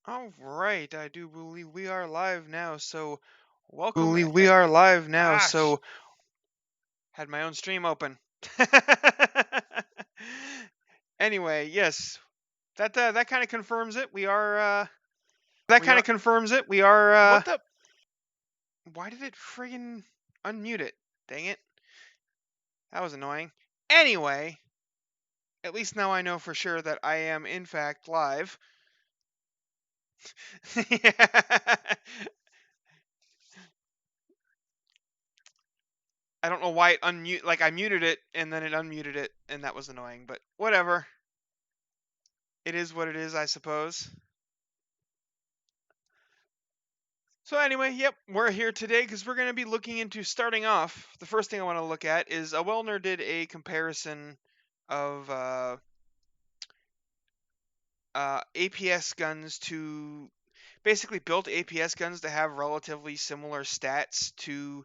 All right, I do believe we are live now, so welcome. Believe we are live now, so Had my own stream open. Anyway, yes, that kind of confirms it. We are. What the? Why did it friggin' unmute it? Dang it! That was annoying. Anyway, at least now I know for sure that I am in fact live. I don't know why it unmute. Like I muted it and then it unmuted it, and that was annoying. But whatever. It is what it is, I suppose. So anyway, yep, we're here today because we're going to be looking into starting off. The first thing I want to look at is Wellner did a comparison of APS guns to basically built APS guns to have relatively similar stats to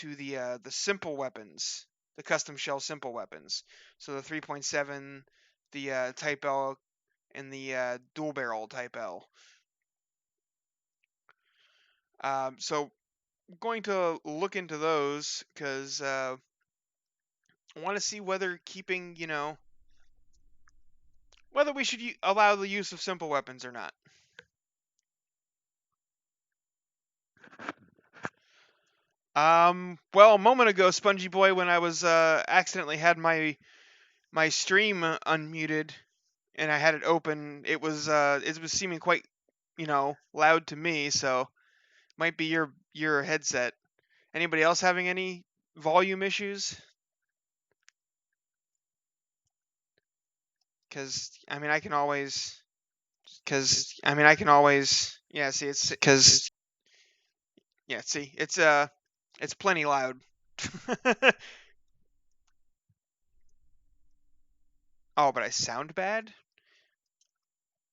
the simple weapons, the custom shell simple weapons. So the 3.7, the Type L, and the dual barrel Type L. So I'm going to look into those because I want to see whether keeping, whether we should allow the use of simple weapons or not. Well, a moment ago, Spongy Boy, when I was accidentally had my stream unmuted and I had it open, it was seeming quite, loud to me. So might be your headset. Anybody else having any volume issues? Because I mean, I can always. Yeah. See, it's plenty loud. Oh, but I sound bad.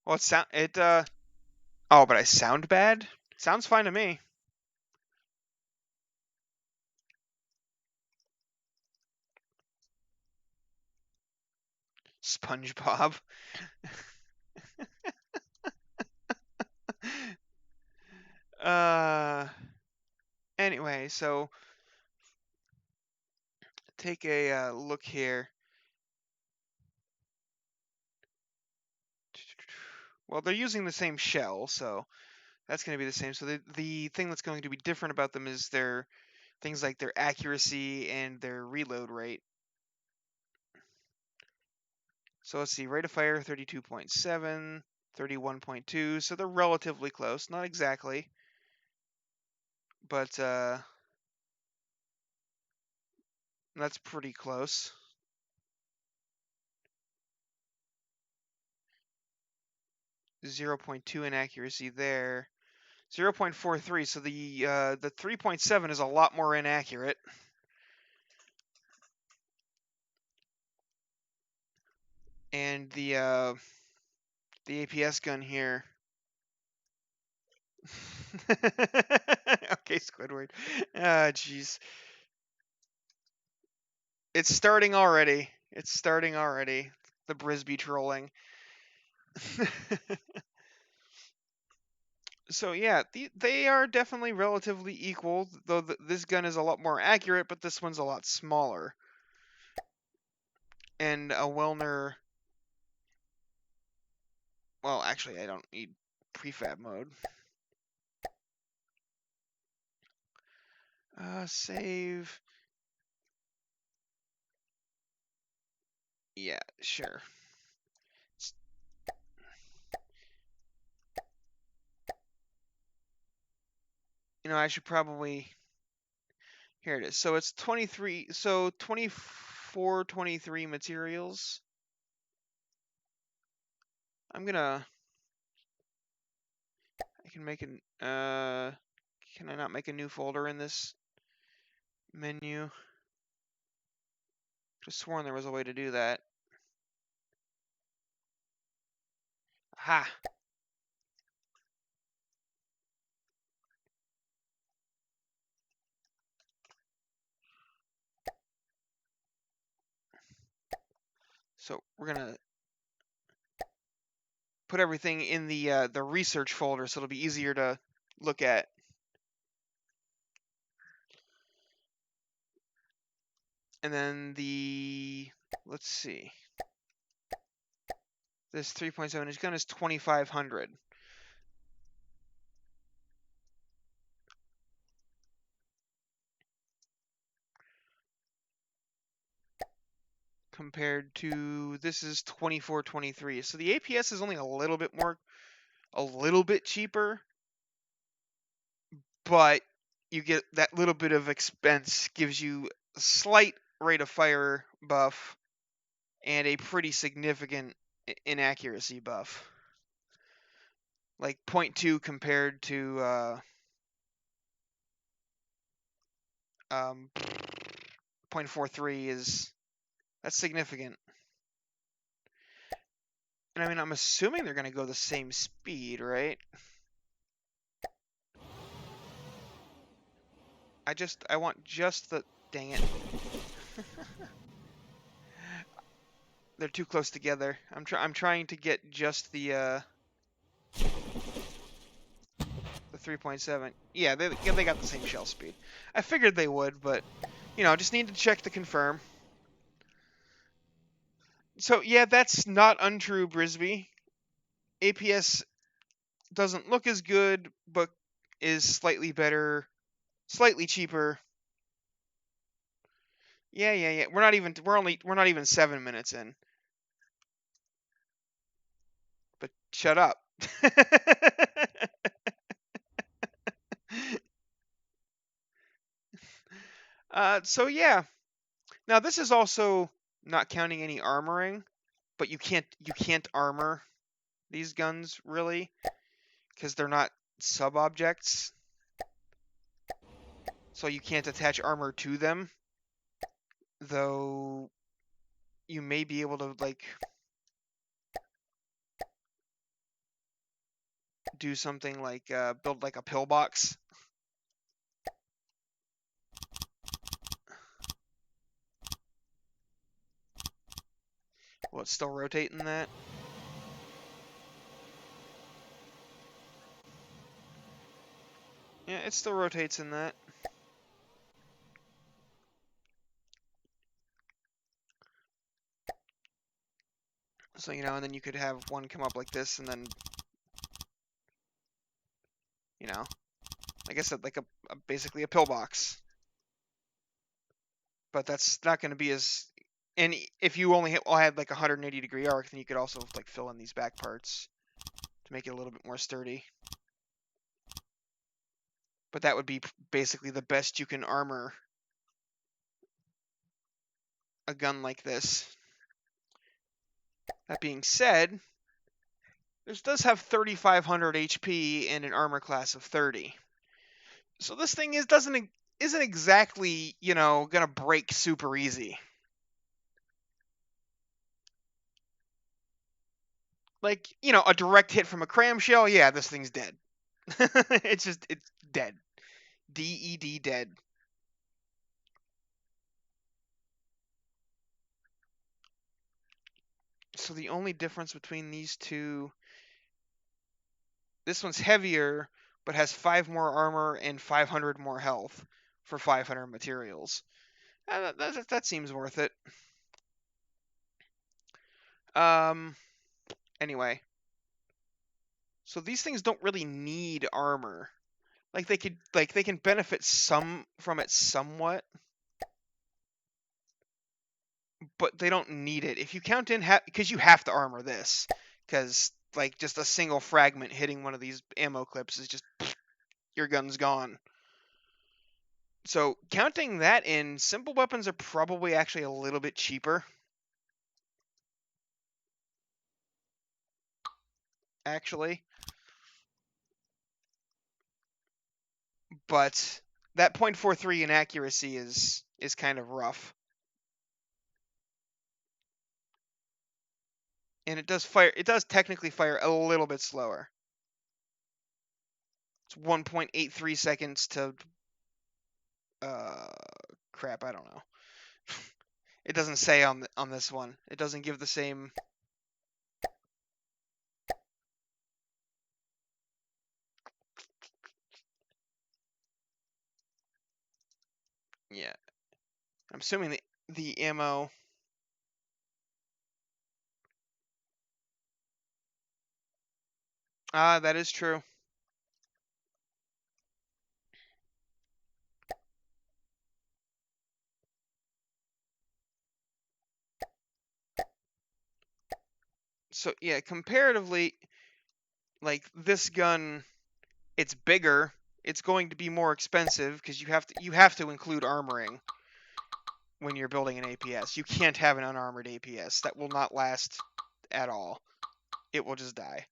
Well, Oh, but I sound bad. Sounds fine to me. SpongeBob. uh. Anyway, so take a look here. Well, they're using the same shell, so that's going to be the same. So the thing that's going to be different about them is their things like their accuracy and their reload rate. So let's see, rate of fire 32.7, 31.2. So they're relatively close, not exactly, but that's pretty close. .2 inaccuracy there. 0.43. So the 3.7 is a lot more inaccurate. And the APS gun here. Okay, Squidward. Ah, jeez. It's starting already. The Brisbee trolling. So yeah, they are definitely relatively equal, though this gun is a lot more accurate, but this one's a lot smaller. And a Wellner... Well, actually, I don't need prefab mode. Save. Yeah, sure. I should probably... Here it is. So it's 23... So 24, 23 materials. I'm gonna... I can make an... Can I not make a new folder in this menu? Just sworn there was a way to do that. Ha! So we're gonna put everything in the research folder so it'll be easier to look at. And then let's see, this 3.7 inch gun is 2,500. Compared to this is 2423. So the APS is only a little bit cheaper, but you get that little bit of expense gives you a slight rate of fire buff and a pretty significant inaccuracy buff. Like 0.2 compared to 0.43 that's significant. And I mean, I'm assuming they're going to go the same speed, right? I want just the, dang it. They're too close together. I'm trying to get just the 3.7. Yeah, they got the same shell speed. I figured they would, but just need to check to confirm. So yeah, that's not untrue, Brisby. APS doesn't look as good, but is slightly better, slightly cheaper. Yeah. We're not even 7 minutes in. But shut up. So yeah. Now this is also not counting any armoring, but you can't armor these guns really because they're not sub objects. So you can't attach armor to them, though you may be able to like do something like build like a pillbox. Will it still rotate in that? Yeah, it still rotates in that. So, and then you could have one come up like this, and then, like I said, like basically a pillbox. But that's not going to be as... And if you only had like 180-degree arc, then you could also like fill in these back parts to make it a little bit more sturdy. But that would be basically the best you can armor a gun like this. That being said, this does have 3,500 HP and an armor class of 30. So this thing isn't exactly, gonna break super easy. Like, a direct hit from a cram shell, yeah, this thing's dead. It's dead. DED dead. So the only difference between these two, this one's heavier, but has 5 more armor and 500 more health for 500 materials. That seems worth it. Anyway. So these things don't really need armor. Like they can benefit some from it somewhat, but they don't need it. If you count in because you have to armor this, because like just a single fragment hitting one of these ammo clips is just your gun's gone. So counting that in, simple weapons are probably actually a little bit cheaper. Actually. But that 0.43 inaccuracy is kind of rough. And it does technically fire a little bit slower. It's 1.83 seconds to crap, I don't know. It doesn't say on this one. It doesn't give the same Yeah. I'm assuming the ammo. Ah, that is true. So yeah, comparatively, like this gun, it's bigger. It's going to be more expensive because you have to include armoring when you're building an APS. You can't have an unarmored APS. That will not last at all. It will just die.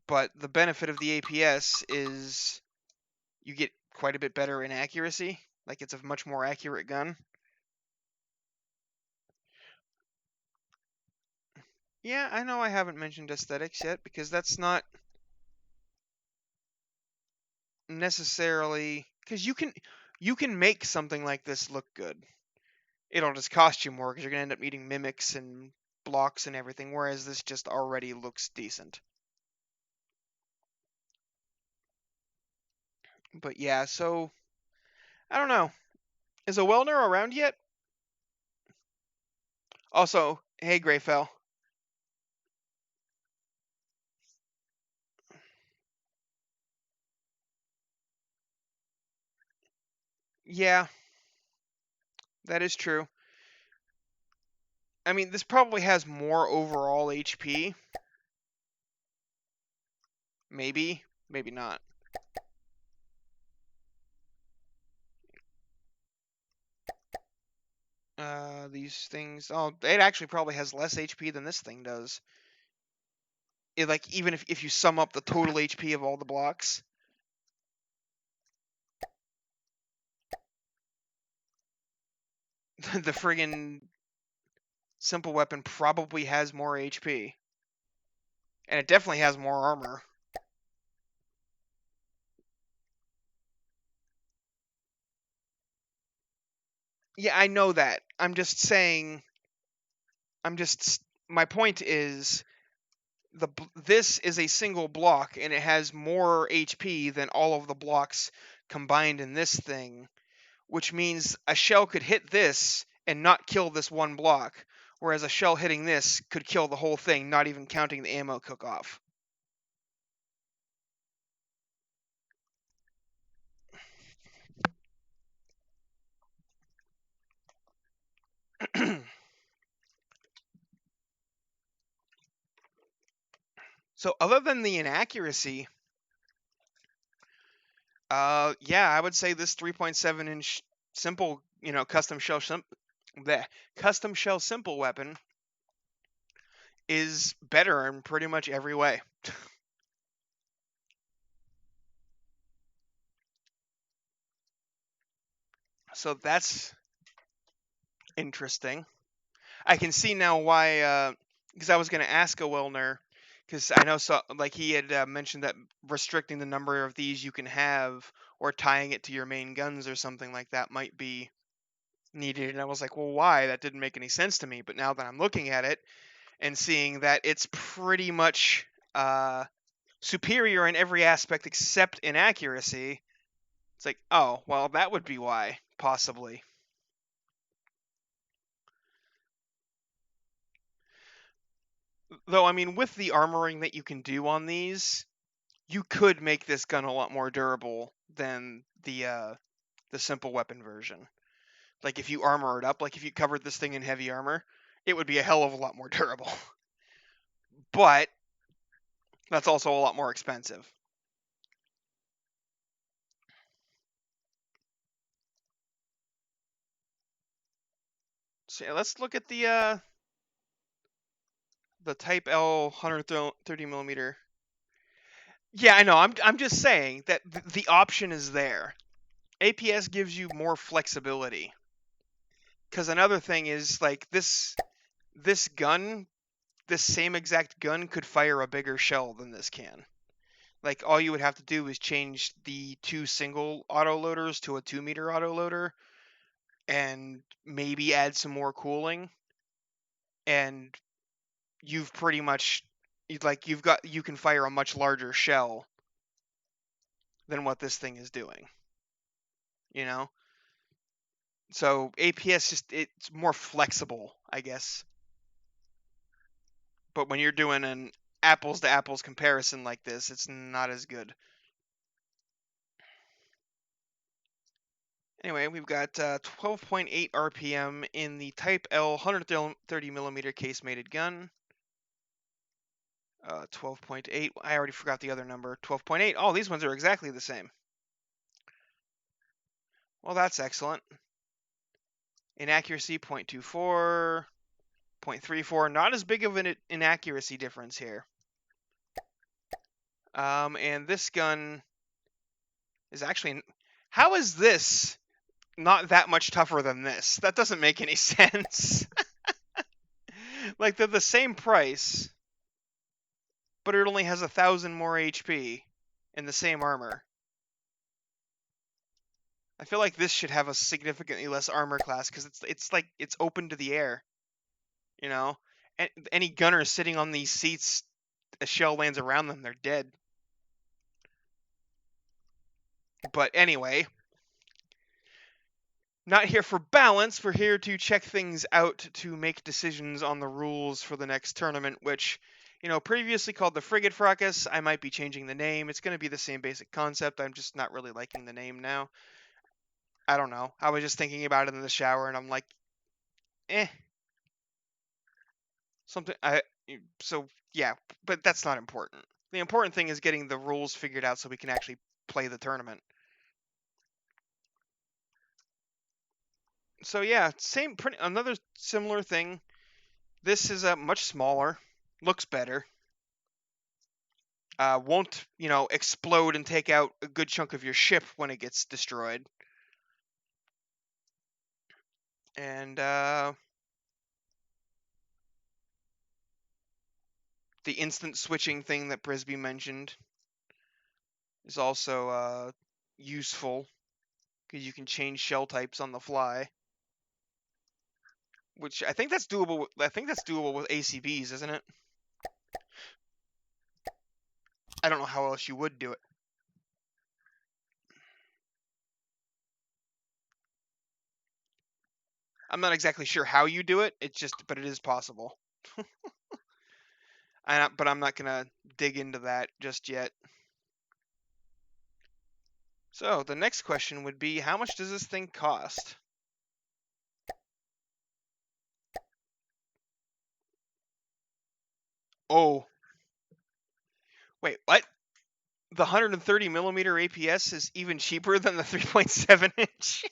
But the benefit of the APS is you get quite a bit better in accuracy. Like it's a much more accurate gun. Yeah, I know I haven't mentioned aesthetics yet because that's not necessarily because you can make something like this look good. It'll just cost you more because you're gonna end up needing mimics and blocks and everything, whereas this just already looks decent. But yeah, so I don't know. Is a Wellner around yet? Also, hey Greyfell. Yeah, that is true. I mean, this probably has more overall HP. Maybe, maybe not. These things. Oh, it actually probably has less HP than this thing does. Like even if you sum up the total HP of all the blocks, the friggin' simple weapon probably has more HP, and it definitely has more armor. Yeah, I know that. I'm just saying. I'm just. My point is this is a single block, and it has more HP than all of the blocks combined in this thing, which means a shell could hit this and not kill this one block, whereas a shell hitting this could kill the whole thing, not even counting the ammo cook-off. So other than the inaccuracy, yeah, I would say this 3.7-inch simple, custom shell simple weapon is better in pretty much every way. So that's interesting. I can see now why, because I was going to ask a Wilner, because I know so like he had mentioned that restricting the number of these you can have or tying it to your main guns or something like that might be needed, and I was like, well, why? That didn't make any sense to me. But now that I'm looking at it and seeing that it's pretty much uh, superior in every aspect except in accuracy, it's like, oh, well, that would be why, possibly. Though, I mean, with the armoring that you can do on these, you could make this gun a lot more durable than the simple weapon version. Like if you armor it up, like if you covered this thing in heavy armor, it would be a hell of a lot more durable. But that's also a lot more expensive. So yeah, let's look at the Type L 130 millimeter. Yeah, I know. I'm just saying that the option is there. APS gives you more flexibility. Because another thing is like this gun, this same exact gun could fire a bigger shell than this can. Like all you would have to do is change the two single autoloaders to a 2-meter autoloader and maybe add some more cooling, and you've pretty much you can fire a much larger shell than what this thing is doing. You know? So APS it's more flexible, I guess. But when you're doing an apples to apples comparison like this, it's not as good. Anyway, we've got 12.8 RPM in the Type L 130 millimeter case-mated gun. 12.8. I already forgot the other number. 12.8. Oh, these ones are exactly the same. Well, that's excellent. Inaccuracy 0.24, 0.34. Not as big of an inaccuracy difference here. And this gun is actually. How is this not that much tougher than this? That doesn't make any sense. Like, they're the same price, but it only has 1,000 more HP and the same armor. I feel like this should have a significantly less armor class because it's like it's open to the air, you know. And any gunner sitting on these seats, a shell lands around them, they're dead. But anyway, not here for balance. We're here to check things out to make decisions on the rules for the next tournament, which, previously called the Frigate Fracas. I might be changing the name. It's going to be the same basic concept. I'm just not really liking the name now. I don't know. I was just thinking about it in the shower, and I'm like, eh. Something. So yeah, but that's not important. The important thing is getting the rules figured out so we can actually play the tournament. So yeah, another similar thing. This is a much smaller, looks better. Won't explode and take out a good chunk of your ship when it gets destroyed. And the instant switching thing that Brisby mentioned is also useful because you can change shell types on the fly. Which I think that's doable. I think that's doable with ACBs, isn't it? I don't know how else you would do it. I'm not exactly sure how you do it. But it is possible. But I'm not gonna dig into that just yet. So the next question would be, how much does this thing cost? Oh, wait, what? The 130 millimeter APS is even cheaper than the 3.7 inch.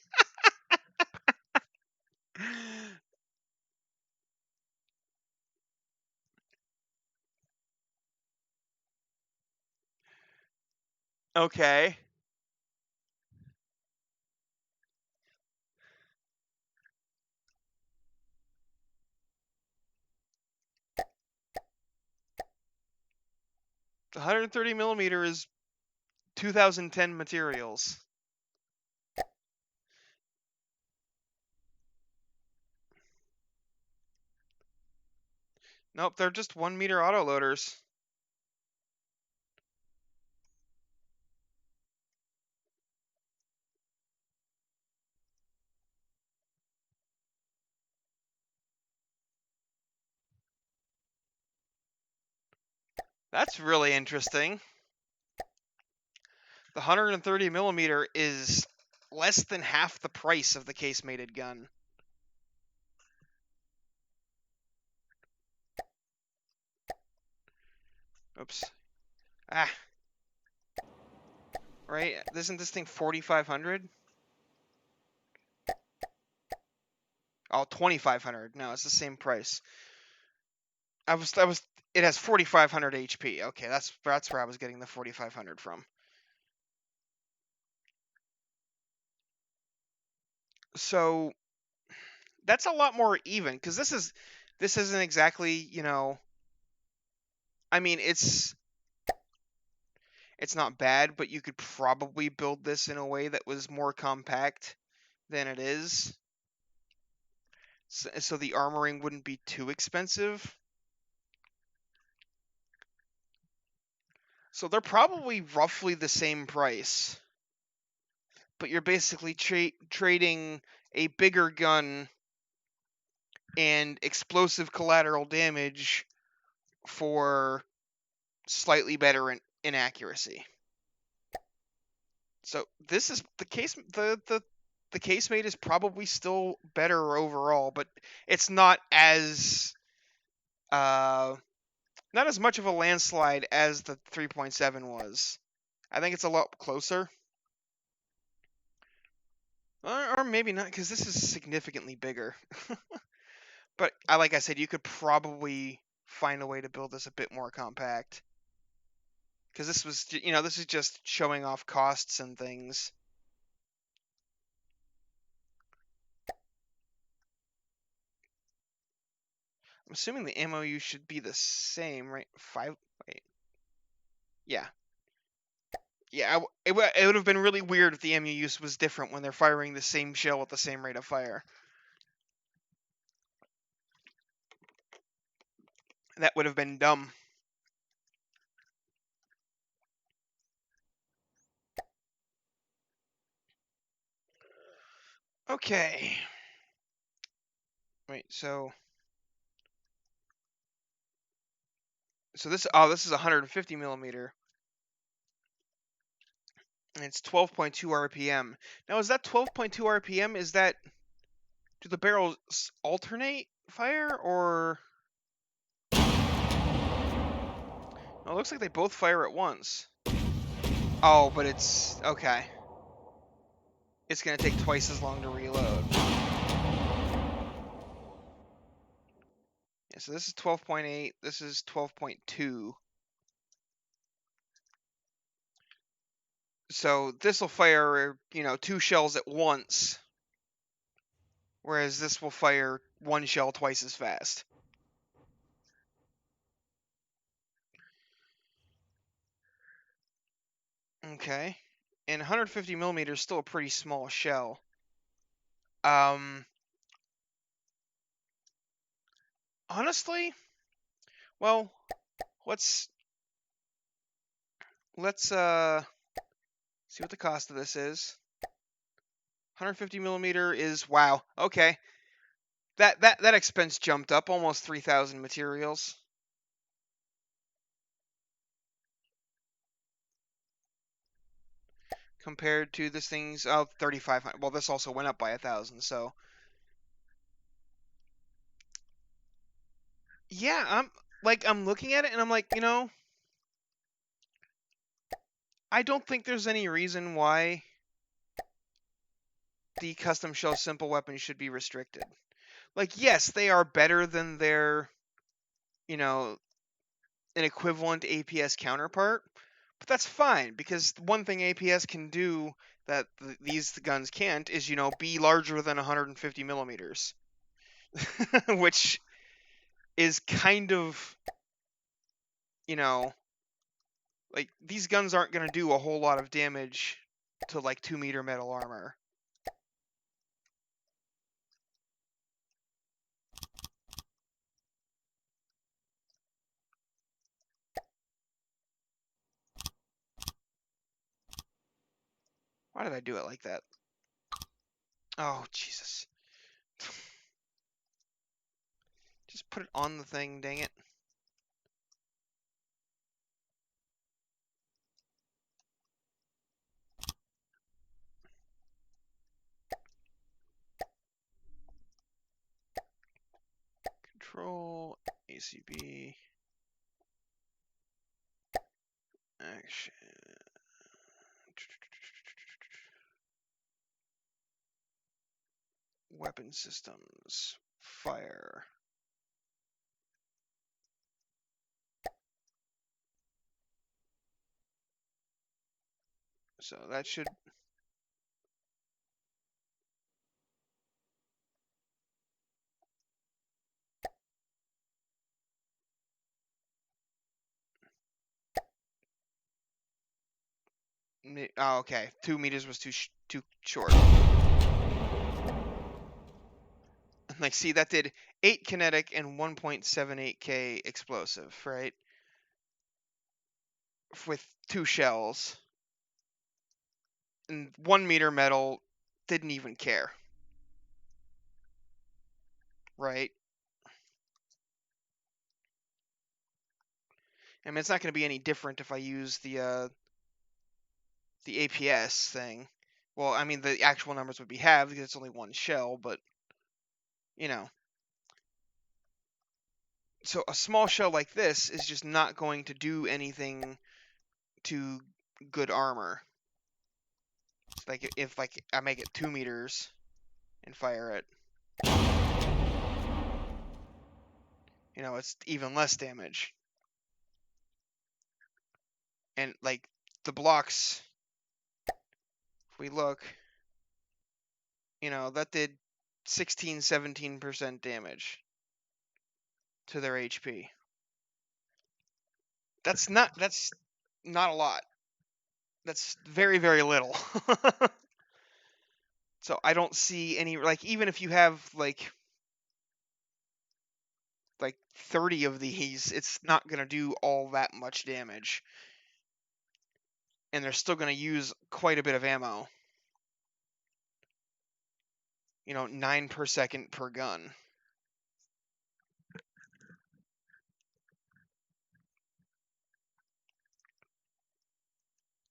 Okay. The 130 millimeter is 2010 materials. Nope, they're just 1 meter autoloaders. That's really interesting. The 130 millimeter is less than half the price of the case-mated gun. Oops. Ah. Right? Isn't this thing 4,500? Oh, 2,500. No, it's the same price. It has 4,500 HP. Okay, that's where I was getting the 4,500 from. So that's a lot more even, because this isn't exactly, I mean, it's not bad, but you could probably build this in a way that was more compact than it is. So the armoring wouldn't be too expensive. So they're probably roughly the same price, but you're basically trading a bigger gun and explosive collateral damage for slightly better inaccuracy. So this is the case. The casemate is probably still better overall, but it's not as not as much of a landslide as the 3.7 was. I think it's a lot closer. Or maybe not, because this is significantly bigger. But like I said, you could probably find a way to build this a bit more compact. Because this was, this is just showing off costs and things. I'm assuming the ammo use should be the same, right? Wait. Yeah. Yeah, it would have been really weird if the ammo use was different when they're firing the same shell at the same rate of fire. That would have been dumb. Okay. Wait, so this is 150 millimeter. And it's 12.2 RPM. Now, is that 12.2 RPM? Do the barrels alternate fire, or? No, it looks like they both fire at once. Oh, but it's okay. It's gonna take twice as long to reload. Yeah, so this is 12.8. This is 12.2. So this will fire, 2 shells at once, whereas this will fire 1 shell twice as fast. Okay, and 150 millimeters is still a pretty small shell. Honestly, well, let's see what the cost of this is. 150 millimeter is, wow, okay. That expense jumped up almost 3,000 materials. Compared to this thing's 3,500. Well, this also went up by 1,000, so yeah, I'm looking at it and I'm like, I don't think there's any reason why the custom shell simple weapons should be restricted. Like, yes, they are better than their, an equivalent APS counterpart, but that's fine, because one thing APS can do that these guns can't is, be larger than 150 millimeters. Which is kind of, like, these guns aren't going to do a whole lot of damage to, like, 2-meter metal armor. Why did I do it like that? Oh, Jesus. Just put it on the thing, dang it. Control, ACB, action. Weapon systems, fire. So that should... Oh, okay. 2 meters was too short. Like, see, that did 8 kinetic and 1.78k explosive, right? with 2 shells, and 1 meter metal didn't even care, right? I mean, it's not going to be any different if I use the APS thing. Well, I mean, the actual numbers would be halved because it's only 1 shell, but you know. So a small shell like this is just not going to do anything to good armor. Like if I make it 2 meters and fire it, it's even less damage. And like the blocks, if we look, that did 16-17% damage to their HP. That's not a lot. That's very, very little. So I don't see any, like, even if you have like 30 of these, it's not going to do all that much damage. And they're still going to use quite a bit of ammo. 9 per second per gun.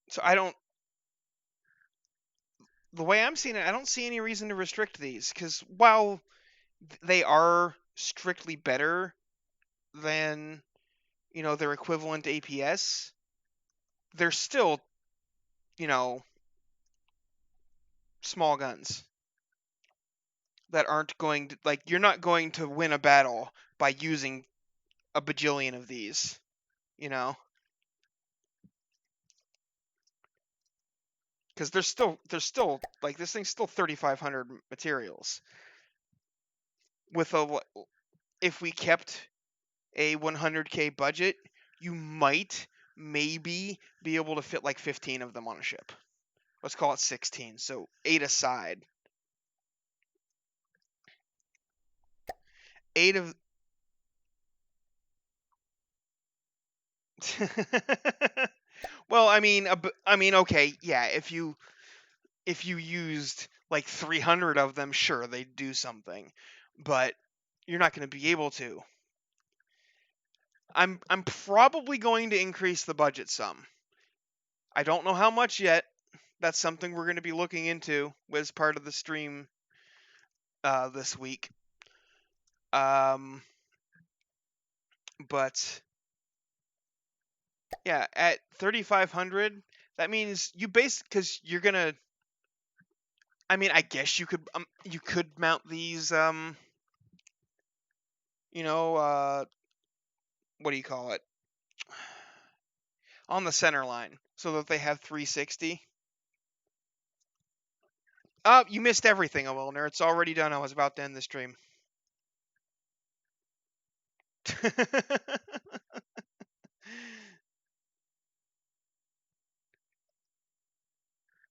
So the way I'm seeing it, I don't see any reason to restrict these, because while they are strictly better than, their equivalent APS, they're still, small guns that aren't going to, like, you're not going to win a battle by using a bajillion of these, because they're still like, this thing's still 3,500 materials. If we kept a 100K budget, you might maybe be able to fit like 15 of them on a ship. Let's call it 16, so 8 aside. 8 of Well, I mean, okay, yeah, if you used like 300 of them, sure, they'd do something, but you're not going to be able to. I'm probably going to increase the budget some. I don't know how much yet. That's something we're going to be looking into as part of the stream this week. But yeah, at 3,500, that means because you're gonna. I mean, I guess you could mount these what do you call it, on the center line so that they have 360. Oh, you missed everything, Wilner. It's already done. I was about to end the stream.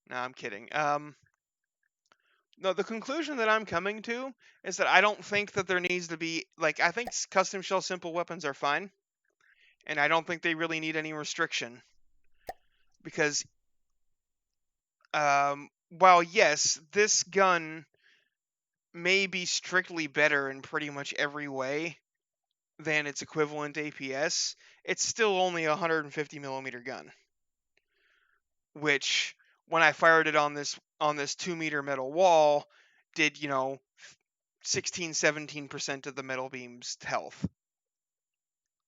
No, I'm kidding. No, the conclusion that I'm coming to is that I don't think that there needs to be, like, I think custom shell simple weapons are fine, and I don't think they really need any restriction, because while yes, this gun may be strictly better in pretty much every way than its equivalent APS, it's still only a 150 millimeter gun, which when I fired it on this 2-meter metal wall did 16-17% of the metal beam's health.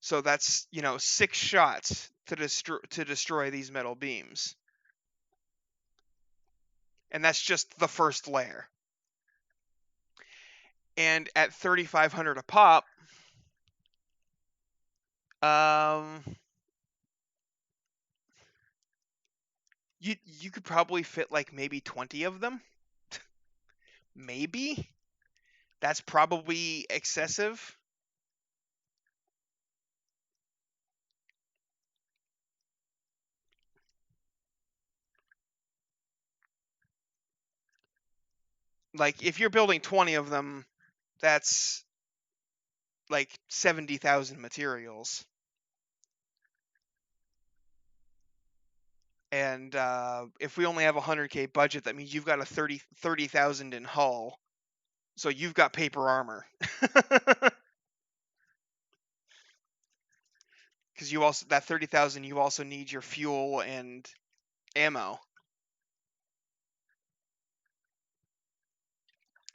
So that's 6 shots to destroy these metal beams, and that's just the first layer. And at 3,500 a pop, you could probably fit like maybe 20 of them. Maybe. That's probably excessive. Like, if you're building 20 of them, that's like 70,000 materials. And if we only have a 100K budget, that means you've got a 30,000 in hull. So you've got paper armor. Because you also, that 30,000, you also need your fuel and ammo.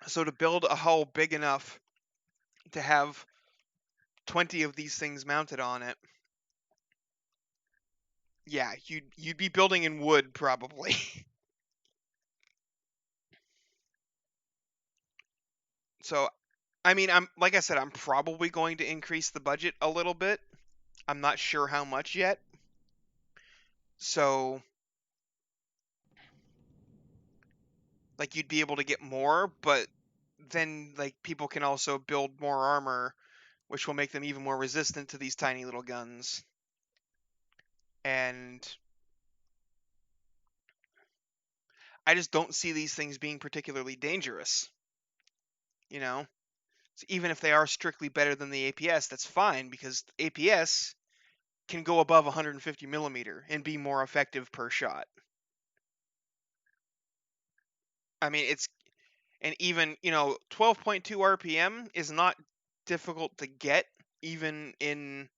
So to build a hull big enough to have 20 of these things mounted on it, yeah, you'd be building in wood probably. So I mean, I'm like I said, I'm probably going to increase the budget a little bit. I'm not sure how much yet. So like you'd be able to get more, but then like people can also build more armor, which will make them even more resistant to these tiny little guns. And I just don't see these things being particularly dangerous. You know, so even if they are strictly better than the APS, that's fine because APS can go above 150 millimeter and be more effective per shot. I mean, it's and even 12.2 RPM is not difficult to get even in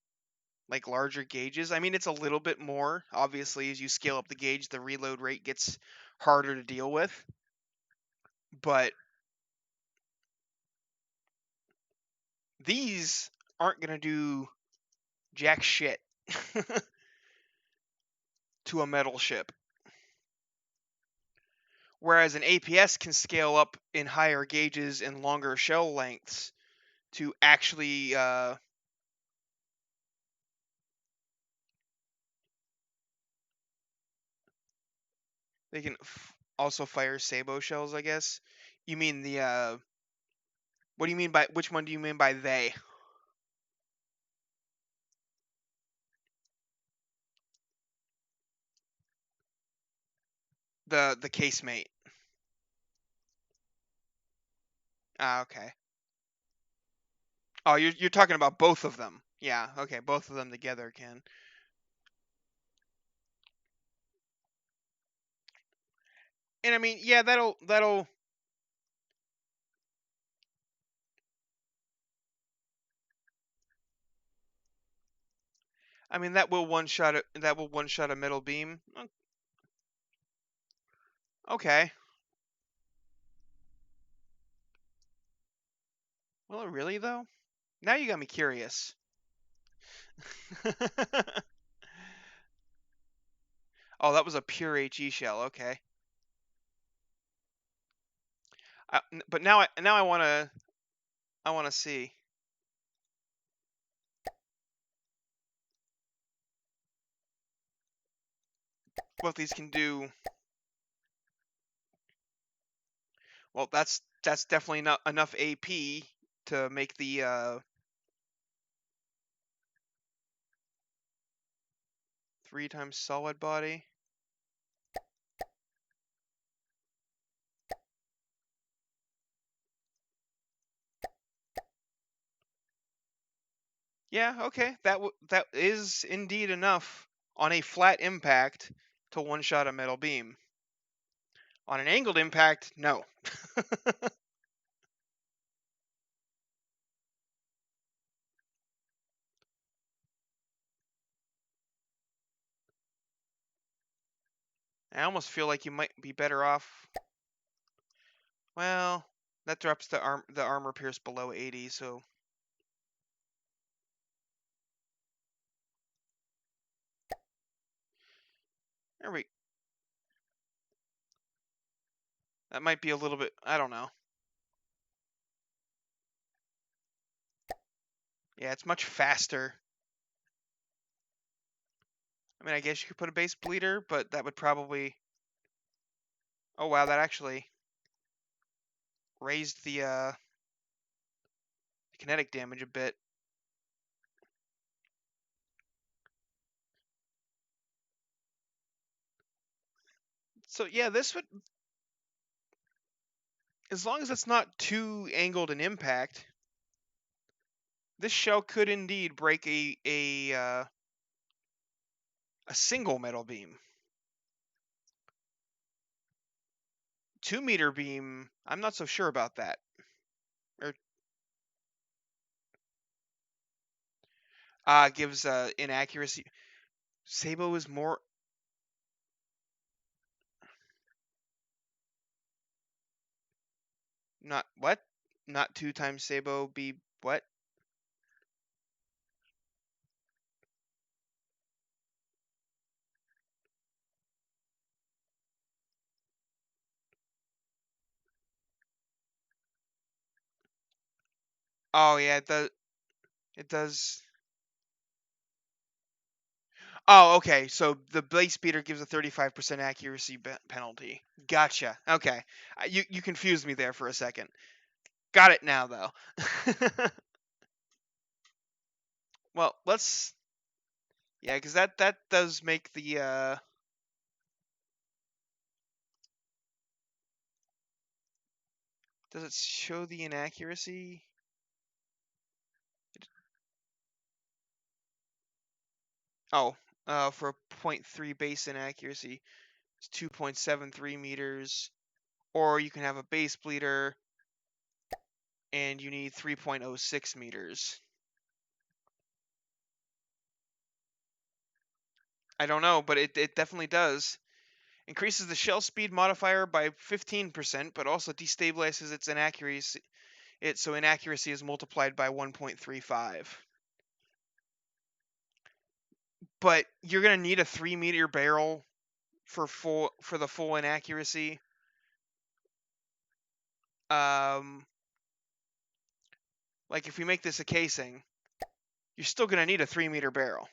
like larger gauges. I mean, it's a little bit more obviously as you scale up the gauge, the reload rate gets harder to deal with, but these aren't going to do jack shit to a metal ship. Whereas an APS can scale up in higher gauges and longer shell lengths to actually they can also fire sabot shells, I guess. You mean the what do you mean by which one do you mean by they? The casemate. Ah, okay. Oh, you're talking about both of them. Yeah, okay, both of them together can. And I mean, yeah, that'll I mean that will one shot a metal beam. Okay. Well, really though? Now you got me curious. Oh, that was a pure HE shell. Okay. But now I want to see what these can do. Well, that's definitely not enough AP to make the 3 times solid body. Yeah, okay. That is indeed enough on a flat impact to one shot a metal beam. On an angled impact, no. I almost feel like you might be better off. Well, that drops the armor pierce below 80, so there we. That might be a little bit. I don't know. Yeah, it's much faster. I mean, I guess you could put a base bleeder, but that would probably. Oh wow, that actually raised the kinetic damage a bit. So yeah, this would, as long as it's not too angled in impact, this shell could indeed break a single metal beam. 2-meter beam, I'm not so sure about that. Gives inaccuracy. Sabo is more. Not what? Not 2 times Sabo be what? Oh yeah, it does. It does. Oh, okay. So the blade speeder gives a 35% accuracy penalty. Gotcha. Okay. You confused me there for a second. Got it now though. Well, let's. Yeah, because that does make the. Does it show the inaccuracy? Oh, for a 0.3 base inaccuracy, it's 2.73 meters. Or you can have a base bleeder, and you need 3.06 meters. I don't know, but it definitely does. Increases the shell speed modifier by 15%, but also destabilizes its inaccuracy. So inaccuracy is multiplied by 1.35. But you're gonna need a 3-meter barrel for the full inaccuracy. Like if we make this a casing, you're still gonna need a 3-meter barrel.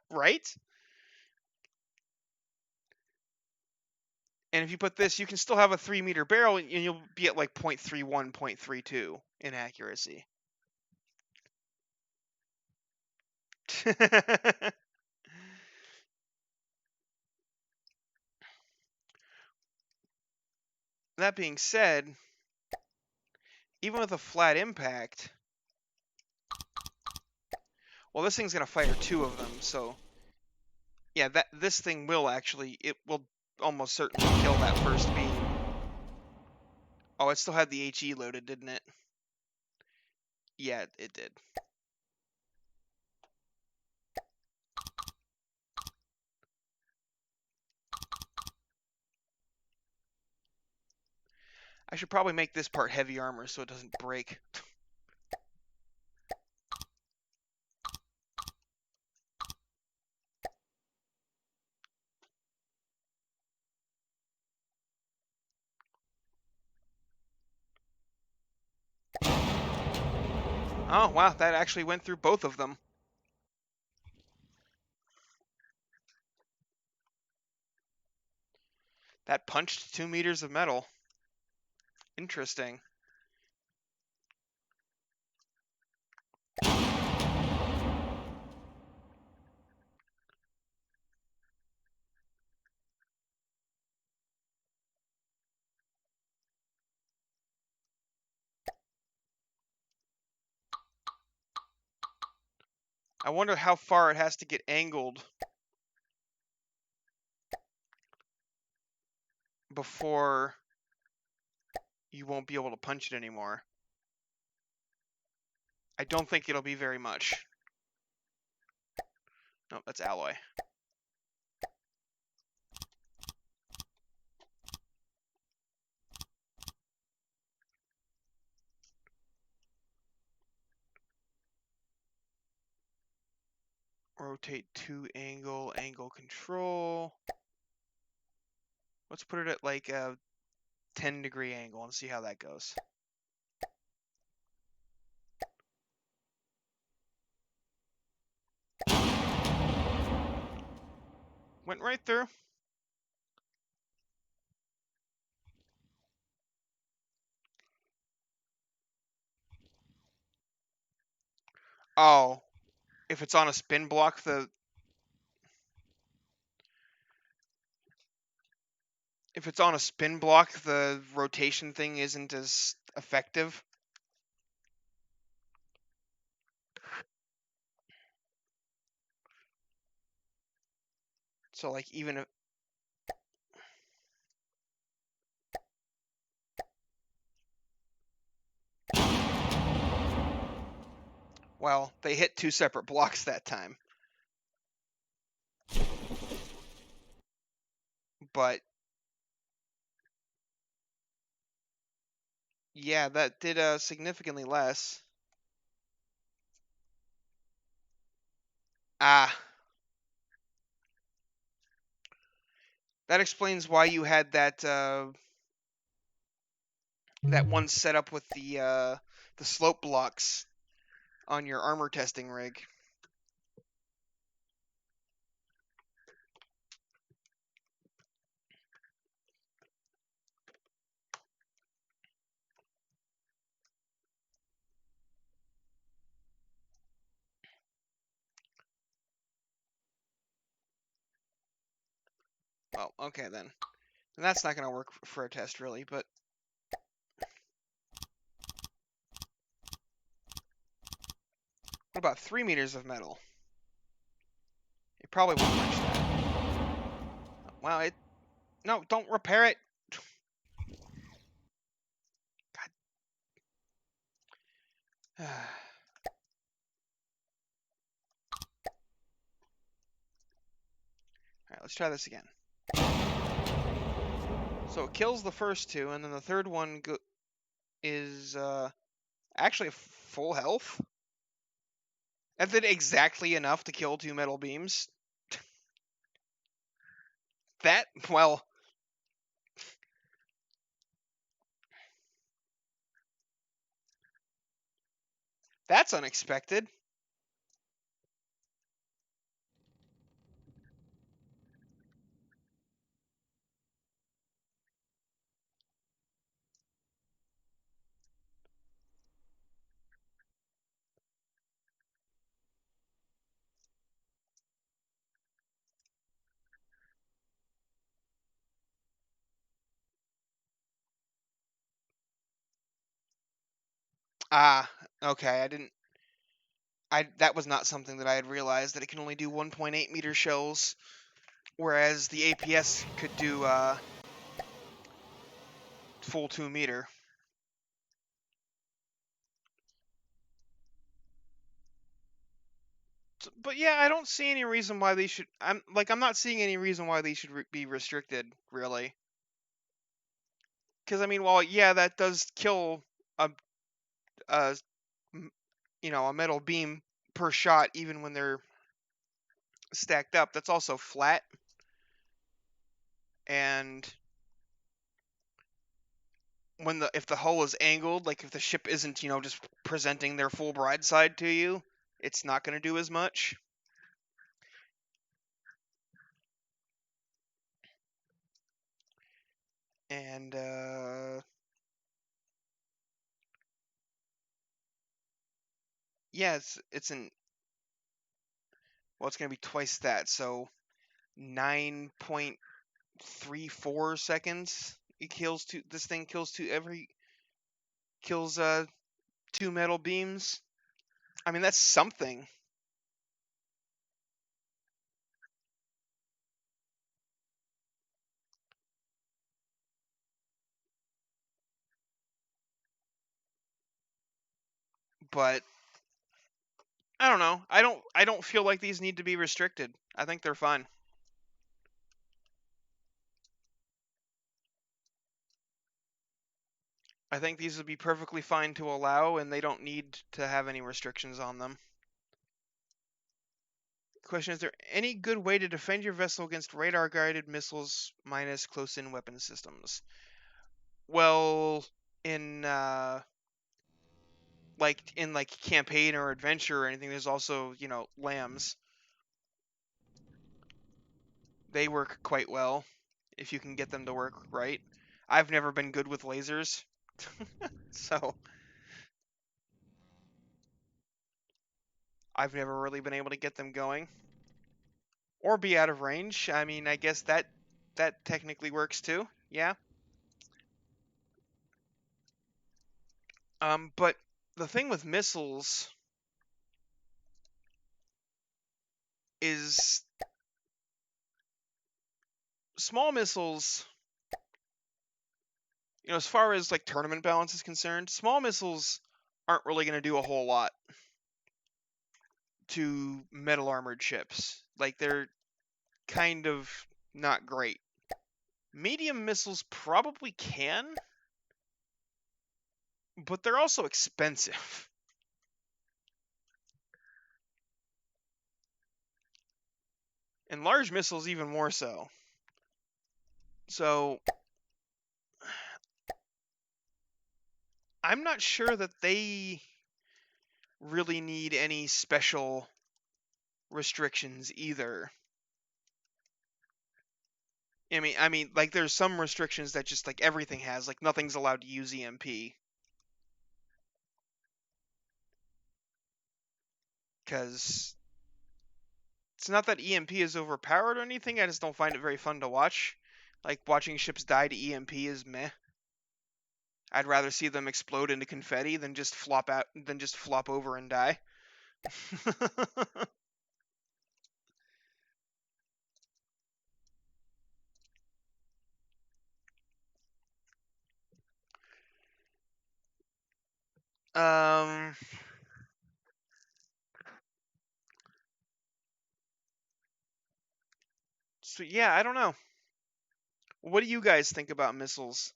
Right? And if you put this, you can still have a 3-meter barrel, and you'll be at like 0.31, 0.32 in accuracy. That being said, even with a flat impact, well, this thing's gonna fire 2 of them, so yeah, this thing will actually, it will almost certainly kill that first beam. Oh, it still had the HE loaded, didn't it? Yeah, it did. I should probably make this part heavy armor so it doesn't break. Oh, wow, that actually went through both of them. That punched 2 meters of metal. Interesting. I wonder how far it has to get angled before you won't be able to punch it anymore. I don't think it'll be very much. No, that's alloy. Rotate to angle, angle control. Let's put it at like a 10-degree angle and see how that goes. Went right through. Oh, if it's on a spin block, if it's on a spin block, the rotation thing isn't as effective. So like even if well, they hit 2 separate blocks that time. But yeah, that did significantly less. Ah, that explains why you had that that one setup with the slope blocks on your armor testing rig. Well, okay then. And that's not going to work for a test really, but what about 3 meters of metal? It probably won't punch that. Wow, it... No, don't repair it! God. Alright, let's try this again. So it kills the first 2, and then the third one is actually full health? That did exactly enough to kill 2 metal beams. That, well... That's unexpected. Ah, okay, that was not something that I had realized, that it can only do 1.8 meter shells, whereas the APS could do full 2 meter. But yeah, I don't see any reason why they should. I'm not seeing any reason why they should be restricted, really. Because I mean, well, yeah, that does kill a, a a metal beam per shot, even when they're stacked up. That's also flat, and if the hull is angled, like if the ship isn't just presenting their full broadside to you, it's not going to do as much. And yeah, it's it's going to be twice that, so 9.34 seconds. This thing kills 2 metal beams. I mean, that's something. But I don't know. I don't feel like these need to be restricted. I think they're fine. I think these would be perfectly fine to allow, and they don't need to have any restrictions on them. Question: is there any good way to defend your vessel against radar-guided missiles minus close-in weapon systems? Well, in like campaign or adventure or anything, there's also lambs. They work quite well if you can get them to work right. I've never been good with lasers, so I've never really been able to get them going or be out of range. I mean, I guess that technically works too. Yeah. But the thing with missiles is small missiles, as far as like tournament balance is concerned, small missiles aren't really going to do a whole lot to metal armored ships. Like, they're kind of not great. Medium missiles probably can, but they're also expensive. And large missiles even more so. So I'm not sure that they really need any special restrictions either. I mean, like, there's some restrictions that just like everything has, like nothing's allowed to use EMP. Because it's not that EMP is overpowered or anything, I just don't find it very fun to watch. Like, watching ships die to EMP is meh. I'd rather see them explode into confetti than just flop over and die. um so yeah, I don't know. What do you guys think about missiles?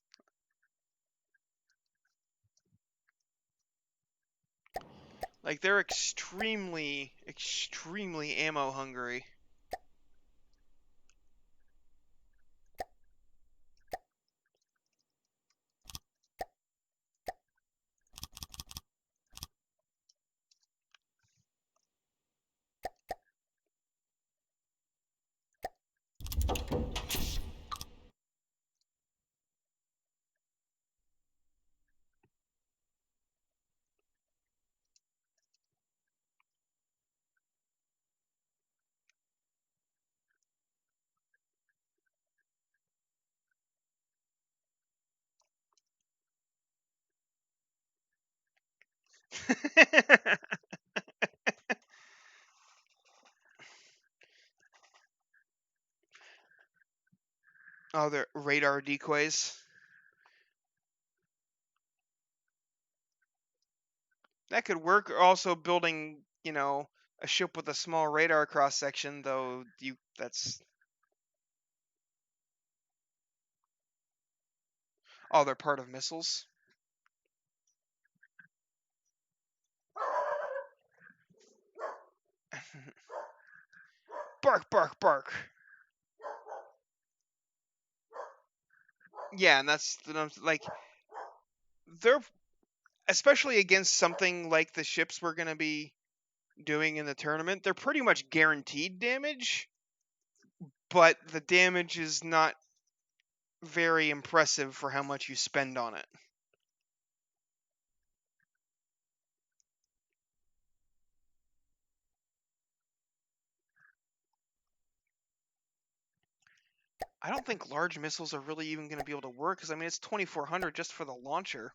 Like, they're extremely, extremely ammo hungry. Oh, they're radar decoys. That could work. Also, building, a ship with a small radar cross section, though. That's. Oh, they're part of missiles. Bark, bark, bark. Yeah, and that's like, they're, especially against something like the ships we're gonna be doing in the tournament. They're pretty much guaranteed damage, but the damage is not very impressive for how much you spend on it. I don't think large missiles are really even going to be able to work, because, I mean, it's 2,400 just for the launcher.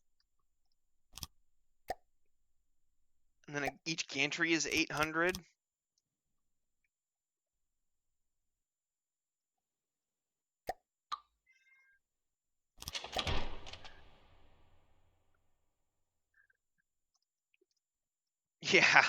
And then each gantry is 800. Yeah.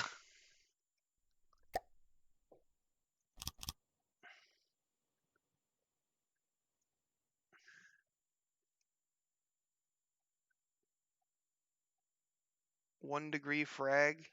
One degree frag.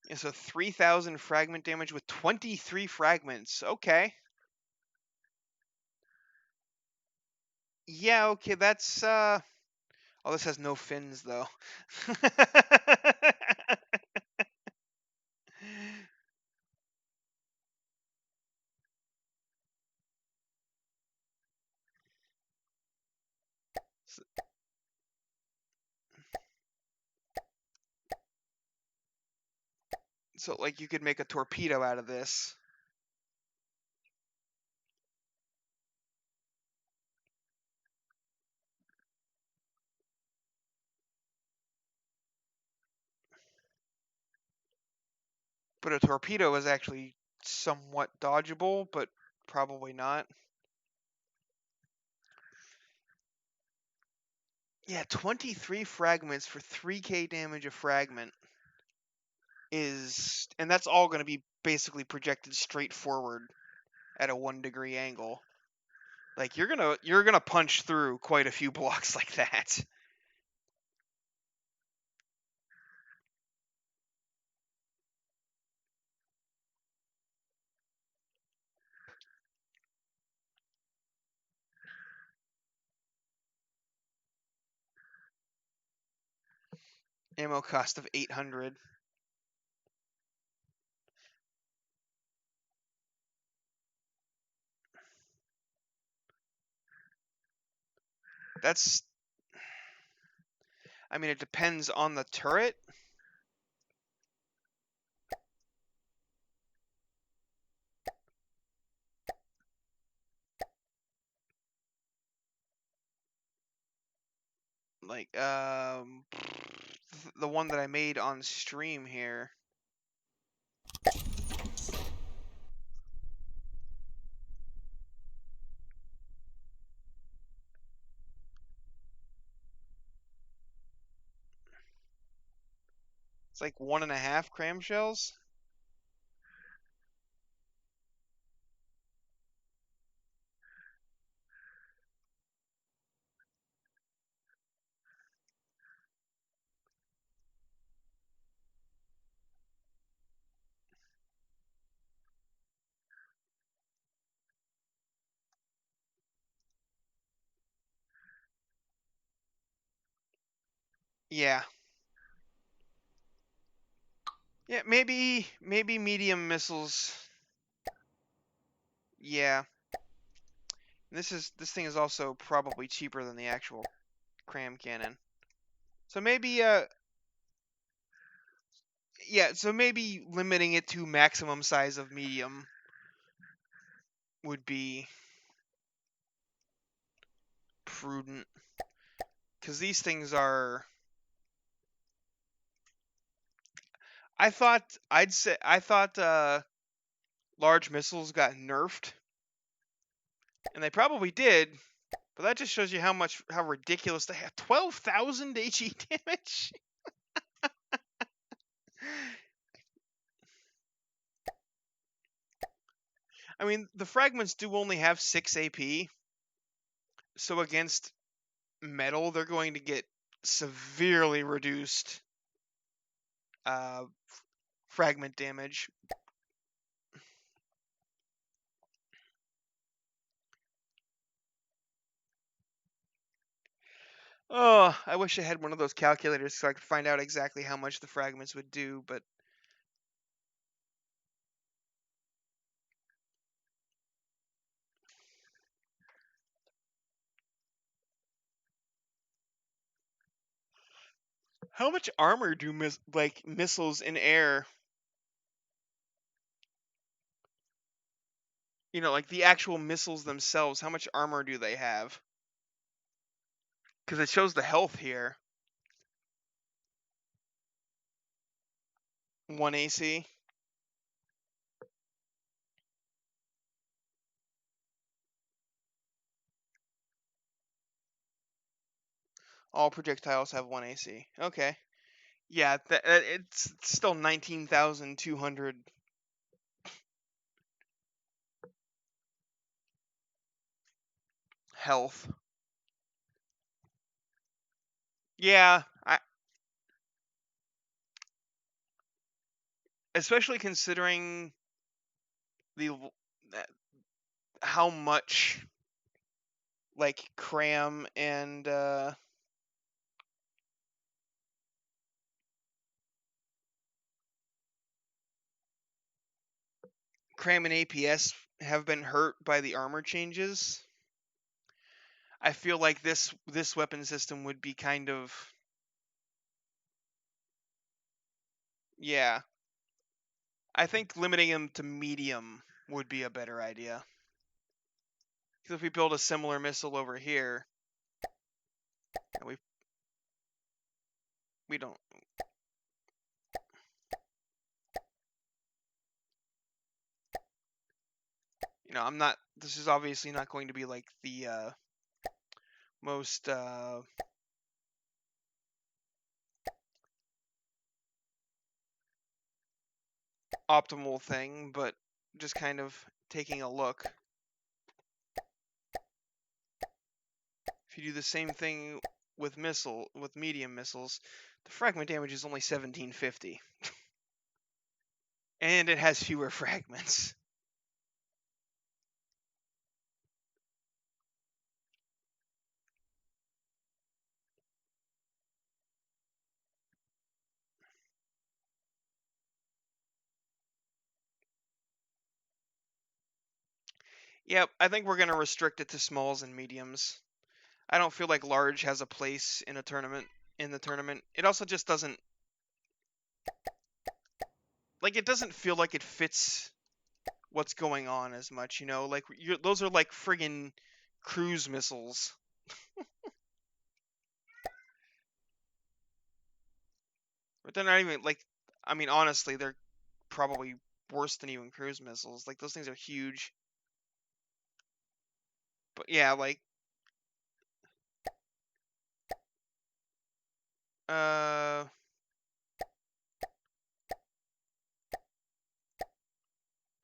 Yeah, so 3,000 fragment damage with 23 fragments. Okay. Yeah, okay, that's, Oh, this has no fins, though. So, like, you could make a torpedo out of this. But a torpedo is actually somewhat dodgeable, but probably not. Yeah, 23 fragments for 3k damage a fragment is, and that's all going to be basically projected straight forward at a 1 degree angle. Like, you're gonna punch through quite a few blocks like that. Ammo cost of 800. That's, I mean, it depends on the turret. Like, the one that I made on stream here. It's like 1.5 cram shells. Yeah. Yeah, maybe medium missiles. Yeah. This thing is also probably cheaper than the actual cram cannon. So maybe yeah, so maybe limiting it to maximum size of medium would be prudent, cuz these things are, I thought large missiles got nerfed, and they probably did, but that just shows you how ridiculous they have. 12,000 HE damage. I mean, the fragments do only have 6 AP, so against metal, they're going to get severely reduced uh, fragment damage. Oh, I wish I had one of those calculators so I could find out exactly how much the fragments would do, but how much armor do missiles in air? You know, like the actual missiles themselves, how much armor do they have? Because it shows the health here. 1 AC. All projectiles have 1 AC. Okay. Yeah, it's still 19,200 health. Yeah, especially considering the how much like cram and APS have been hurt by the armor changes. I feel like this weapon system would be kind of, yeah. I think limiting them to medium would be a better idea. Because if we build a similar missile over here, and we don't. I'm not. This is obviously not going to be like the most optimal thing, but just kind of taking a look. If you do the same thing with medium missiles, the fragment damage is only 1750. And it has fewer fragments. Yep, I think we're going to restrict it to smalls and mediums. I don't feel like large has a place in the tournament. It also just doesn't it doesn't feel like it fits what's going on as much, like those are like friggin' cruise missiles. But they're not even like, I mean, honestly, they're probably worse than even cruise missiles. Like those things are huge. But yeah, like uh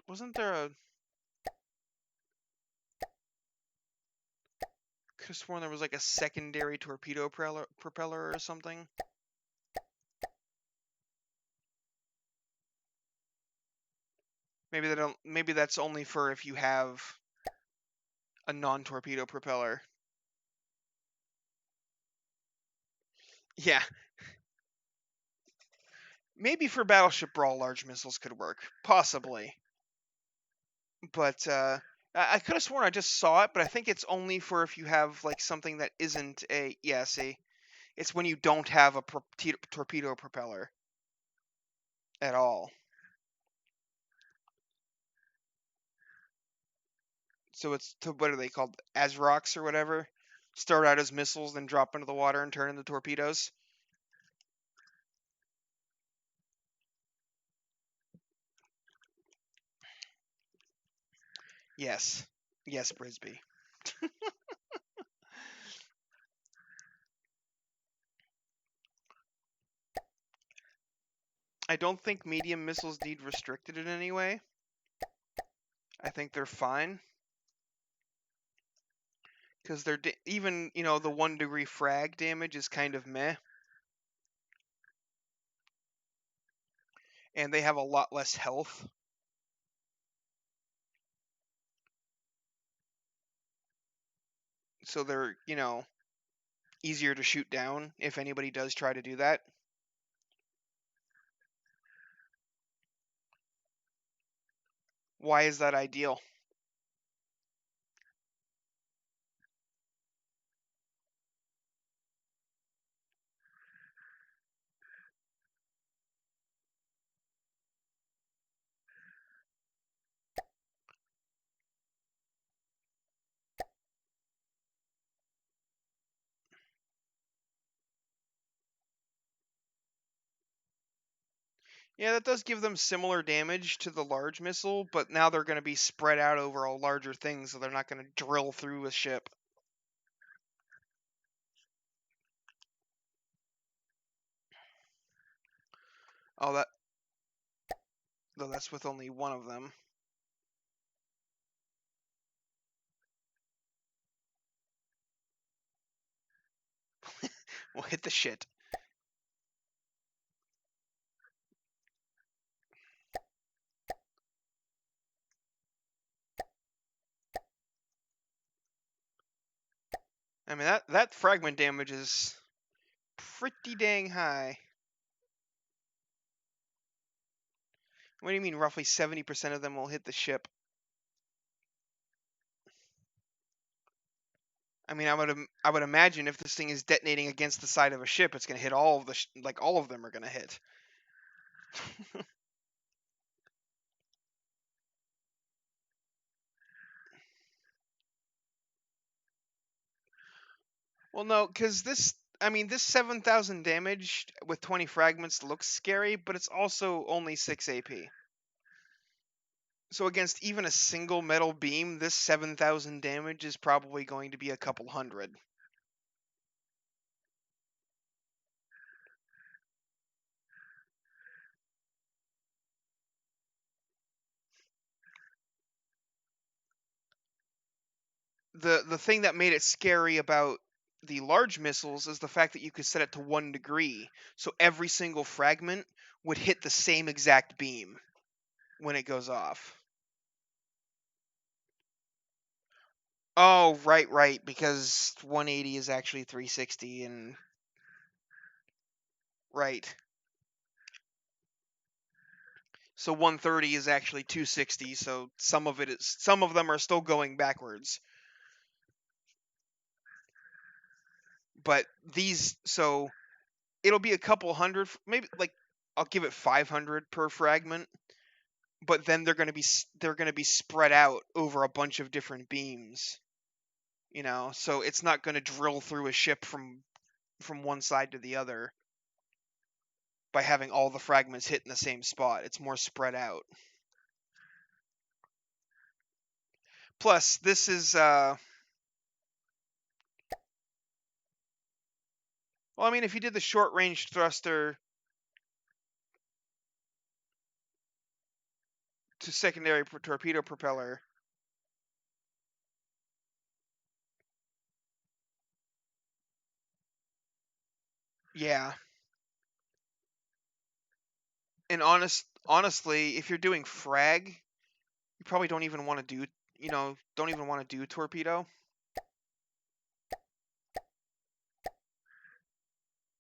wasn't there a could have sworn there was like a secondary torpedo propeller or something. Maybe that's only for if you have a non-torpedo propeller. Yeah. Maybe for Battleship Brawl large missiles could work. Possibly. But I could have sworn I just saw it, but I think it's only for if you have like something that isn't a see. It's when you don't have a torpedo propeller at all. So it's what are they called? ASROCs or whatever. Start out as missiles, then drop into the water and turn into torpedoes. Yes. Yes, Brisby. I don't think medium missiles need restricted in any way. I think they're fine. Because they're even, the 1 degree frag damage is kind of meh. And they have a lot less health. So they're, easier to shoot down if anybody does try to do that. Why is that ideal? Yeah, that does give them similar damage to the large missile, but now they're going to be spread out over a larger thing, so they're not going to drill through a ship. Oh, though that's with only one of them. We'll hit the shit. I mean, that fragment damage is pretty dang high. What do you mean roughly 70% of them will hit the ship? I mean, I would imagine if this thing is detonating against the side of a ship, it's going to hit all of all of them are going to hit. Well, no, because this 7,000 damage with 20 fragments looks scary, but it's also only 6 AP. So against even a single metal beam, this 7,000 damage is probably going to be a couple hundred. The thing that made it scary about the large missiles is the fact that you could set it to 1 degree, so every single fragment would hit the same exact beam when it goes off. Oh, right, because 180 is actually 360 and right. So 130 is actually 260, so some of them are still going backwards. But so it'll be a couple hundred, maybe like I'll give it 500 per fragment, but then they're going to be spread out over a bunch of different beams. So it's not going to drill through a ship from one side to the other by having all the fragments hit in the same spot. It's more spread out. Plus, this is well, I mean, if you did the short range thruster to secondary torpedo propeller, yeah. And honestly, if you're doing frag, you probably don't even want to do torpedo,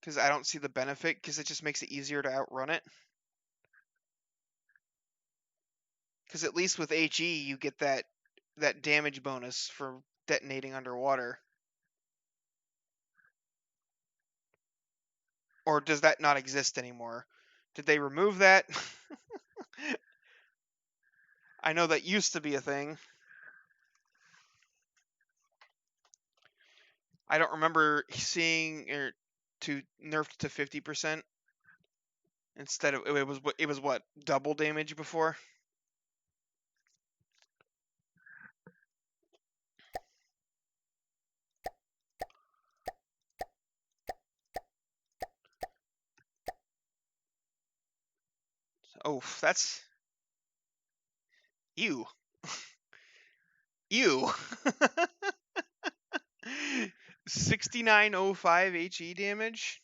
because I don't see the benefit, because it just makes it easier to outrun it. Because at least with HE, you get that damage bonus for detonating underwater. Or does that not exist anymore? Did they remove that? I know that used to be a thing. I don't remember seeing to nerfed to 50% instead of it was what, double damage before. Oh, that's ew. Ew. 6905 HE damage.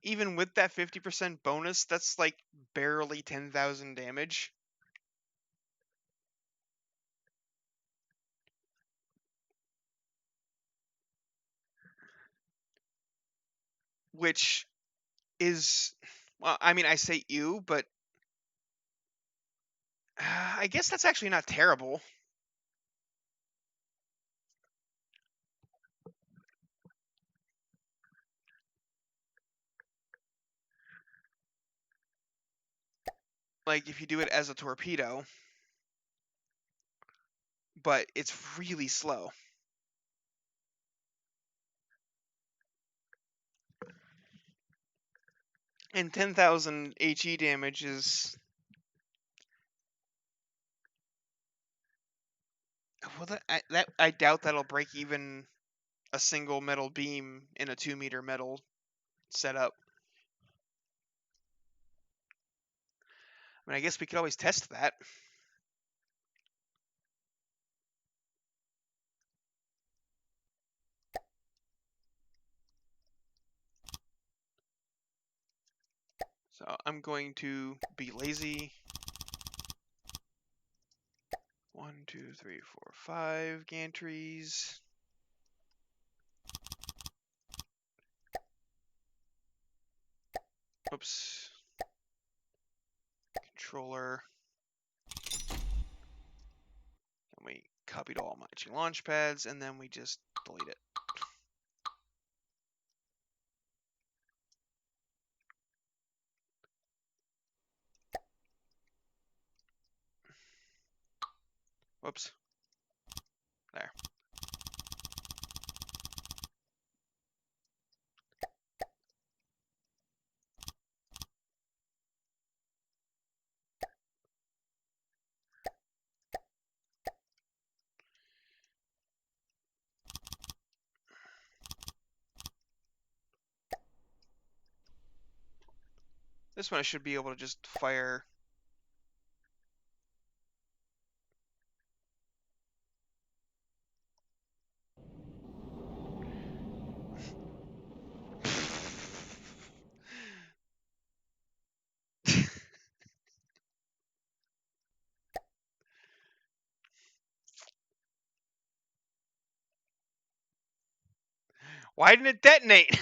Even with that 50% bonus, that's like barely 10,000 damage. Which is, well, I mean, I say ew, but I guess that's actually not terrible. Like, if you do it as a torpedo, but it's really slow. And 10,000 HE damage is... Well, I doubt that'll break even a single metal beam in a 2-meter metal setup. I mean, I guess we could always test that. So I'm going to be lazy. 1, 2, 3, 4, 5 gantries. Oops. Controller. And we copied all my launch pads, and then we just delete it. Whoops. There. This one I should be able to just fire. Why didn't it detonate?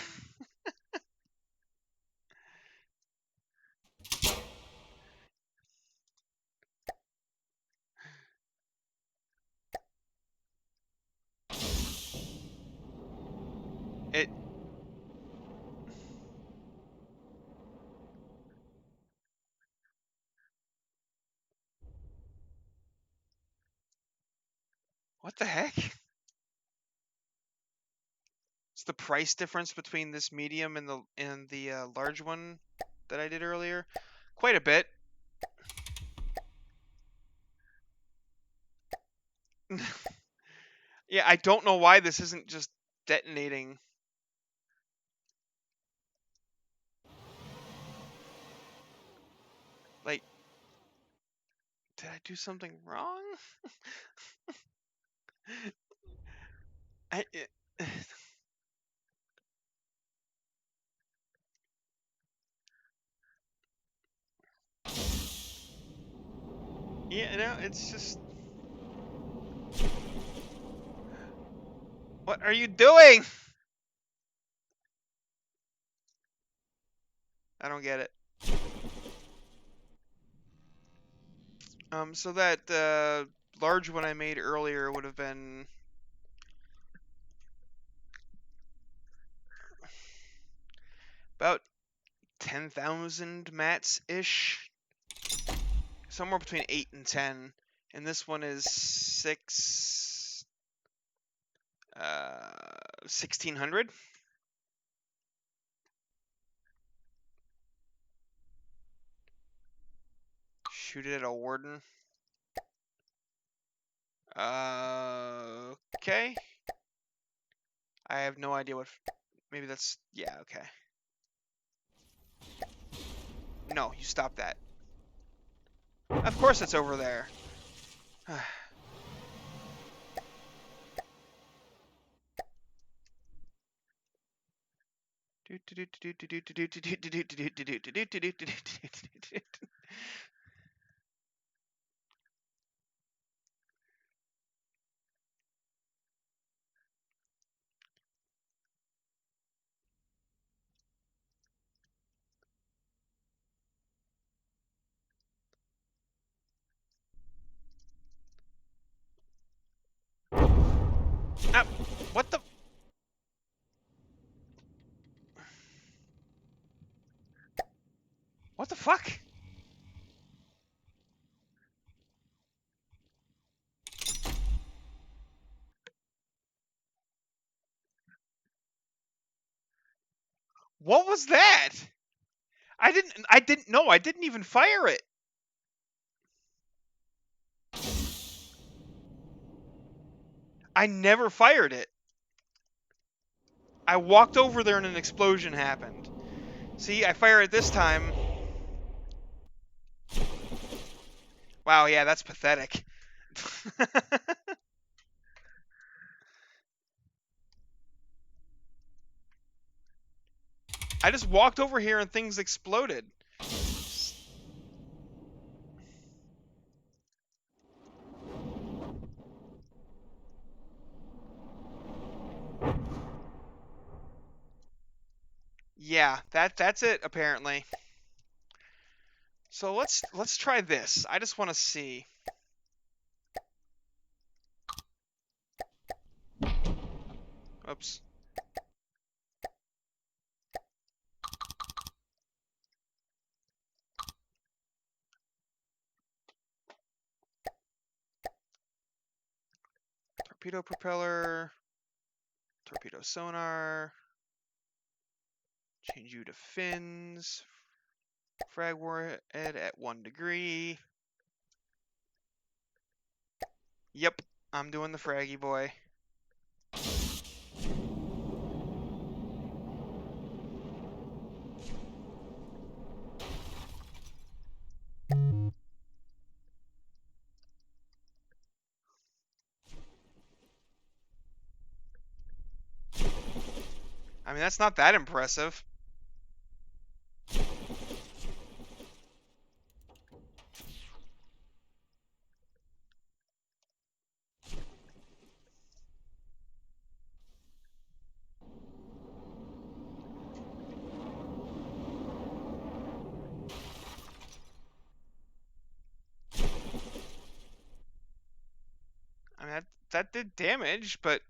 It. What the heck? It's the price difference between this medium and the large one that I did earlier. Quite a bit. Yeah, I don't know why this isn't just detonating. Like, did I do something wrong? I, yeah, no, it's just. What are you doing? I don't get it. So that large one I made earlier would have been about 10,000 mats ish, somewhere between 8 and 10, and this one is 1600. Shoot it at a warden. Okay. I have no idea what. Maybe that's. Yeah, okay. No, you stop that. Of course it's over there. Ah, what the? What the fuck? What was that? I didn't know. I didn't even fire it. I never fired it. I walked over there and an explosion happened. See, I fire it this time. Wow, yeah, that's pathetic. I just walked over here and things exploded. Yeah, that's it apparently. So let's try this. I just want to see. Oops. Torpedo propeller. Torpedo sonar. Change you to fins. Frag warhead at 1 degree. Yep, I'm doing the fraggy boy. I mean, that's not that impressive. I mean, that did damage, but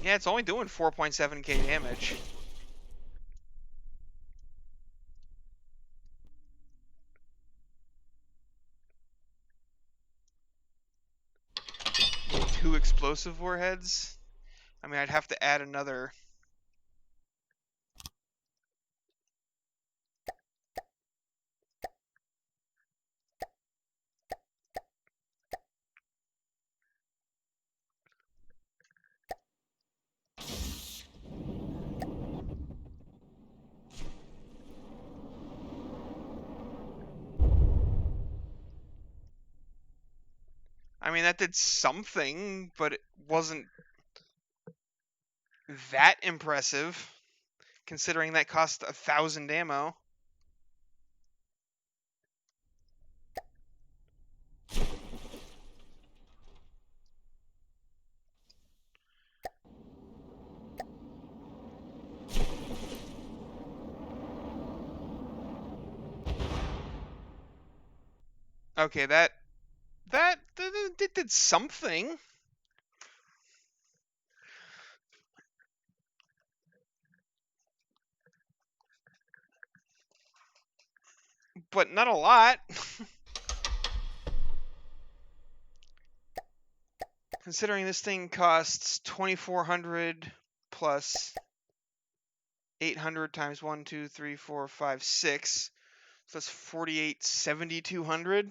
yeah, it's only doing 4.7k damage. With 2 explosive warheads. I mean, I'd have to add another. I mean, that did something, but it wasn't that impressive, considering that cost 1,000 ammo. Okay, that did something, but not a lot. Considering this thing costs 2,400 plus 800 times 1, 2, 3, 4, 5, 6. So that's 48, 7,200.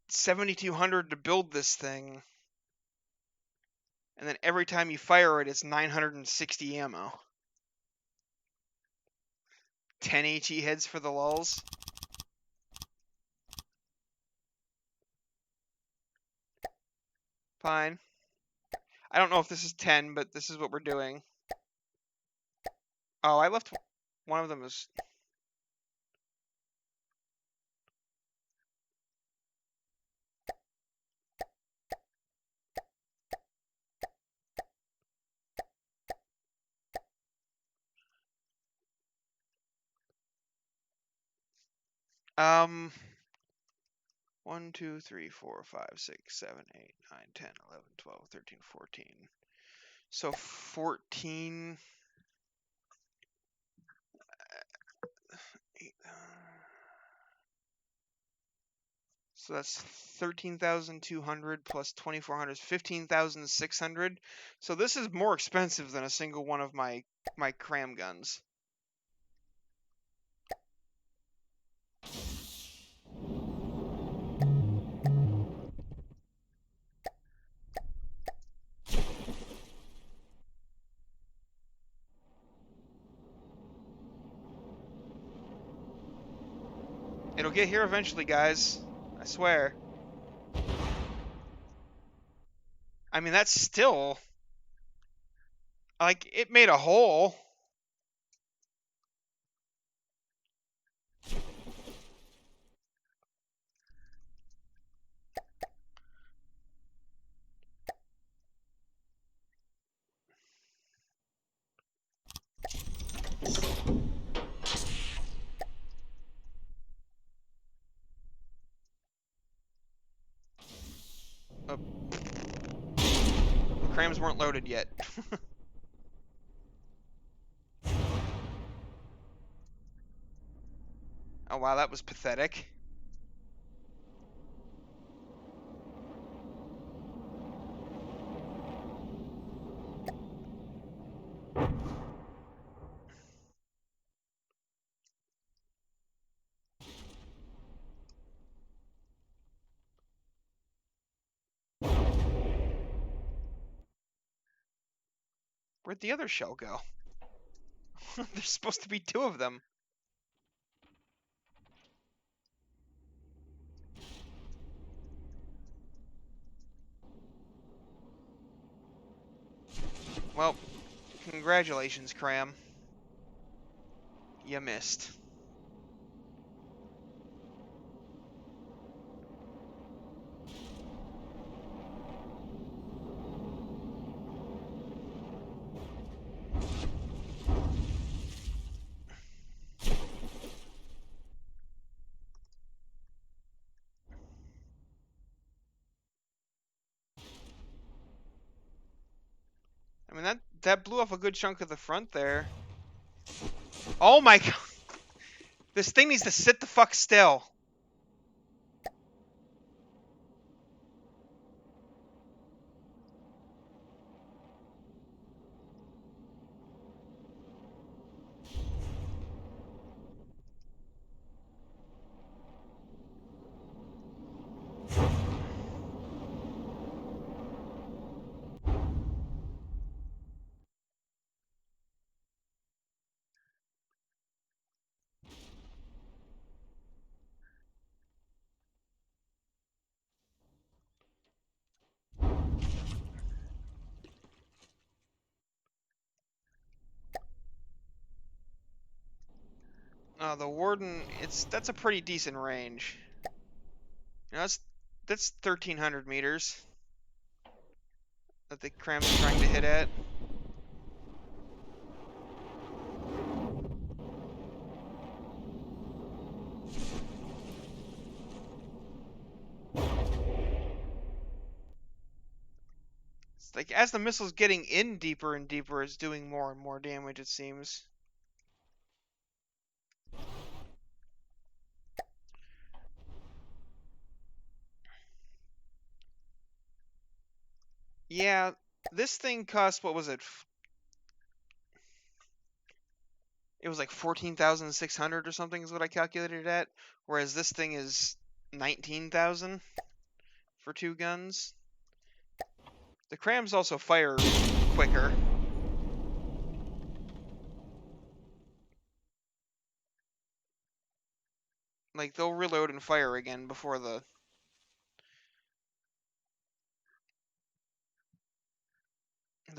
7,200 to build this thing. And then every time you fire it, it's 960 ammo. 10 HE heads for the lulz. Fine. I don't know if this is 10, but this is what we're doing. Oh, I left one of them as... Um... 1, 2, 3, 4, 5, 6, 7, 8, 9, 10, 11, 12, 13, 14. So 14... So that's 13,200 plus 2,400 is 15,600. So this is more expensive than a single one of my cram guns. It'll get here eventually, guys. I swear. I mean, that's still... Like, it made a hole. The crams weren't loaded yet. Oh, wow, that was pathetic. Where'd the other shell go? There's supposed to be 2 of them. Well, congratulations, Cram. You missed. I mean, that blew off a good chunk of the front there. Oh my god. This thing needs to sit the fuck still. The Warden, that's a pretty decent range. You know, that's 1,300 meters that the Cram's trying to hit at. It's like as the missile's getting in deeper and deeper, it's doing more and more damage, it seems. Yeah, this thing cost, what was it? It was like 14,600 or something is what I calculated it at, whereas this thing is 19,000 for 2 guns. The Crams also fire quicker. Like, they'll reload and fire again before the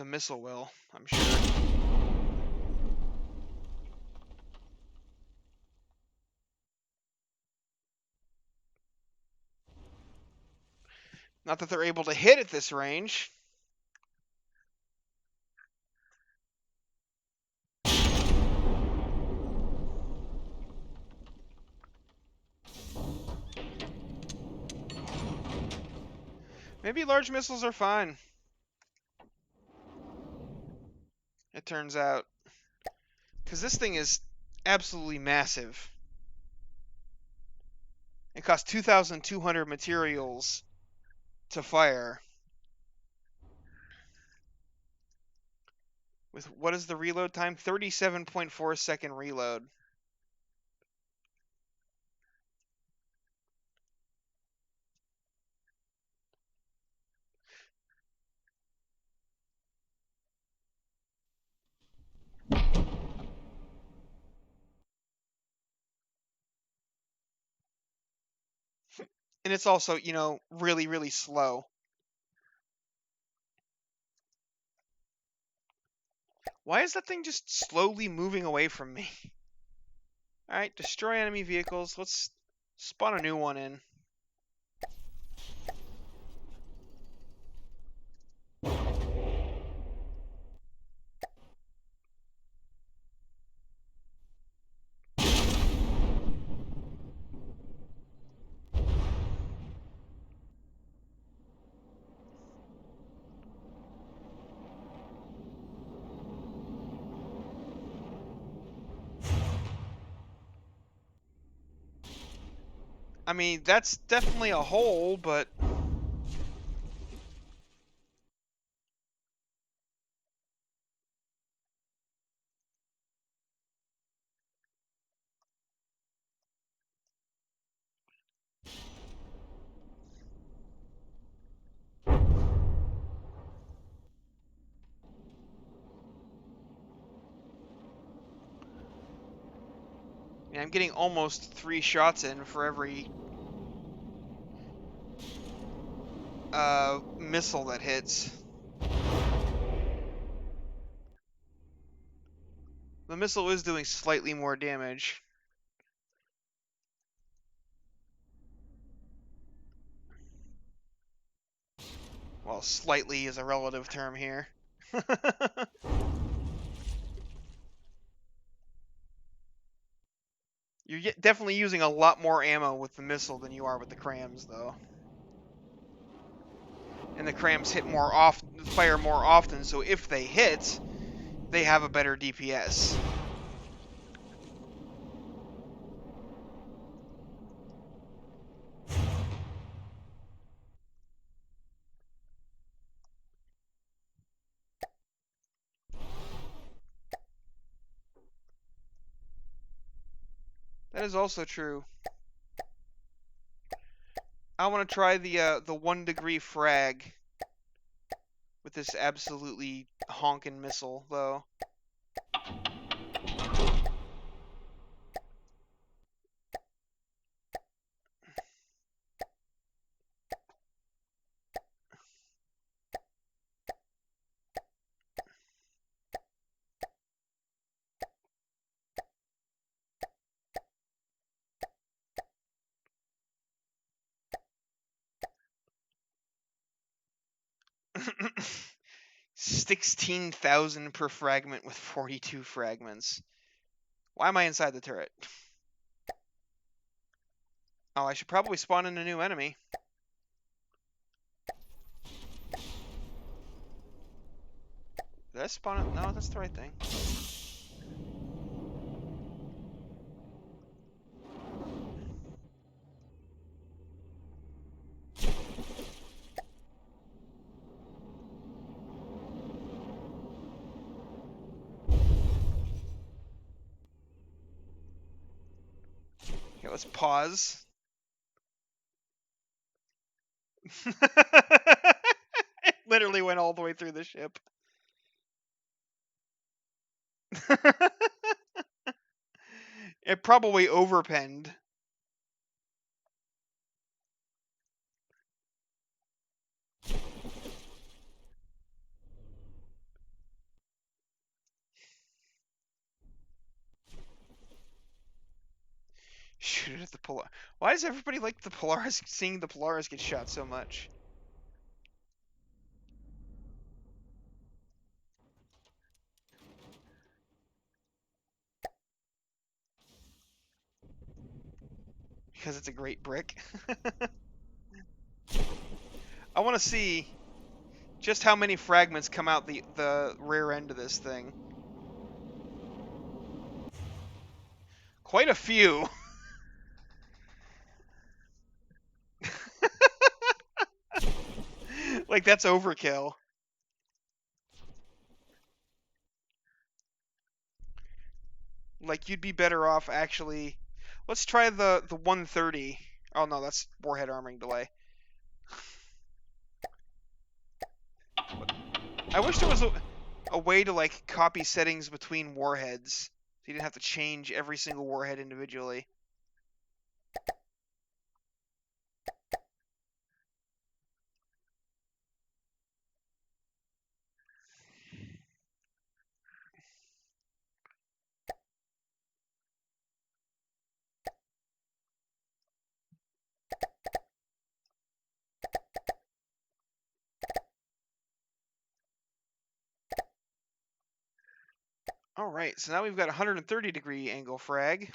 missile will, I'm sure. Not that they're able to hit at this range. Maybe large missiles are fine. It turns out. Because this thing is absolutely massive. It costs 2,200 materials to fire. With what is the reload time? 37.4 second reload. And it's also, you know, really, really slow. Why is that thing just slowly moving away from me? Alright, destroy enemy vehicles. Let's spawn a new one in. I mean, that's definitely a hole, but... And I'm getting almost 3 shots in for every missile that hits. The missile is doing slightly more damage. Well, slightly is a relative term here. You're definitely using a lot more ammo with the missile than you are with the crams, though. And the crams fire more often, so if they hit, they have a better DPS. That is also true. I want to try the 1 degree frag with this absolutely honkin' missile, though. $16,000 per fragment with 42 fragments. Why am I inside the turret? Oh, I should probably spawn in a new enemy. Did I spawn it? No, that's the right thing. Okay, let's pause. It literally went all the way through the ship. It probably overpenned. Shoot it at the Polaris. Why does everybody like the Polaris, seeing the Polaris get shot so much? Because it's a great brick. I want to see just how many fragments come out the rear end of this thing. Quite a few. Like, that's overkill. Like, you'd be better off actually. Let's try the 130. Oh no, that's warhead armoring delay. I wish there was a way to like copy settings between warheads, so you didn't have to change every single warhead individually. Alright, so now we've got 130 degree angle frag.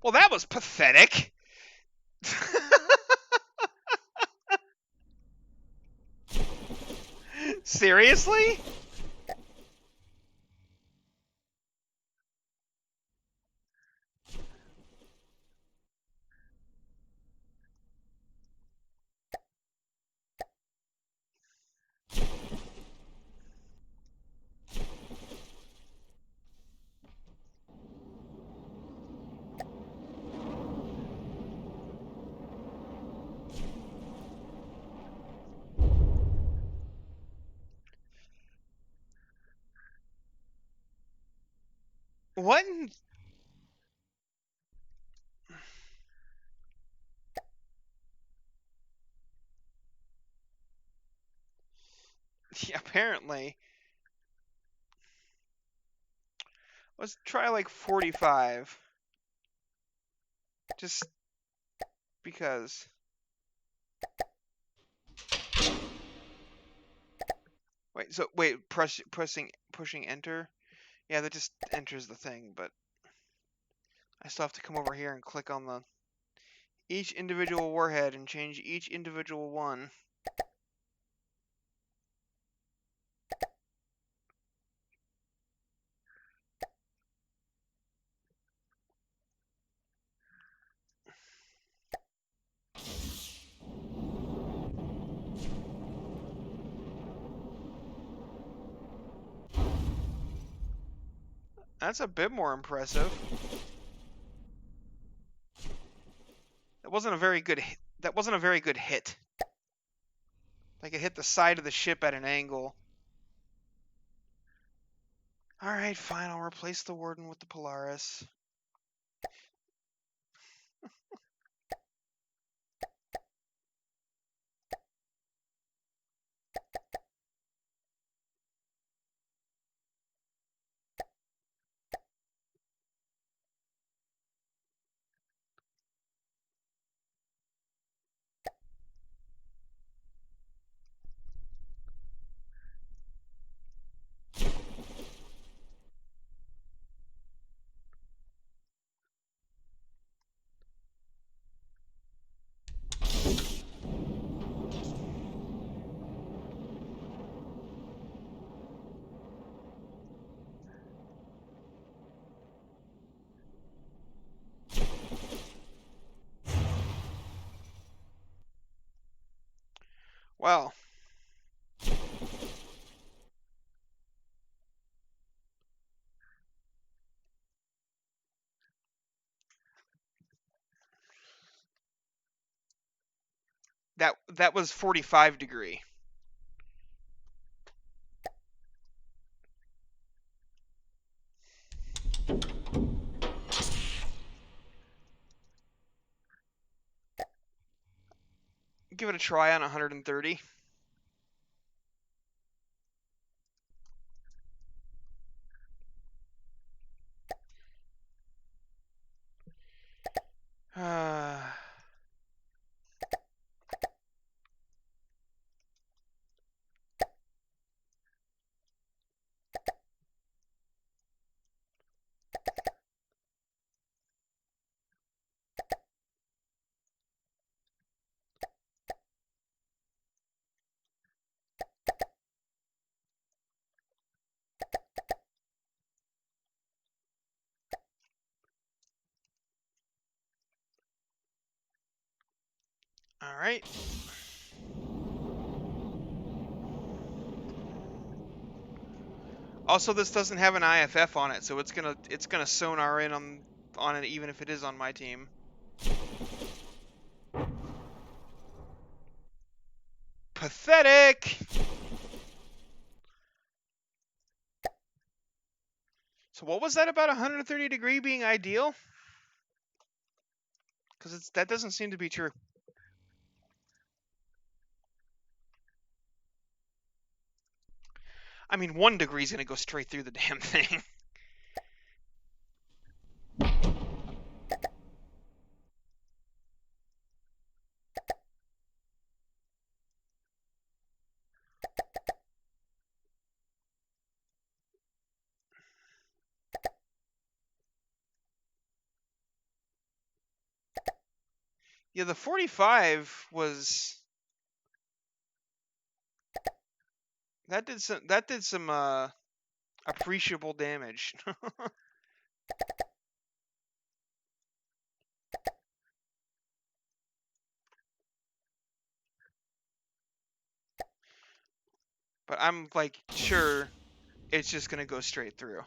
Well, that was pathetic. Seriously? What? Yeah, apparently. Let's try like 45. Just because. Wait, pushing enter? Yeah, that just enters the thing, but I still have to come over here and click on the each individual warhead and change each individual one. That's a bit more impressive. That wasn't a very good hit. That wasn't a very good hit. Like it hit the side of the ship at an angle. Alright, fine, I'll replace the Warden with the Polaris. Well, that was 45 degree. Give it a try on 130. Alright. Also, this doesn't have an IFF on it, so it's gonna sonar in on it even if it is on my team. Pathetic. So what was that about 130 degree being ideal? Because that doesn't seem to be true. I mean, 1 degree is gonna go straight through the damn thing. Yeah, the 45 was that did some appreciable damage. But I'm like sure it's just gonna go straight through.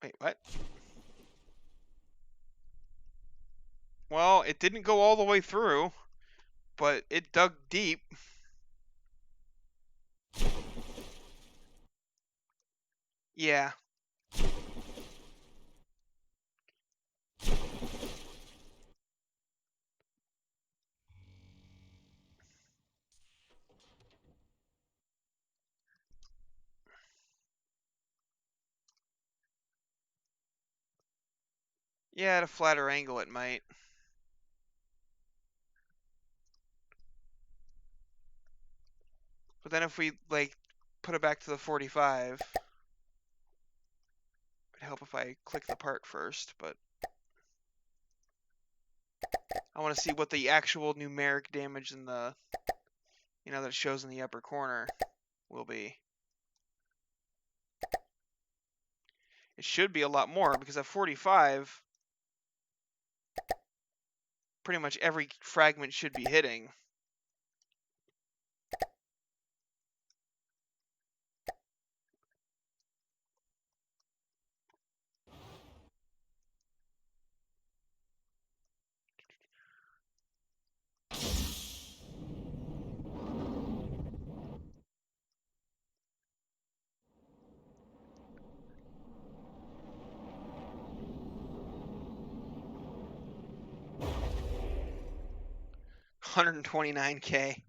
Wait, what? it didn't go all the way through, but it dug deep. Yeah. Yeah, at a flatter angle it might. But then if we, like, put it back to the 45, it'd help if I click the part first, but I want to see what the actual numeric damage in the, that it shows in the upper corner will be. It should be a lot more, because at 45, pretty much every fragment should be hitting. $129K.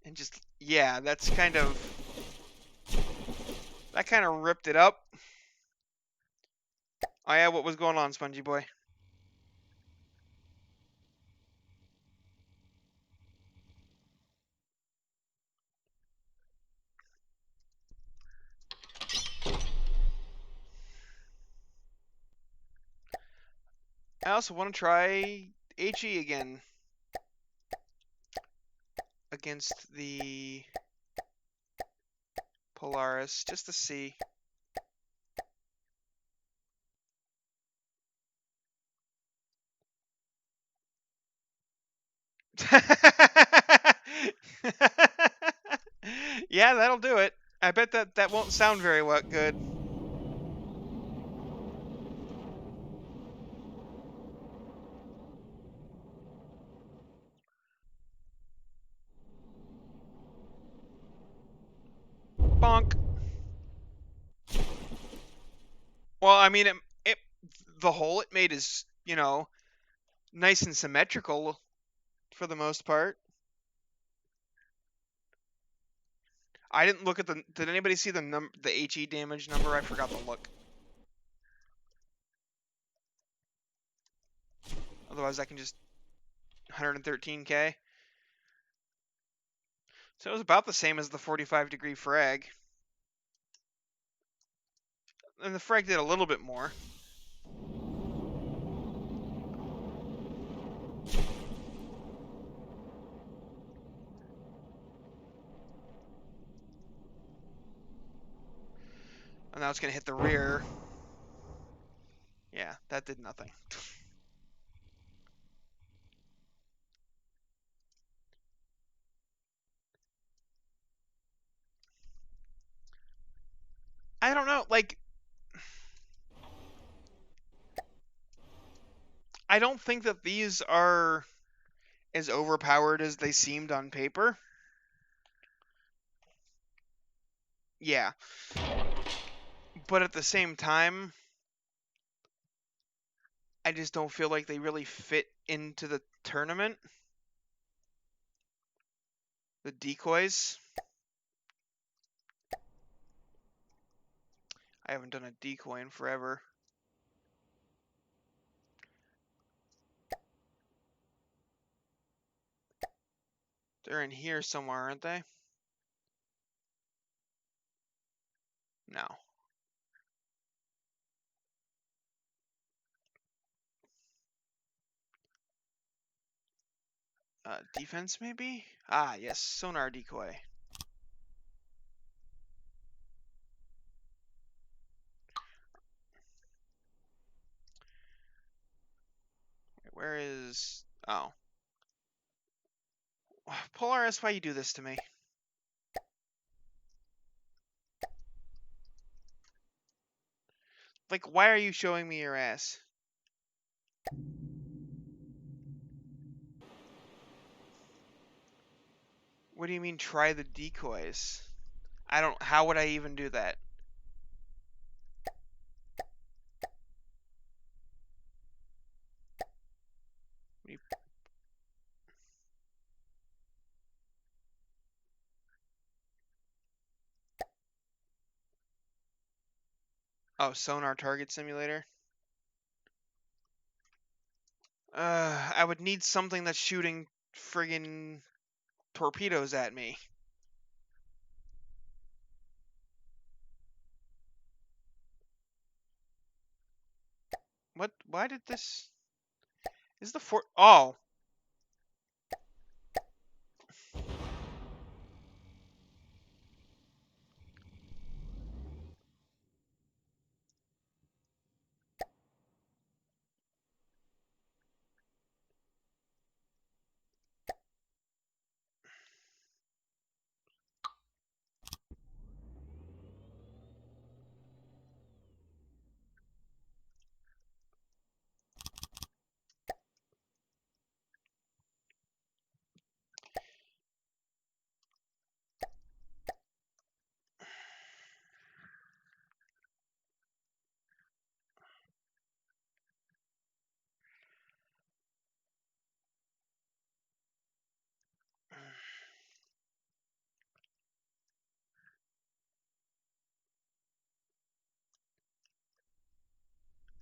And just, yeah, that kind of ripped it up. Oh yeah, what was going on, Spongy Boy? I also want to try HE again against the Polaris, just to see. Yeah, that'll do it. I bet that won't sound very good. Bonk. Well, I mean, the hole it made is, nice and symmetrical for the most part. I didn't look at the. Did anybody see the HE damage number? I forgot to look. Otherwise, I can just 113K. So it was about the same as the 45-degree frag. And the frag did a little bit more. And now it's going to hit the rear. Yeah, that did nothing. I don't know, like, I don't think that these are as overpowered as they seemed on paper. Yeah. But at the same time, I just don't feel like they really fit into the tournament. The decoys. I haven't done a decoy in forever. They're in here somewhere, aren't they? No. Defense, maybe? Ah, yes, sonar decoy. Where is... Oh. Polaris, why you do this to me? Like, why are you showing me your ass? What do you mean, try the decoys? I don't... How would I even do that? Oh, sonar target simulator? I would need something that's shooting friggin' torpedoes at me. What? Why did this... Is the fort... Oh!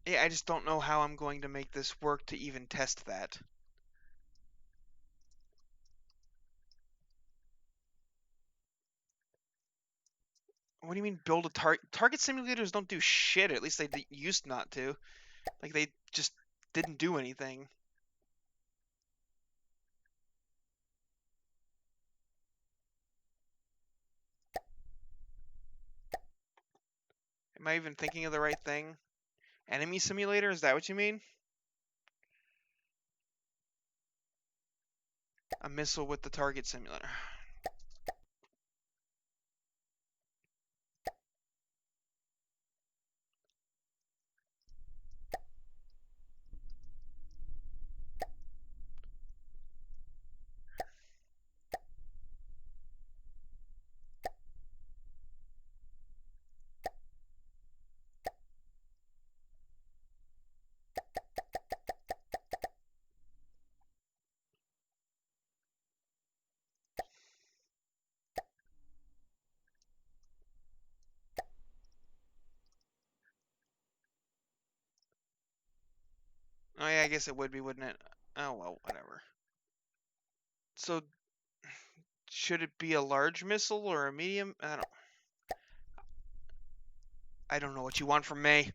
Yeah, I just don't know how I'm going to make this work to even test that. What do you mean build a target simulators don't do shit, at least they used not to. Like, they just didn't do anything. Am I even thinking of the right thing? Enemy simulator, is that what you mean? A missile with the target simulator. Oh yeah, I guess it would be, wouldn't it? Oh well, whatever. So, should it be a large missile or a medium? I don't know what you want from me.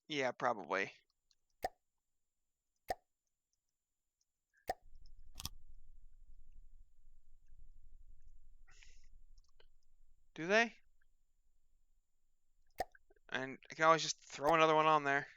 Yeah, probably. Do they? And I can always just throw another one on there.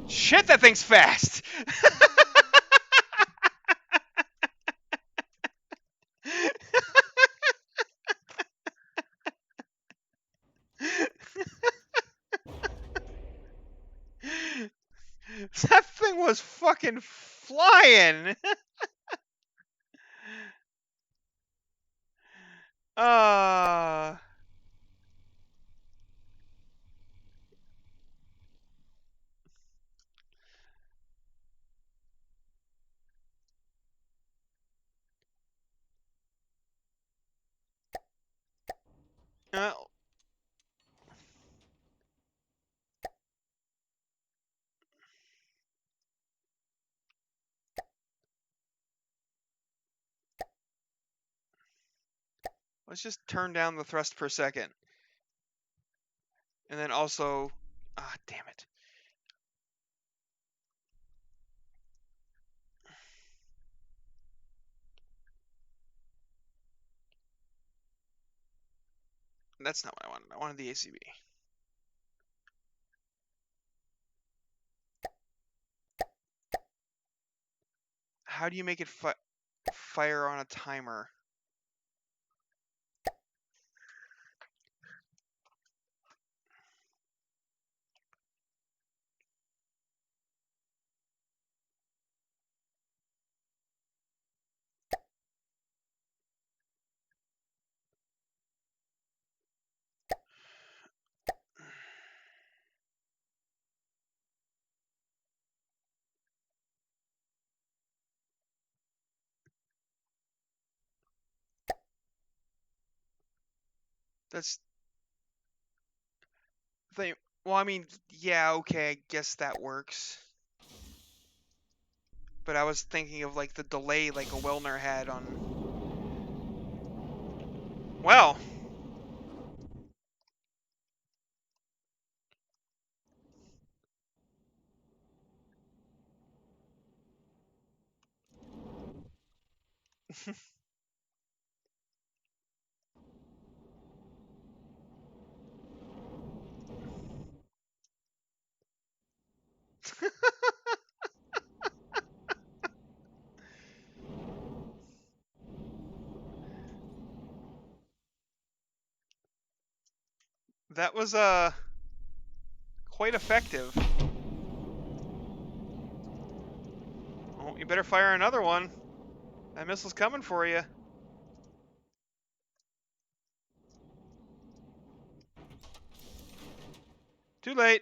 Shit, that thing's fast! thing was fucking flying. uh uh, let's just turn down the thrust per second. And then also, damn it. That's not what I wanted. I wanted the ACB. How do you make it fire on a timer? That's thing. Well, I mean, yeah, okay, I guess that works. But I was thinking of like the delay like a Welner had on. Well, that was quite effective. Oh, you better fire another one. That missile's coming for you. Too late.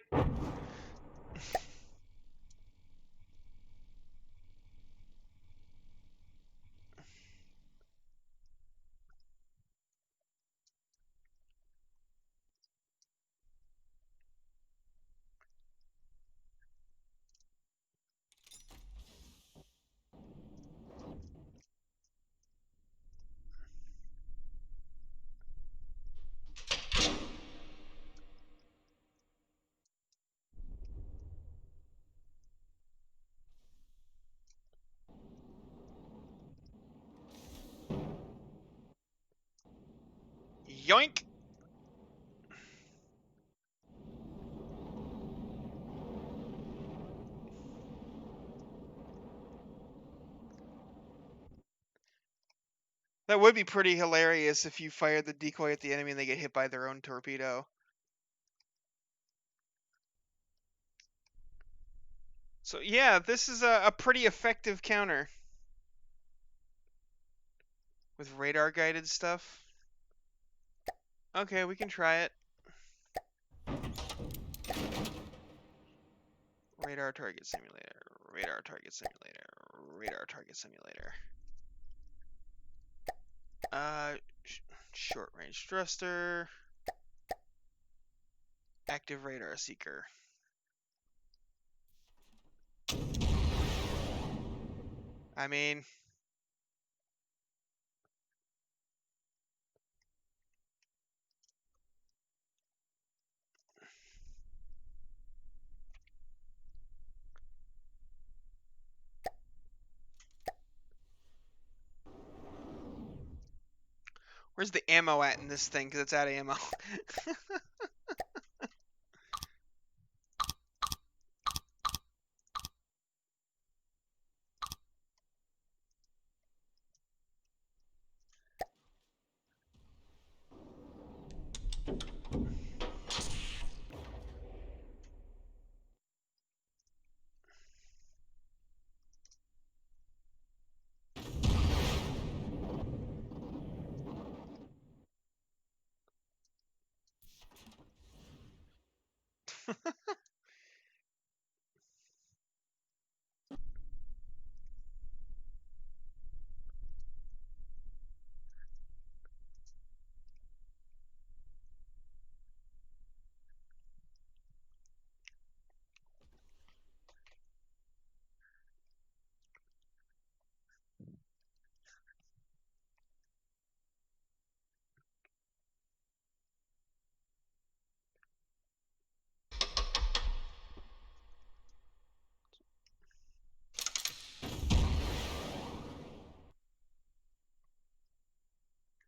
Yoink. That would be pretty hilarious if you fire the decoy at the enemy and they get hit by their own torpedo. So yeah, this is a pretty effective counter. With radar guided stuff. Okay, we can try it. Radar target simulator. Radar target simulator. Radar target simulator. Short range thruster. Active radar seeker. I mean, where's the ammo at in this thing? Because it's out of ammo.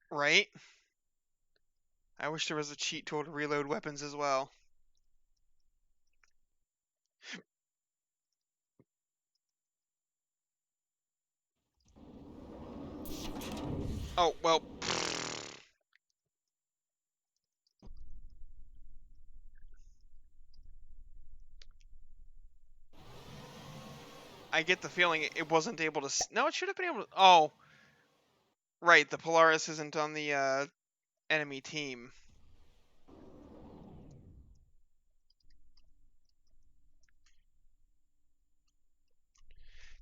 Right? I wish there was a cheat tool to reload weapons as well. Oh, well. I get the feeling it wasn't able to. No, it should have been able to. Oh, right. The Polaris isn't on the enemy team.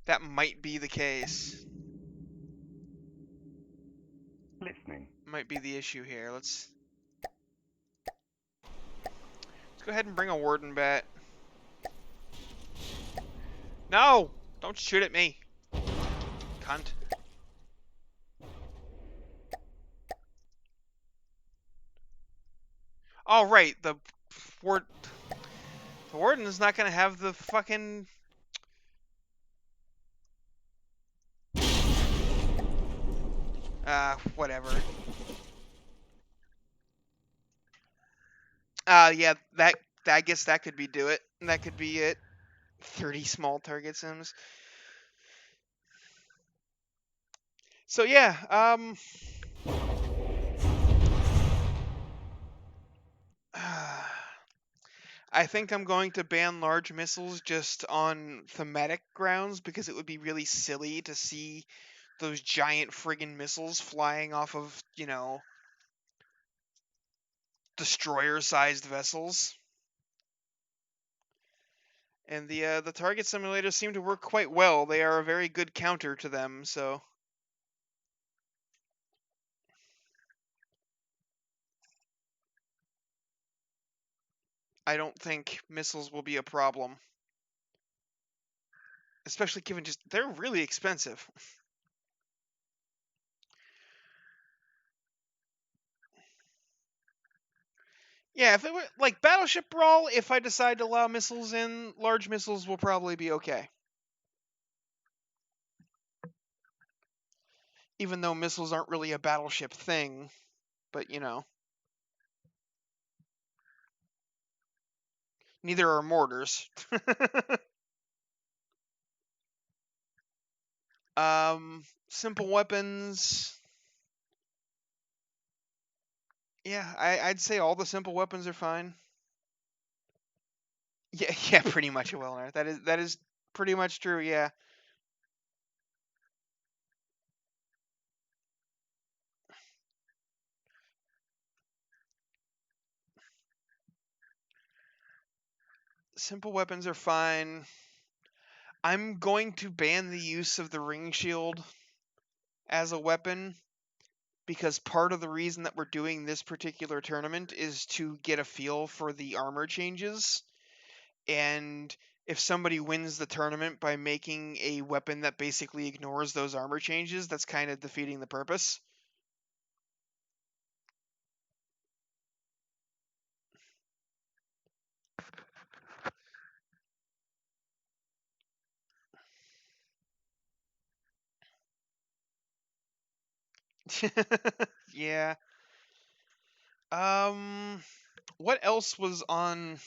That might be the case. Listening. Might be the issue here. Let's go ahead and bring a Warden bat. No! Don't shoot at me. Cunt. Oh, right. The Warden is not going to have the fucking... whatever. Yeah, I guess that could be do it. That could be it. 30 small target sims. So yeah, I think I'm going to ban large missiles just on thematic grounds because it would be really silly to see those giant friggin' missiles flying off of, destroyer-sized vessels. And the target simulators seem to work quite well. They are a very good counter to them, so I don't think missiles will be a problem. Especially given just they're really expensive. Yeah, if it were like Battleship Brawl, if I decide to allow missiles in, large missiles will probably be okay. Even though missiles aren't really a battleship thing, but neither are mortars. Simple weapons. Yeah, I'd say all the simple weapons are fine. Yeah, yeah, pretty much a Wilner. That is pretty much true. Yeah. Simple weapons are fine. I'm going to ban the use of the ring shield as a weapon because part of the reason that we're doing this particular tournament is to get a feel for the armor changes. And if somebody wins the tournament by making a weapon that basically ignores those armor changes, that's kind of defeating the purpose. Yeah. What else was on,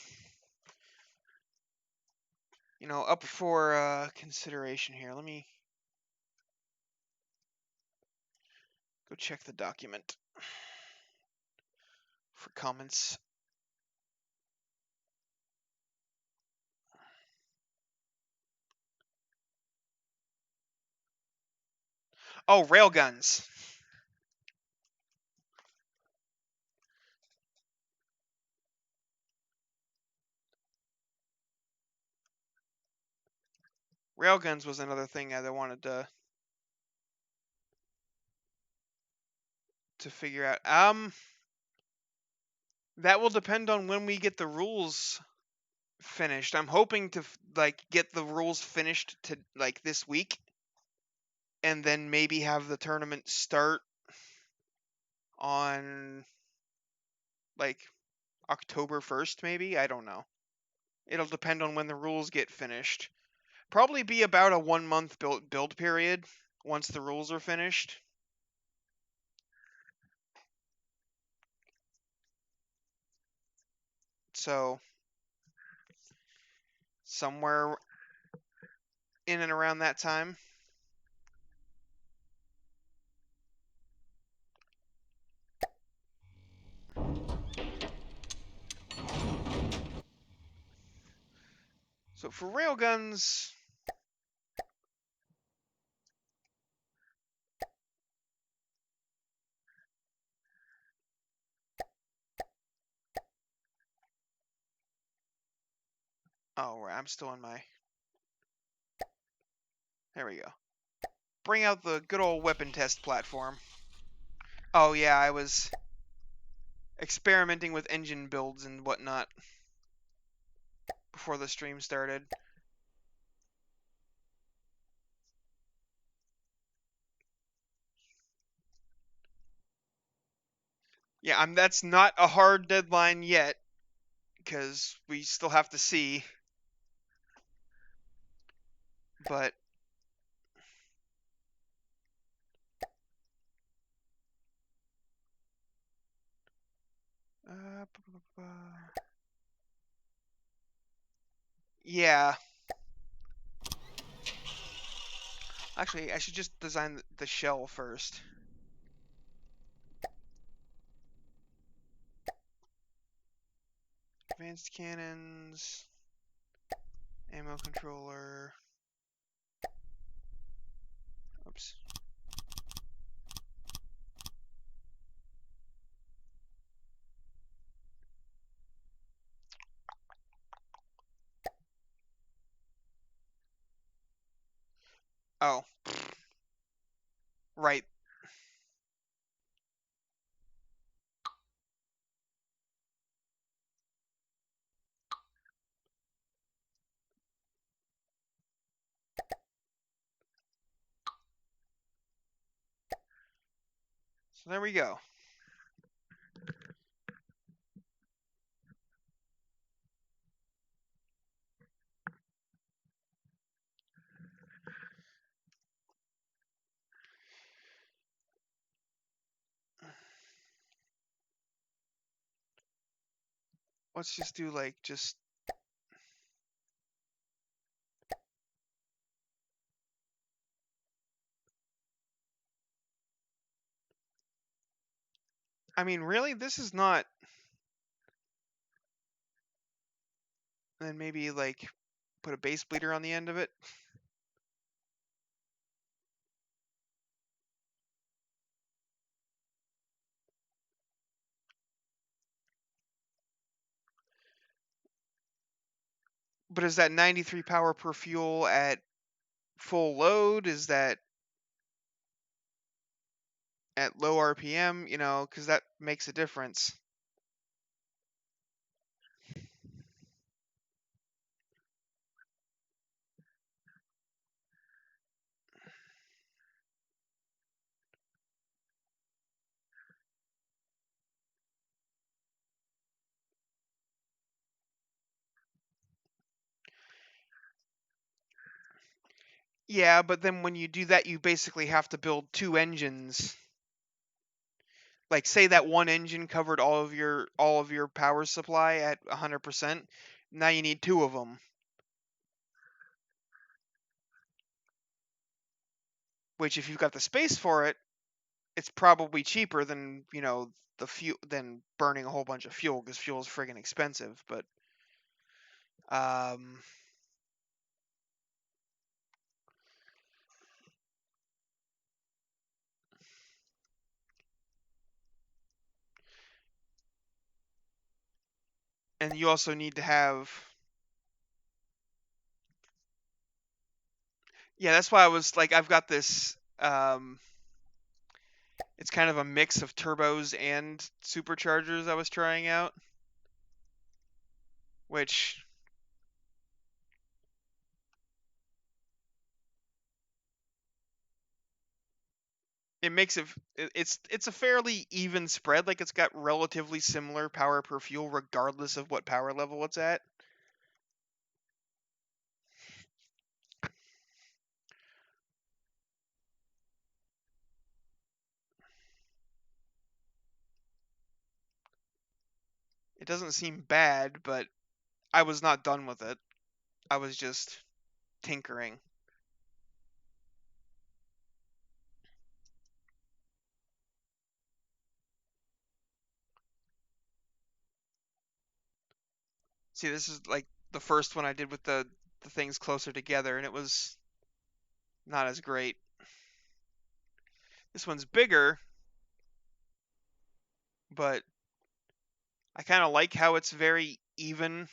up for consideration here? Let me go check the document for comments. Oh, railguns. Railguns was another thing I wanted to figure out. That will depend on when we get the rules finished. I'm hoping to like get the rules finished to like this week, and then maybe have the tournament start on like October 1st, maybe. I don't know. It'll depend on when the rules get finished. Probably be about a 1 month build period once the rules are finished. So somewhere in and around that time. So for railguns, oh, I'm still in my. There we go. Bring out the good old weapon test platform. Oh yeah, I was experimenting with engine builds and whatnot before the stream started. Yeah, that's not a hard deadline yet, because we still have to see. But yeah, actually, I should just design the shell first. Advanced cannons, ammo controller. Oops. Oh, right. So there we go. Let's just do like just. I mean, really, this is not. Then maybe like put a base bleeder on the end of it. But is that 93 power per fuel at full load? Is that at low RPM? You know, because that makes a difference. Yeah, but then when you do that, you basically have to build two engines. Like, say that one engine covered all of your power supply at 100%. Now you need two of them. Which, if you've got the space for it, it's probably cheaper than the fuel than burning a whole bunch of fuel, because fuel is friggin' expensive. But and you also need to have Yeah, that's why I was like, I've got this. It's kind of a mix of turbos and superchargers I was trying out, which it makes it's a fairly even spread. Like it's got relatively similar power per fuel, regardless of what power level it's at. It doesn't seem bad, but I was not done with it. I was just tinkering. See, this is like the first one I did with the things closer together, and it was not as great. This one's bigger, but I kind of like how it's very even.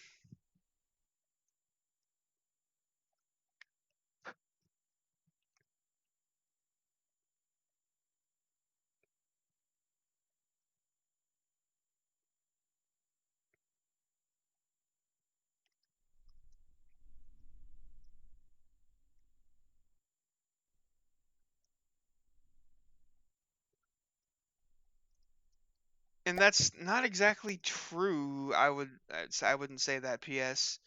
And that's not exactly true. I wouldn't say that, PS,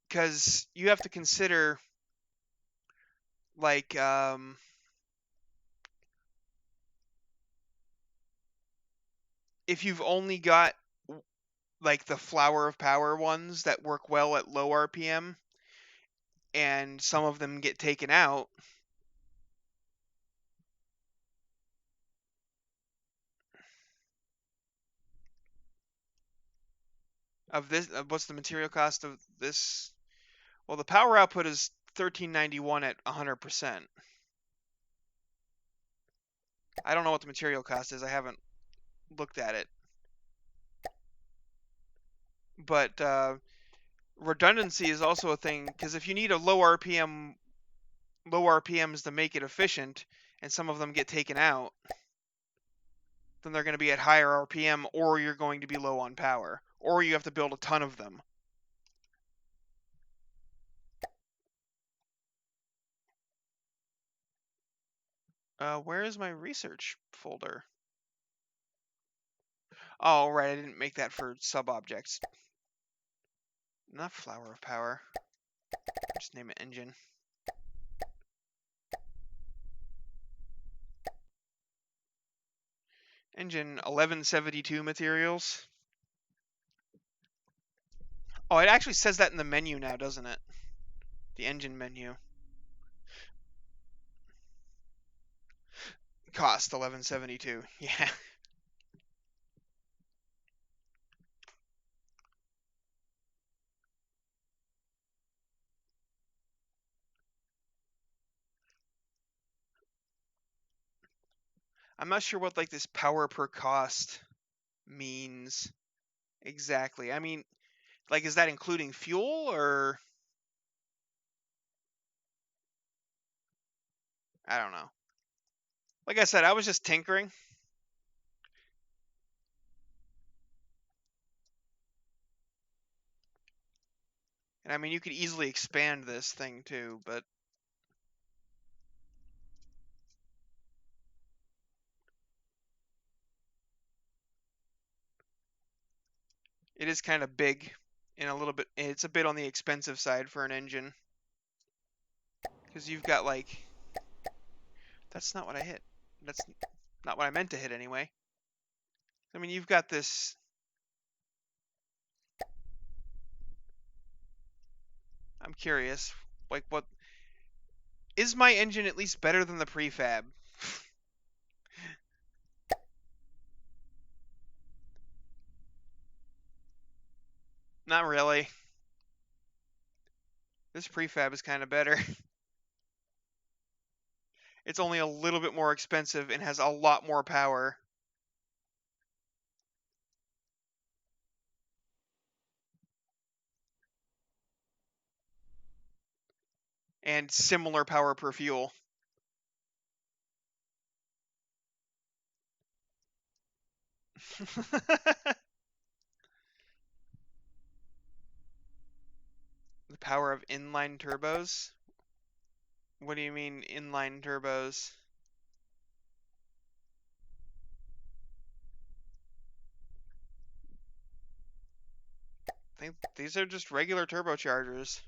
because you have to consider like if you've only got like the flower of power ones that work well at low RPM and some of them get taken out, what's the material cost of this? Well, the power output is 1391 at 100%. I don't know what the material cost is. I haven't looked at it. But redundancy is also a thing because if you need a low RPMs to make it efficient, and some of them get taken out, then they're going to be at higher RPM, or you're going to be low on power, or you have to build a ton of them. Where is my research folder? Oh, right, I didn't make that for sub-objects. Not flower of power. Just name it engine. Engine 1172 materials. Oh, it actually says that in the menu now, doesn't it? The engine menu. Cost 1172. Yeah. I'm not sure what like this power per cost means exactly. I mean, like is that including fuel or I don't know. Like I said, I was just tinkering. And I mean, you could easily expand this thing too, but it is kind of big and a little bit, it's a bit on the expensive side for an engine. Because you've got like, that's not what I hit. That's not what I meant to hit anyway. I mean, you've got this, I'm curious, like what, is my engine at least better than the prefab? Not really. This prefab is kind of better. It's only a little bit more expensive and has a lot more power. and similar power per fuel. The power of inline turbos? What do you mean inline turbos? I think these are just regular turbochargers.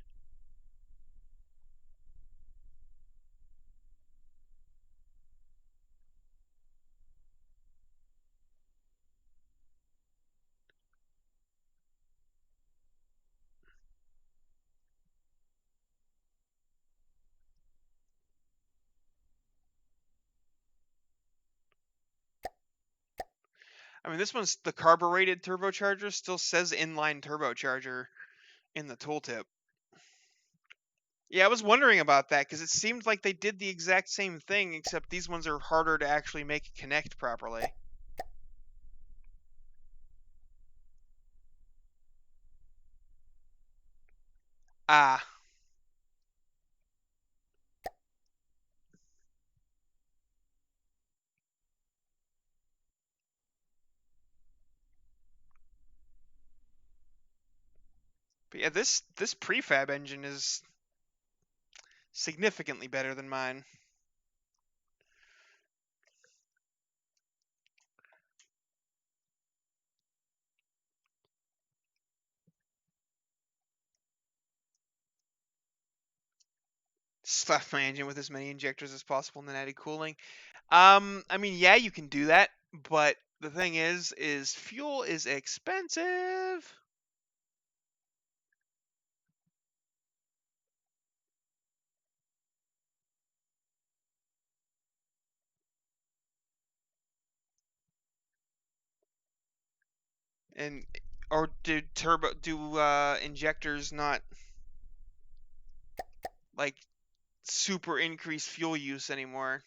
I mean, this one's the carbureted turbocharger still says inline turbocharger in the tooltip. Yeah, I was wondering about that because it seemed like they did the exact same thing, except these ones are harder to actually make it connect properly. Ah. But yeah, this prefab engine is significantly better than mine. Stuff my engine with as many injectors as possible and then added cooling. I mean, yeah, you can do that, but the thing is fuel is expensive. And or do injectors not like super increase fuel use anymore?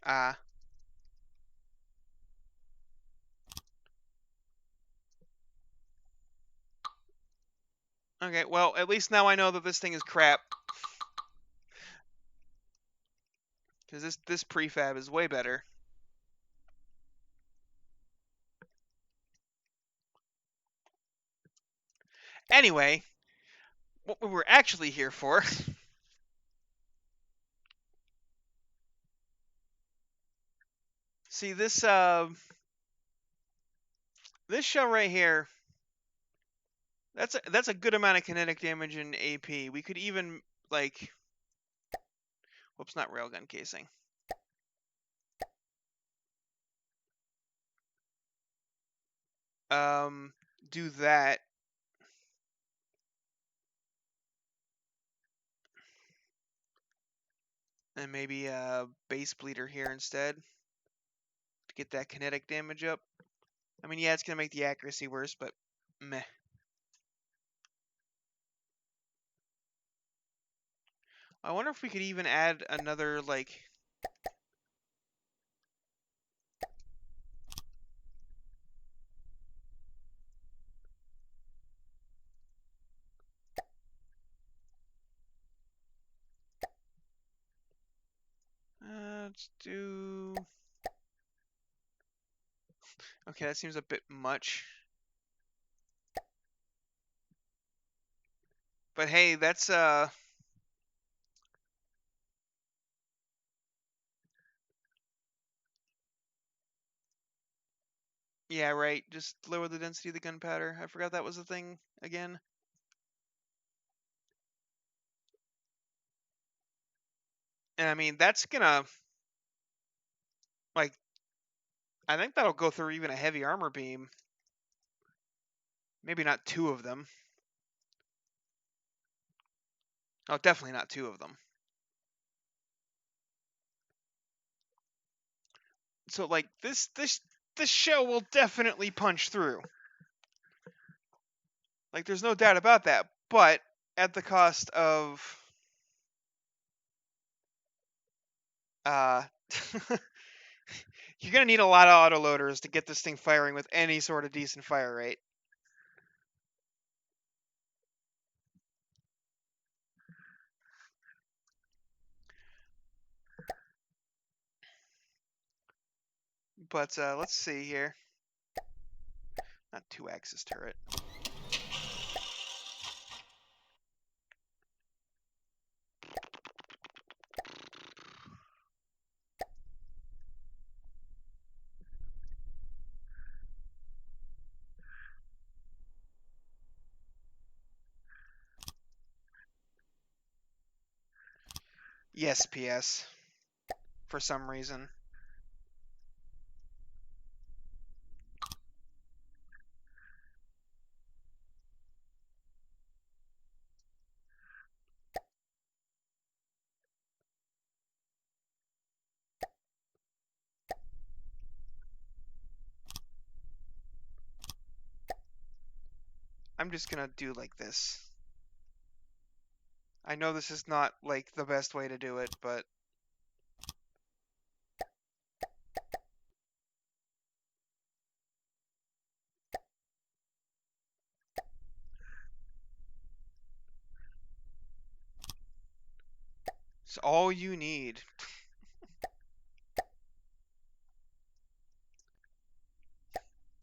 Ah. Okay, well, at least now I know that this thing is crap. Because this prefab is way better. Anyway, what we were actually here for. See this this shell right here. That's a good amount of kinetic damage in AP. We could even like, whoops, not railgun casing. Do that. And maybe a base bleeder here instead to get that kinetic damage up. I mean, yeah, it's gonna make the accuracy worse, but meh. I wonder if we could even add another like. Let's do. Okay, that seems a bit much. But hey, that's yeah, right. Just lower the density of the gunpowder. I forgot that was a thing again. And I mean, that's gonna like, I think that'll go through even a heavy armor beam. Maybe not two of them. Oh, definitely not two of them. So like this shell will definitely punch through. Like there's no doubt about that, but at the cost of uh You're gonna need a lot of autoloaders to get this thing firing with any sort of decent fire rate. But let's see here. Not 2-axis turret. Yes, PS. For some reason. I'm just gonna do like this. I know this is not like the best way to do it, but it's all you need.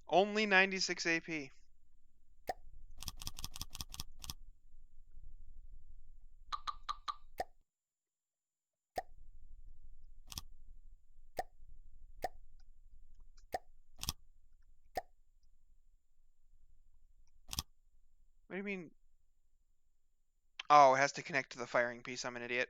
Only 96 AP. What do you mean? Oh, it has to connect to the firing piece. I'm an idiot.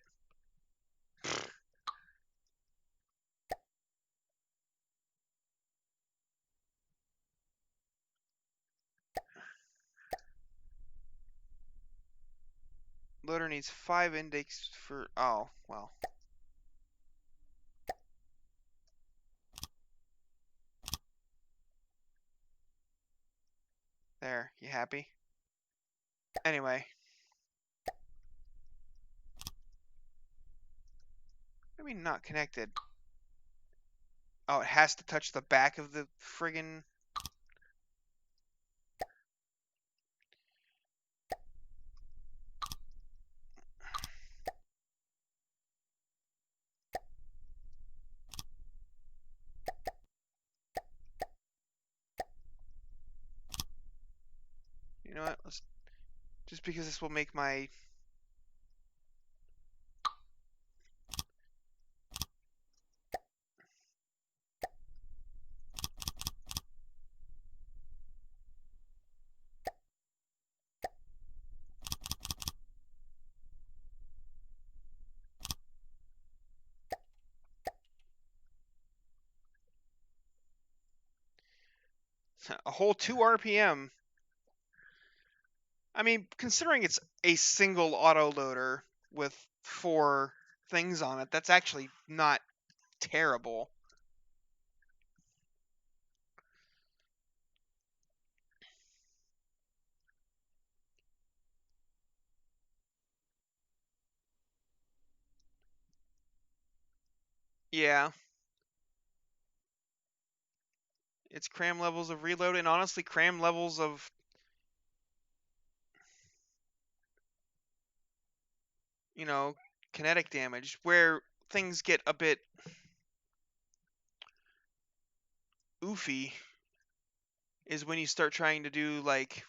Loader needs 5 index for... Oh, well. There, you happy? Anyway. What do you mean not connected? Oh, it has to touch the back of the friggin... You know what? Let's... Just because this will make my... a whole 2 RPM. I mean, considering it's a single autoloader with 4 things on it, that's actually not terrible. Yeah. It's cram levels of reload, and honestly, cram levels of, you know, kinetic damage, where things get a bit oofy is when you start trying to do, like,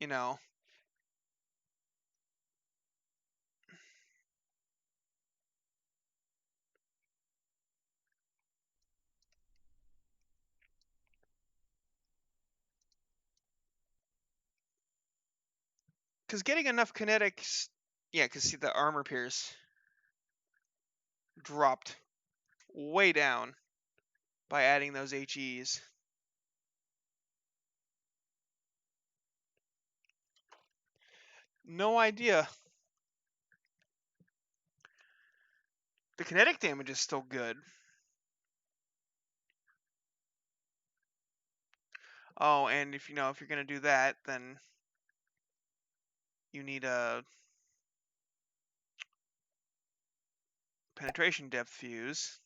you know, because getting enough kinetics, yeah, because see, the armor pierce dropped way down by adding those HEs. No idea. The kinetic damage is still good. Oh, and if if you're gonna do that, then you need a penetration depth fuse.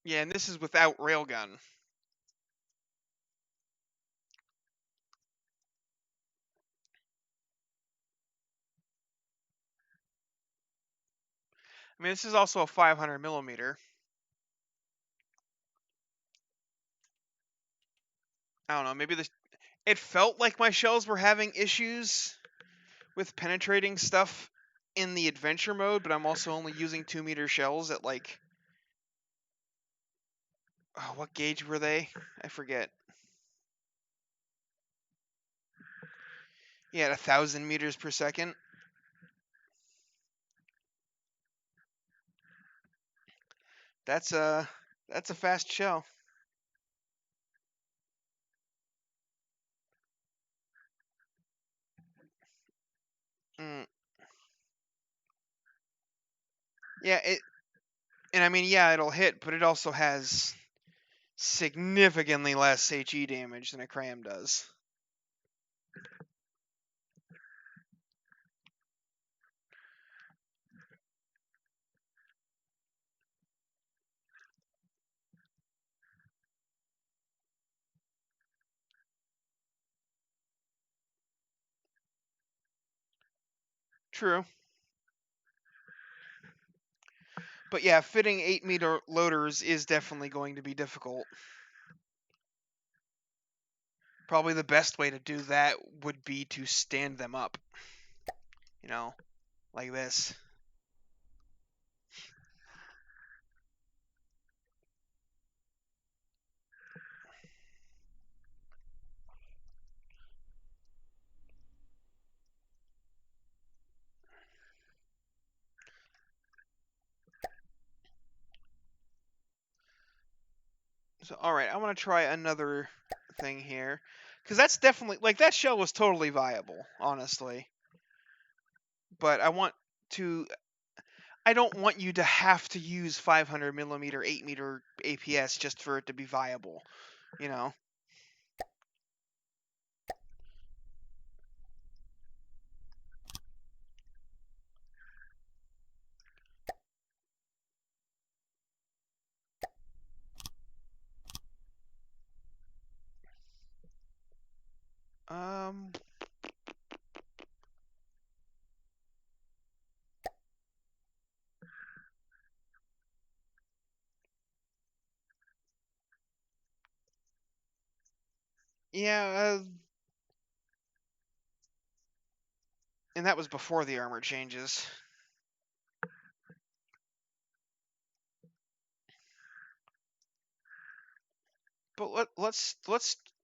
Yeah, and this is without railgun. I mean, this is also a 500 millimeter. I don't know, maybe this... It felt like my shells were having issues with penetrating stuff in the adventure mode, but I'm also only using 2-meter shells at like... Oh, what gauge were they? I forget. Yeah, at 1,000 meters per second. That's a fast shell. Mm. Yeah, and I mean, yeah, it'll hit, but it also has significantly less HE damage than a cram does. True. But yeah, fitting 8-meter loaders is definitely going to be difficult. Probably the best way to do that would be to stand them up. You know, like this. So, alright, I want to try another thing here. Because that's definitely, like, that shell was totally viable, honestly. But I don't want you to have to use 500 millimeter, 8-meter APS just for it to be viable, you know? Um, yeah, and that was before the armor changes. But let's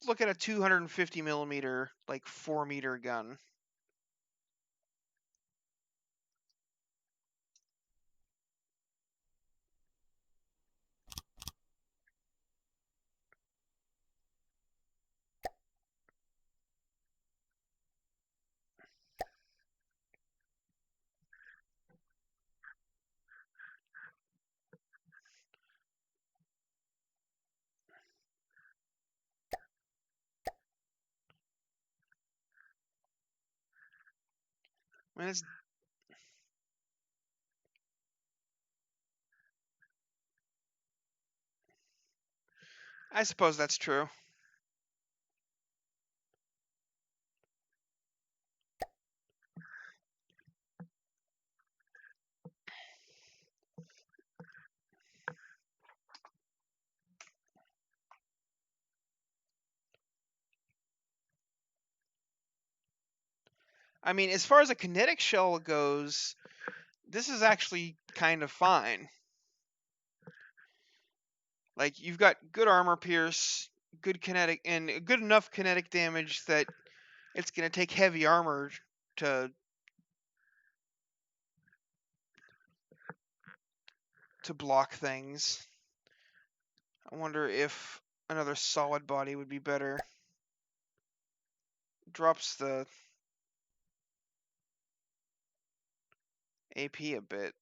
look at a 250 millimeter, like 4-meter gun. I mean, I suppose that's true. I mean, as far as a kinetic shell goes, this is actually kind of fine. Like, you've got good armor pierce, good kinetic, and good enough kinetic damage that it's going to take heavy armor to block things. I wonder if another solid body would be better. Drops the... AP a bit.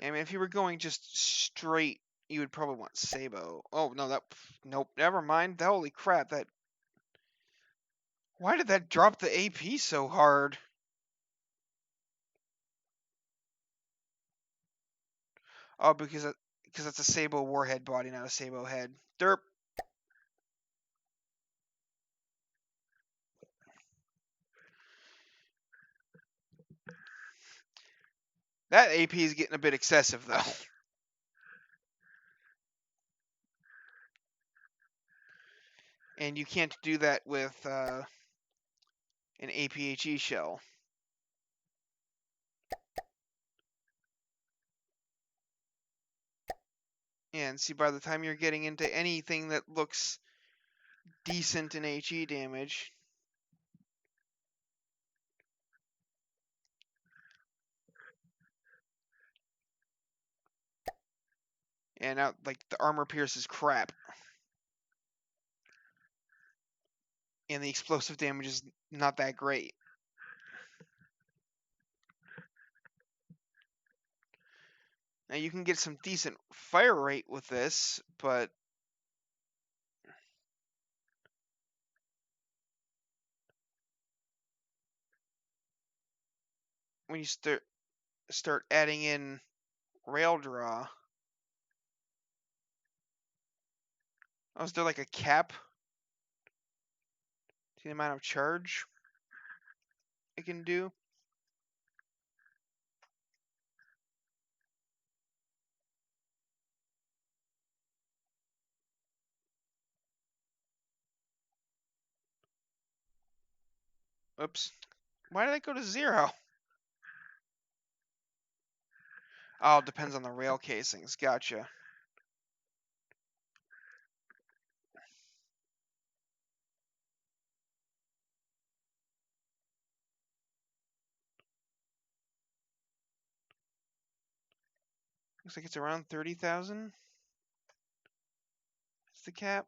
I mean, if you were going just straight, you would probably want Sabo. Oh, no, nope, never mind. Holy crap, why did that drop the AP so hard? Oh, because it's a Sabo warhead body, not a Sabo head. Derp. That AP is getting a bit excessive, though. And you can't do that with an APHE shell. And see, by the time you're getting into anything that looks decent in HE damage, and now, like, the armor pierces crap. And the explosive damage is not that great. Now, you can get some decent fire rate with this, but when you start adding in rail draw, oh, is there like a cap to the amount of charge it can do? Oops. Why did I go to 0? Oh, it depends on the rail casings. Gotcha. Looks like it's around 30,000. It's the cap.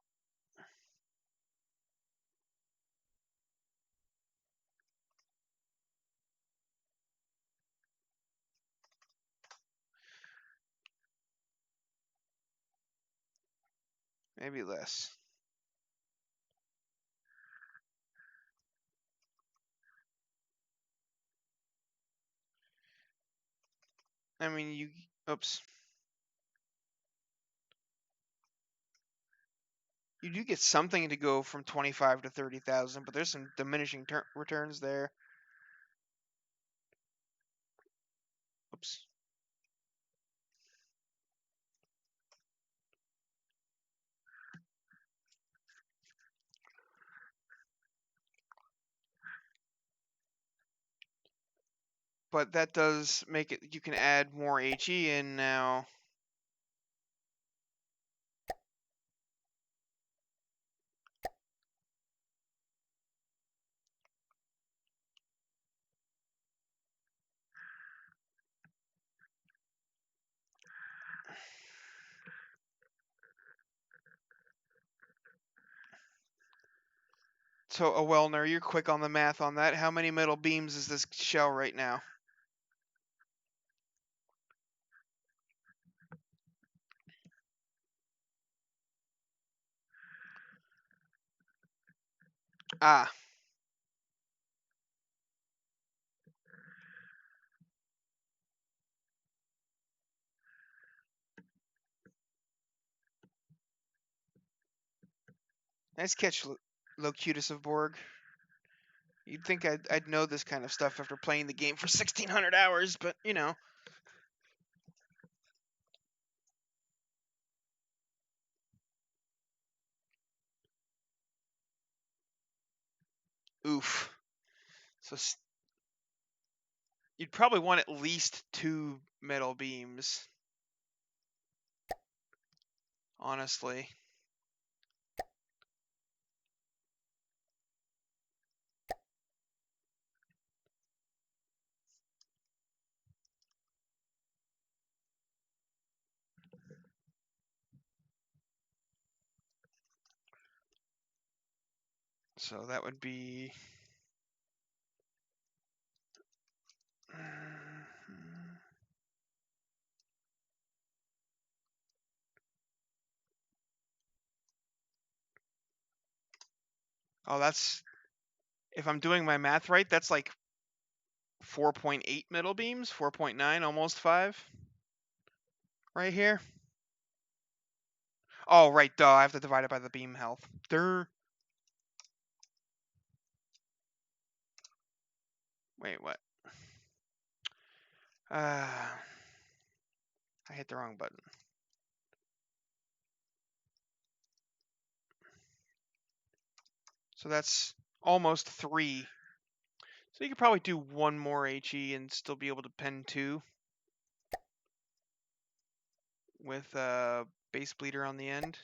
Maybe less. I mean, oops. You do get something to go from 25 to 30,000, but there's some diminishing returns there. Oops. But that does make it, you can add more HE in now. So, Wellner, you're quick on the math on that. How many metal beams is this shell right now? Ah. Nice catch, Locutus of Borg. You'd think I'd know this kind of stuff after playing the game for 1,600 hours, but, you know. Oof. So you'd probably want at least 2 metal beams. Honestly. So that would be... Oh, that's... If I'm doing my math right, that's like 4.8 middle beams, 4.9, almost 5. Right here. Oh, right, duh, I have to divide it by the beam health. Durr. Wait, what? I hit the wrong button. So that's almost 3. So you could probably do 1 more HE and still be able to pen 2 with a base bleeder on the end.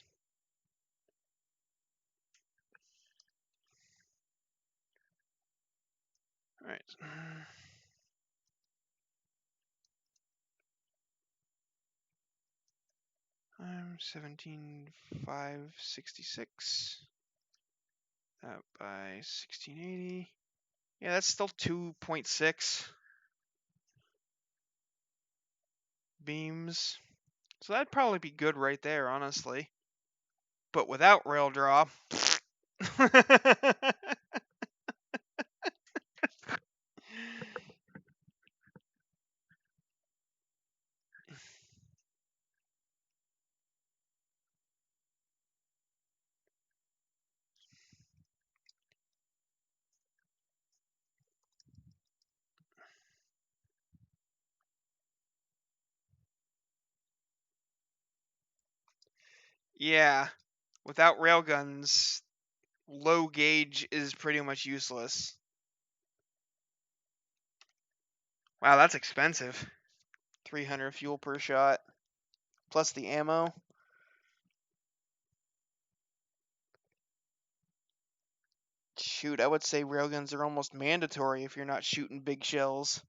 All right. 17,566. That by 1680. Yeah, that's still 2.6 beams. So that'd probably be good right there, honestly. But without rail draw. Yeah, without railguns, low gauge is pretty much useless. Wow, that's expensive. 300 fuel per shot, plus the ammo. Shoot, I would say railguns are almost mandatory if you're not shooting big shells.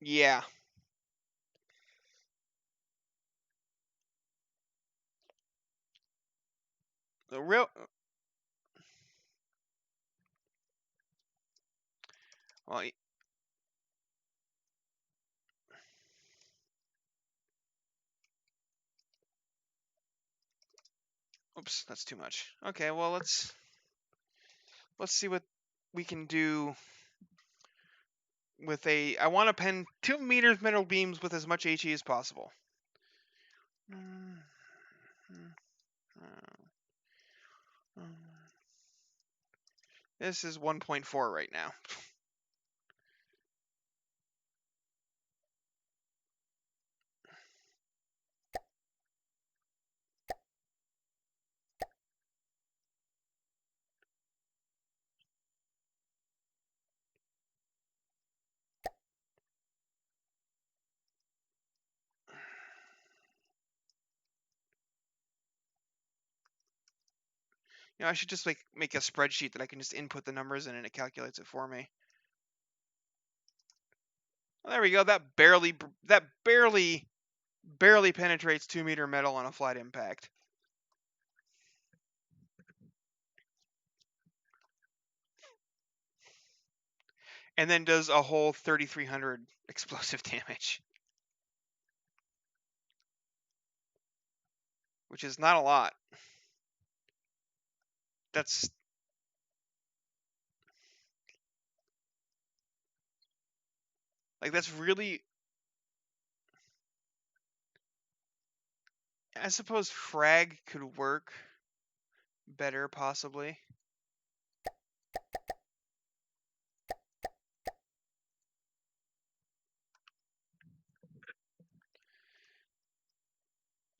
Yeah. The real... Well, oops, that's too much. Okay, well, let's see what we can do with a... I want to pen 2 meters metal beams with as much HE as possible. This is 1.4 right now. You know, I should just make a spreadsheet that I can just input the numbers in and it calculates it for me. Well, there we go. That barely penetrates 2 meter metal on a flat impact. And then does a whole 3,300 explosive damage. Which is not a lot. That's... Like, that's really... I suppose frag could work better, possibly.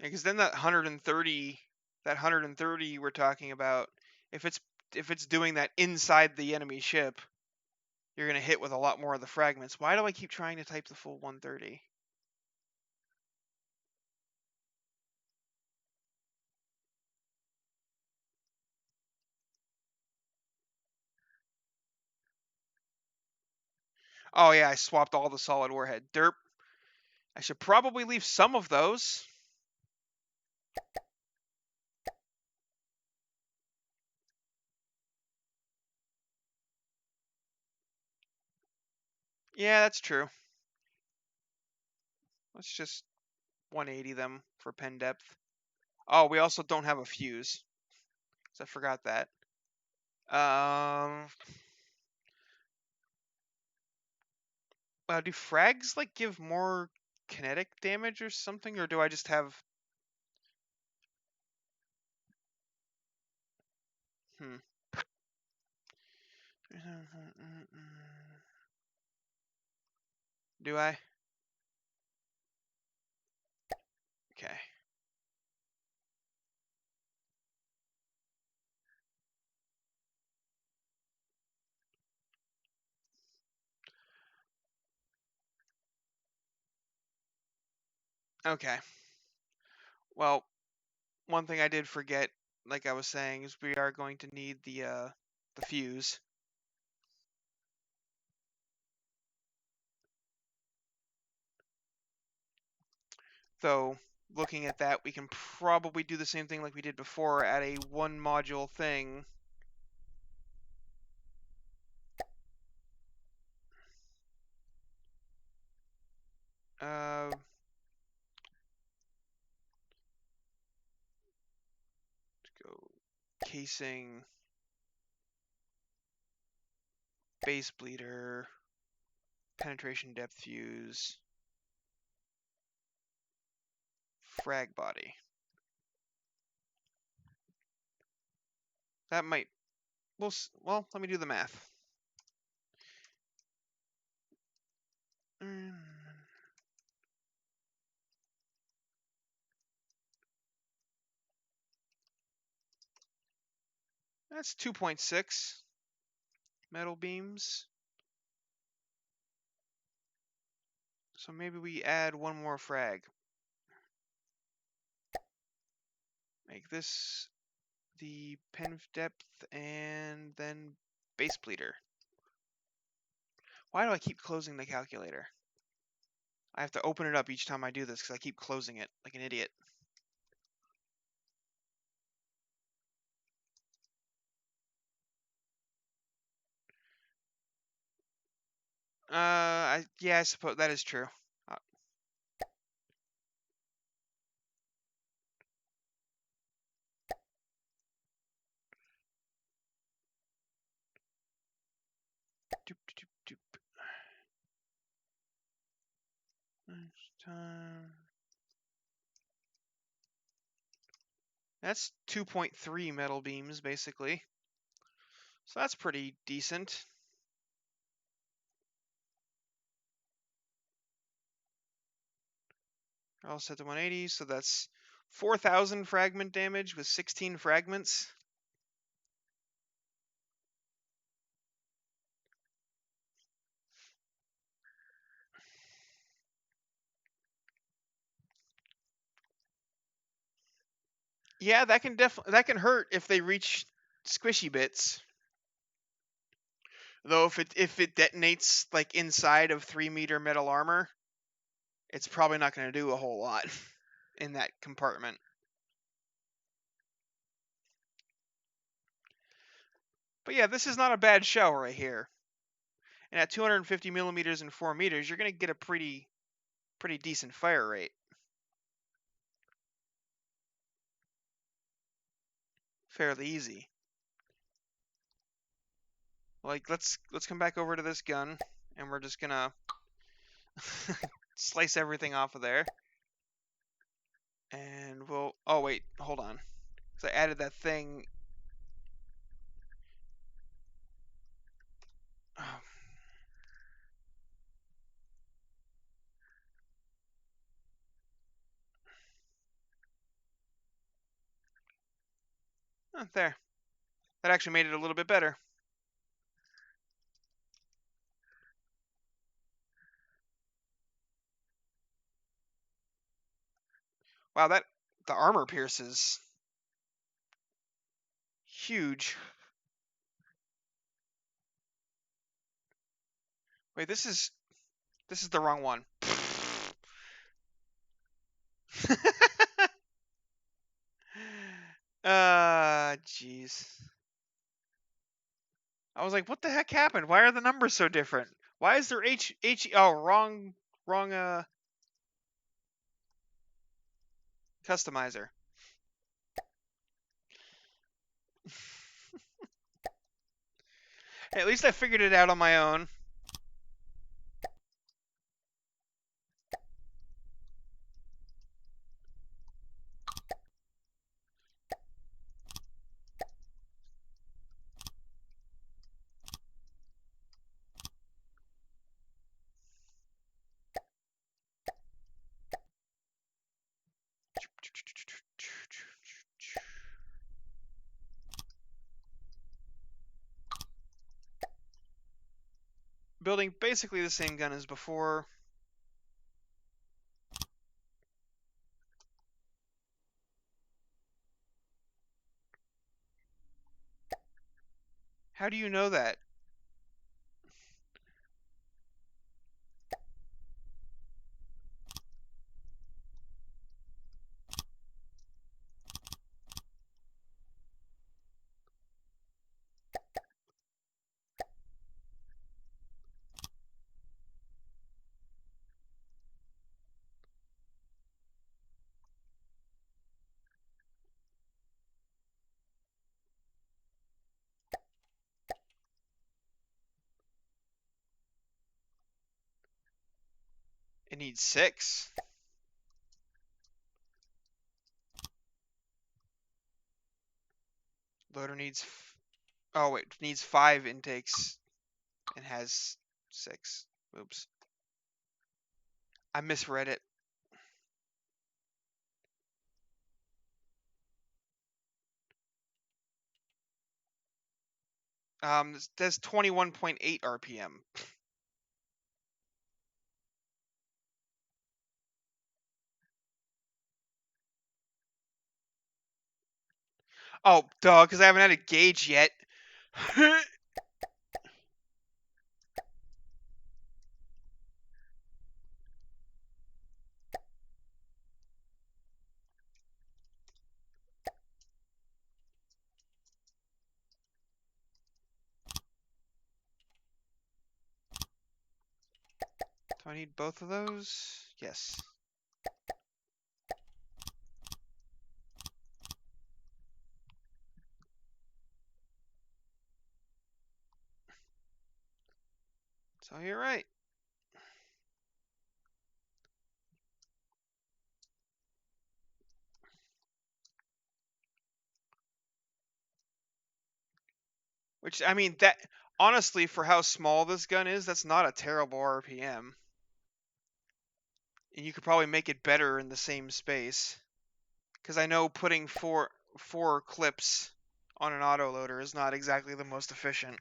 Because then that 130 we're talking about, if it's doing that inside the enemy ship, you're gonna hit with a lot more of the fragments. Why do I keep trying to type the full 130? Oh yeah, I swapped all the solid warhead. Derp. I should probably leave some of those. Yeah, that's true. Let's just 180 them for pen depth. Oh, we also don't have a fuse. So I forgot that. Do frags like give more kinetic damage or something, or do I just have? Hmm. Do I? Okay. Okay. Well, one thing I did forget, like I was saying, is we are going to need the fuse. Though, looking at that, we can probably do the same thing like we did before, add a one module thing. Let's go casing, base bleeder, penetration depth fuse, frag body. That might. Well, let me do the math. That's 2.6 metal beams. So maybe we add one more frag. Make this the pen depth and then base bleeder. Why do I keep closing the calculator? I have to open it up each time I do this because I keep closing it like an idiot. Yeah, I suppose that is true. Doop, doop, doop. Time. That's 2.3 metal beams, basically. So that's pretty decent. All set to 180, so that's 4,000 fragment damage with 16 fragments. Yeah, that can hurt if they reach squishy bits. Though if it detonates like inside of 3-meter metal armor, it's probably not going to do a whole lot in that compartment. But yeah, this is not a bad shell right here. And at 250 millimeters and 4 meters, you're going to get a pretty decent fire rate. Fairly easy. Like let's come back over to this gun, and we're just gonna slice everything off of there. And we'll. Oh wait, hold on. So I added that thing. Oh. Oh, there. That actually made it a little bit better. Wow, the armor pierces huge. Wait, this is the wrong one. Jeez. I was like, what the heck happened? Why are the numbers so different? Why is there oh, wrong customizer. At least I figured it out on my own. Building basically the same gun as before. How do you know that? It needs 6. Loader needs... Oh, wait. It needs 5 intakes and has 6. Oops. I misread it. That's 21.8 RPM. Oh, duh, because I haven't had a gauge yet. Do I need both of those? Yes. So you're right. Which, I mean, that honestly, for how small this gun is, that's not a terrible RPM. And you could probably make it better in the same space. Because I know putting four clips on an autoloader is not exactly the most efficient.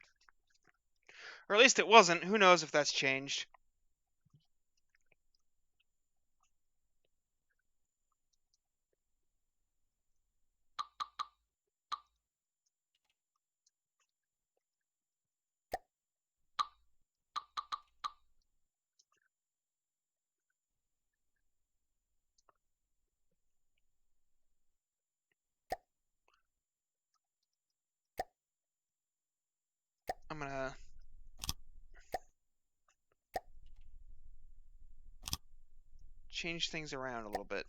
Or at least it wasn't. Who knows if that's changed. I'm gonna change things around a little bit.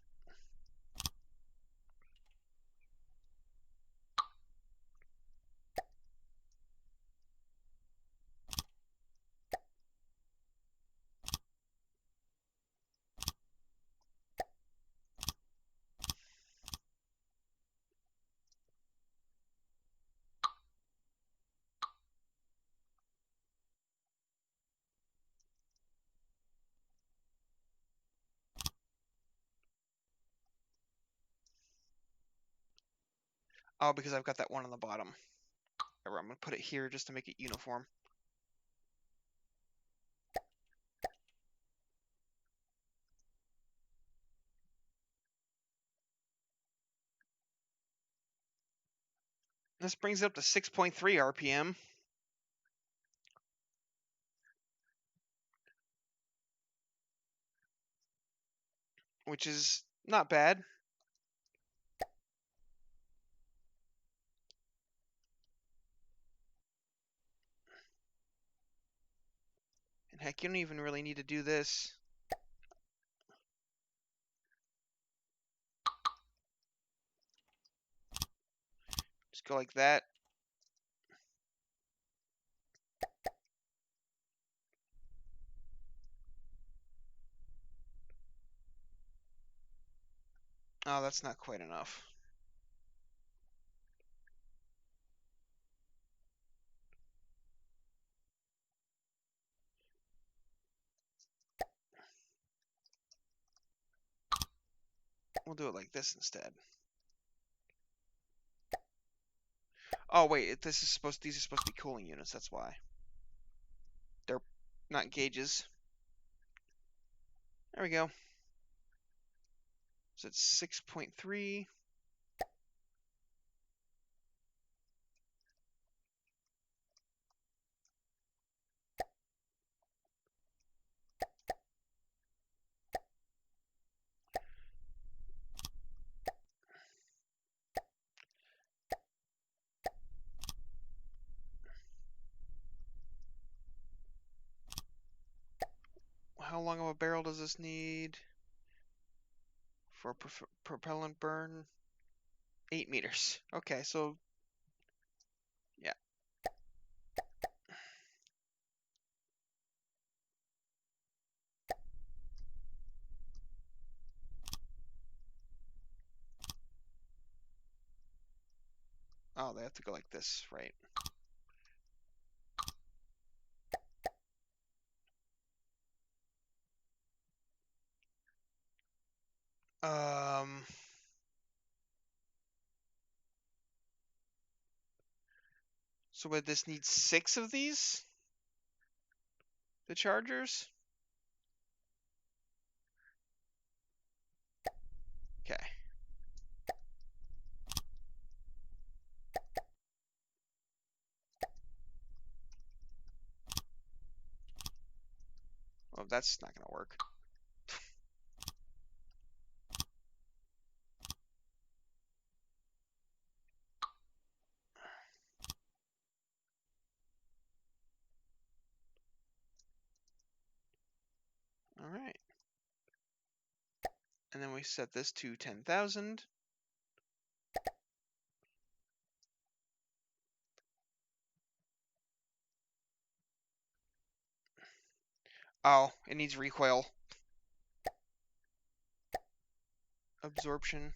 Oh, because I've got that one on the bottom. I'm gonna put it here just to make it uniform. This brings it up to 6.3 RPM. which is not bad. And heck, you don't even really need to do this. Just go like that. Oh, that's not quite enough. We'll do it like this instead. Oh wait, these are supposed to be cooling units, that's why. They're not gauges. There we go. So it's 6.3. How long of a barrel does this need for propellant burn? 8 meters. Okay, so yeah. Oh, they have to go like this, right? So would this need 6 of these? The chargers? Okay. Well, that's not gonna work. All right. And then we set this to 10,000. Oh, it needs recoil. Absorption.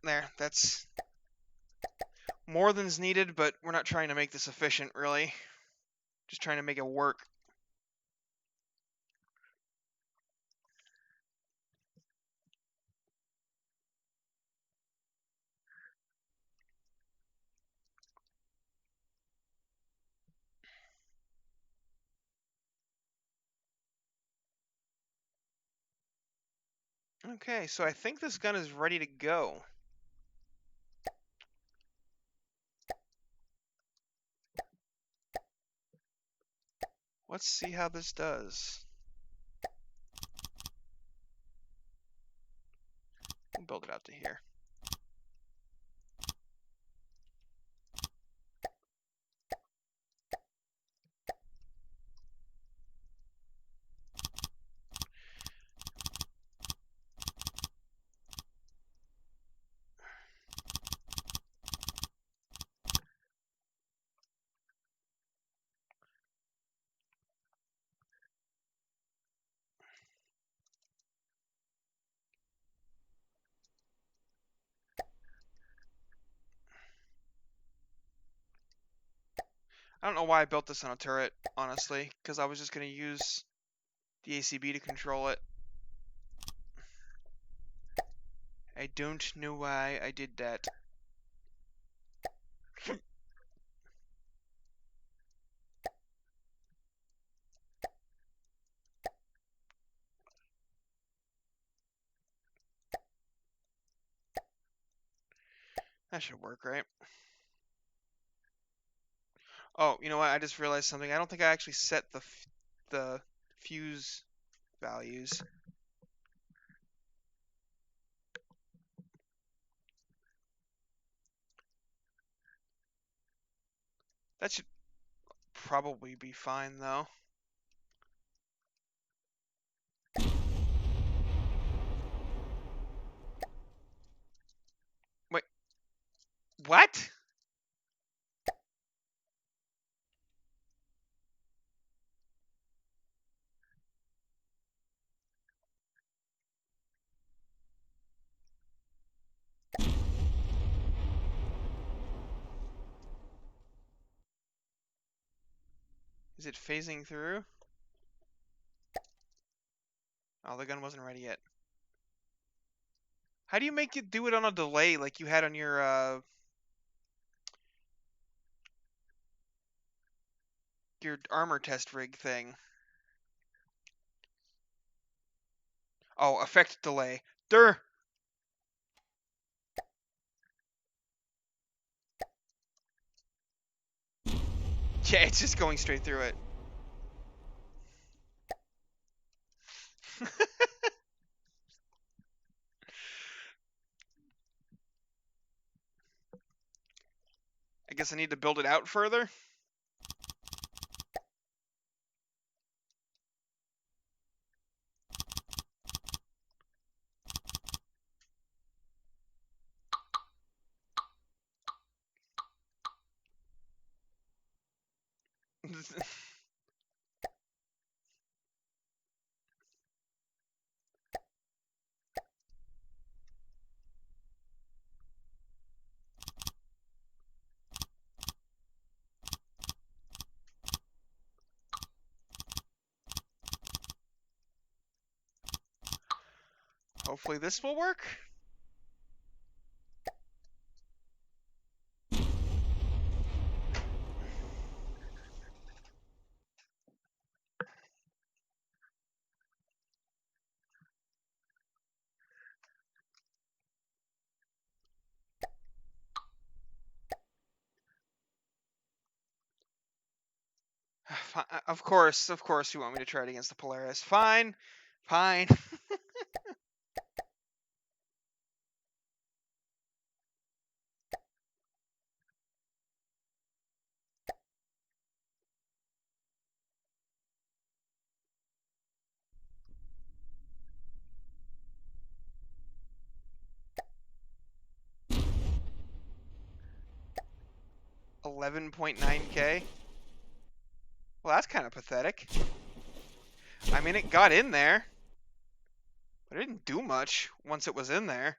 There, that's more than's needed, but we're not trying to make this efficient, really. Just trying to make it work. Okay, so I think this gun is ready to go. Let's see how this does. We'll build it out to here. I don't know why I built this on a turret, honestly, because I was just going to use the ACB to control it. I don't know why I did that. That should work, right? Oh, you know what? I just realized something. I don't think I actually set the fuse values. That should probably be fine, though. Wait, what? Is it phasing through? Oh, the gun wasn't ready yet. How do you make it do it on a delay like you had on your armor test rig thing? Oh, effect delay. Durr! Yeah, it's just going straight through it. I guess I need to build it out further. Hopefully this will work. Of course, you want me to try it against the Polaris. Fine, fine. $11.9K. Well, that's kind of pathetic. I mean, it got in there, but it didn't do much once it was in there.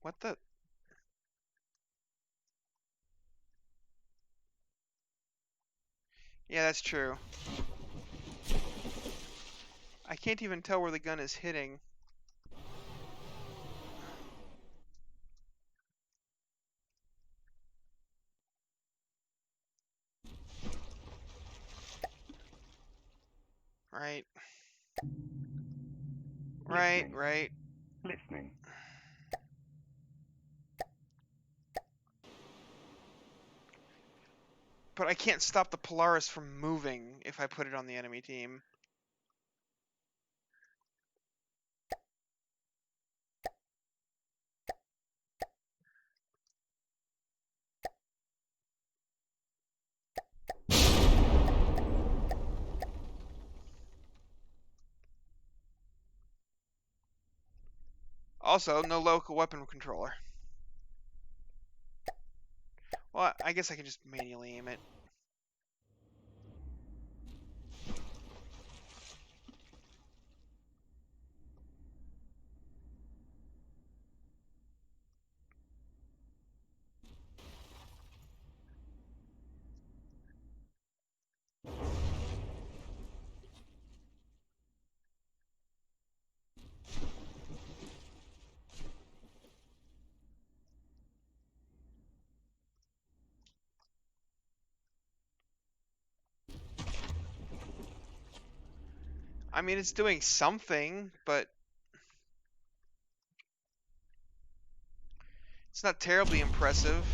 What the? Yeah, that's true. I can't even tell where the gun is hitting. Right. Right, Listening. right. Listening. But I can't stop the Polaris from moving if I put it on the enemy team. Also, no local weapon controller. Well, I guess I can just manually aim it. I mean, it's doing something, but it's not terribly impressive.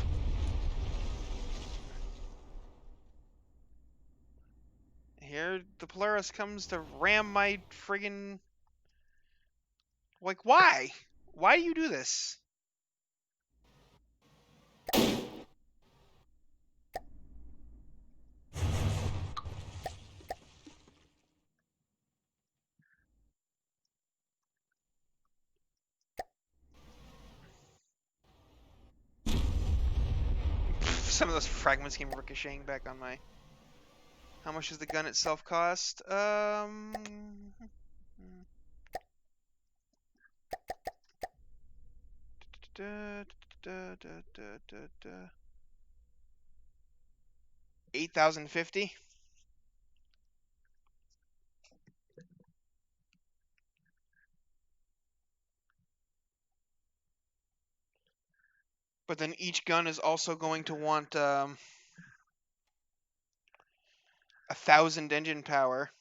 Here, the Polaris comes to ram my friggin'... Like, why? Why do you do this? Some of those fragments came ricocheting back on my... How much does the gun itself cost? 8,050. But then each gun is also going to want 1,000 engine power.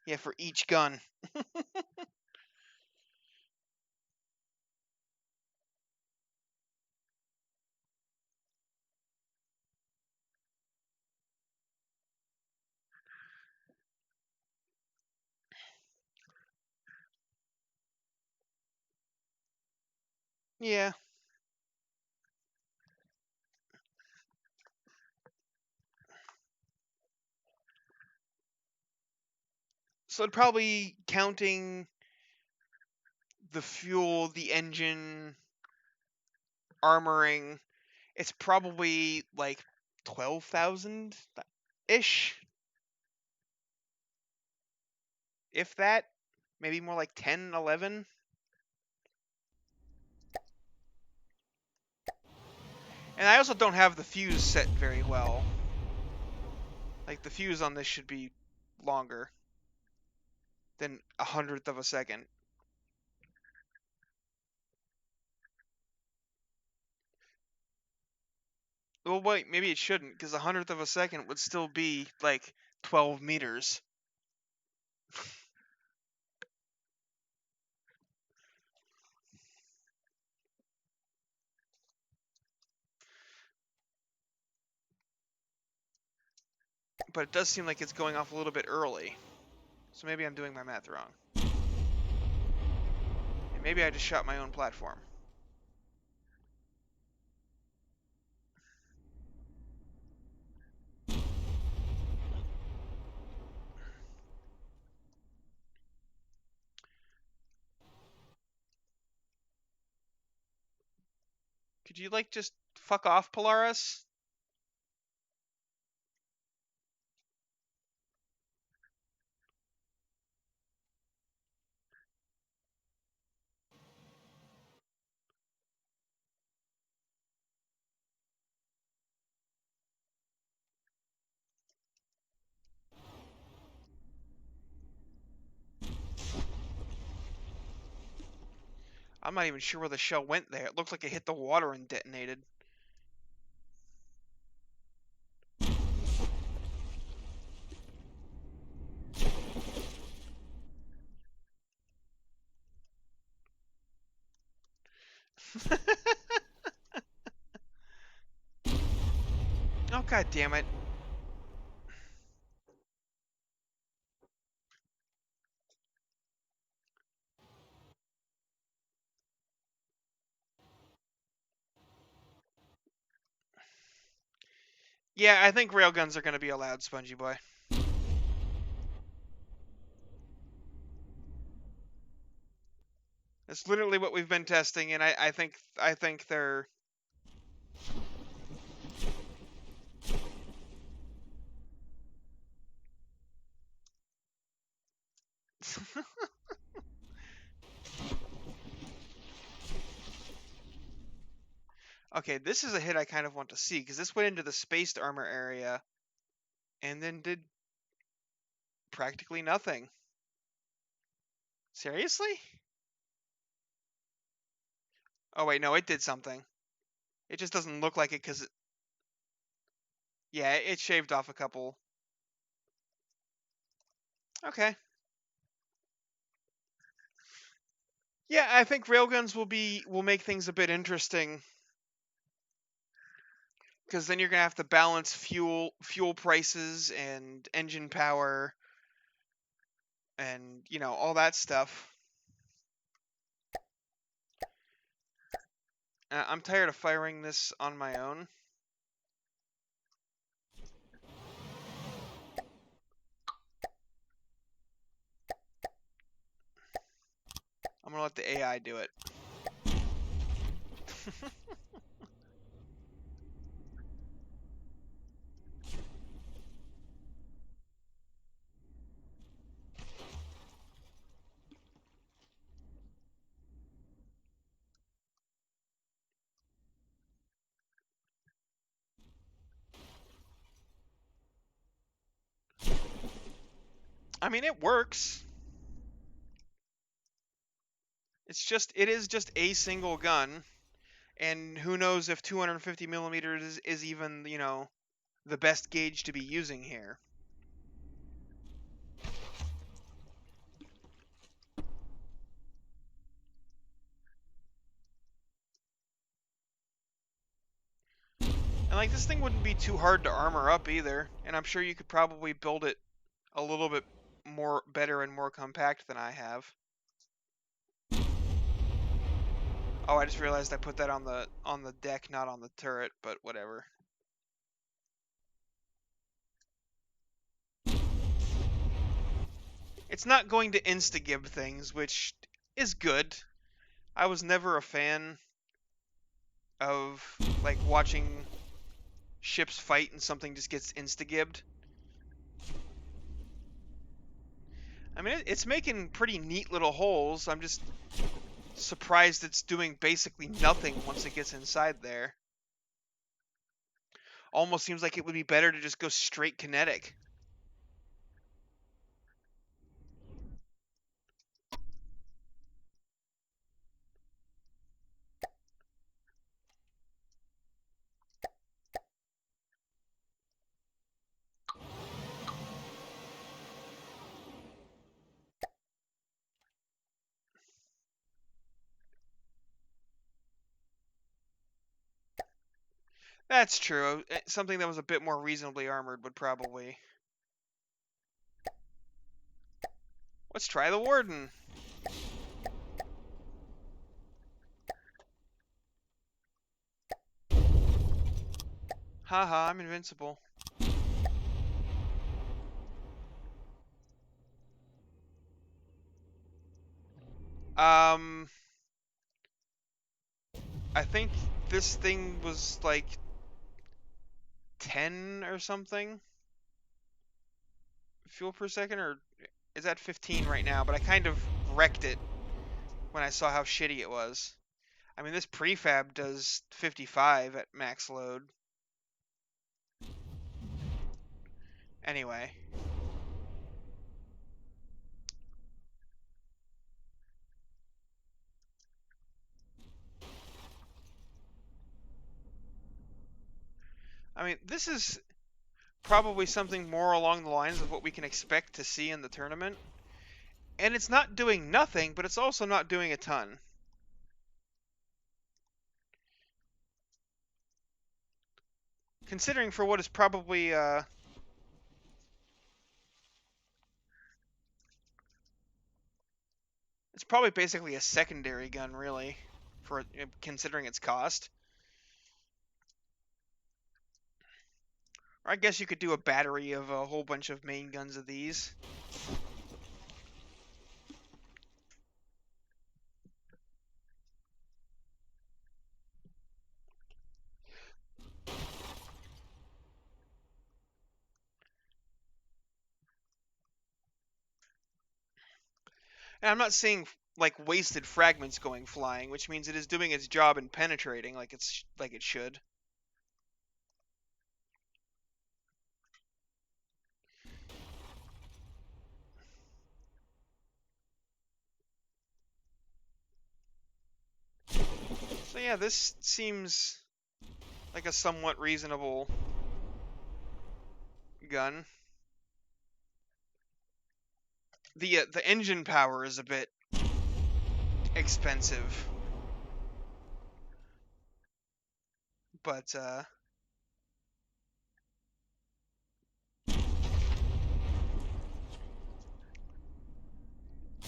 Yeah, for each gun. Yeah. So it'd probably, counting the fuel, the engine, armoring, it's probably like 12,000-ish. If that. Maybe more like 10, 11. And I also don't have the fuse set very well. Like, the fuse on this should be longer than 100th of a second. Well, wait, maybe it shouldn't, because 100th of a second would still be, like, 12 meters. But it does seem like it's going off a little bit early. So maybe I'm doing my math wrong. And maybe I just shot my own platform. Could you, like, just fuck off, Polaris? I'm not even sure where the shell went there. It looked like it hit the water and detonated. Oh, god damn it. Yeah, I think railguns are going to be allowed, Spongy Boy. That's literally what we've been testing, and I think they're... Okay, this is a hit I kind of want to see, because this went into the spaced armor area, and then did practically nothing. Seriously? Oh wait, no, it did something. It just doesn't look like it, because... Yeah, it shaved off a couple. Okay. Yeah, I think railguns will make things a bit interesting, because then you're gonna have to balance fuel prices and engine power and all that stuff. I'm tired of firing this on my own. I'm gonna let the AI do it. I mean, it works. It is just a single gun, and who knows if 250 millimeters is even, the best gauge to be using here. And like, this thing wouldn't be too hard to armor up either, and I'm sure you could probably build it a little bit better and more compact than I have. Oh, I just realized I put that on the deck, not on the turret, but whatever. It's not going to insta-gib things, which is good. I was never a fan of like watching ships fight and something just gets insta-gibbed. I mean, it's making pretty neat little holes. I'm just surprised it's doing basically nothing once it gets inside there. Almost seems like it would be better to just go straight kinetic. That's true. Something that was a bit more reasonably armored would probably... Let's try the Warden. Haha, I'm invincible. I think this thing was like 10 or something fuel per second, or is that 15 right now? But I kind of wrecked it when I saw how shitty it was. I mean, this prefab does 55 at max load. Anyway. I mean, this is probably something more along the lines of what we can expect to see in the tournament. And it's not doing nothing, but it's also not doing a ton. Considering for what is probably, it's probably basically a secondary gun, really, for considering its cost. Or I guess you could do a battery of a whole bunch of main guns of these. And I'm not seeing like wasted fragments going flying, which means it is doing its job in penetrating like it should. So yeah, this seems like a somewhat reasonable gun. the engine power is a bit expensive, but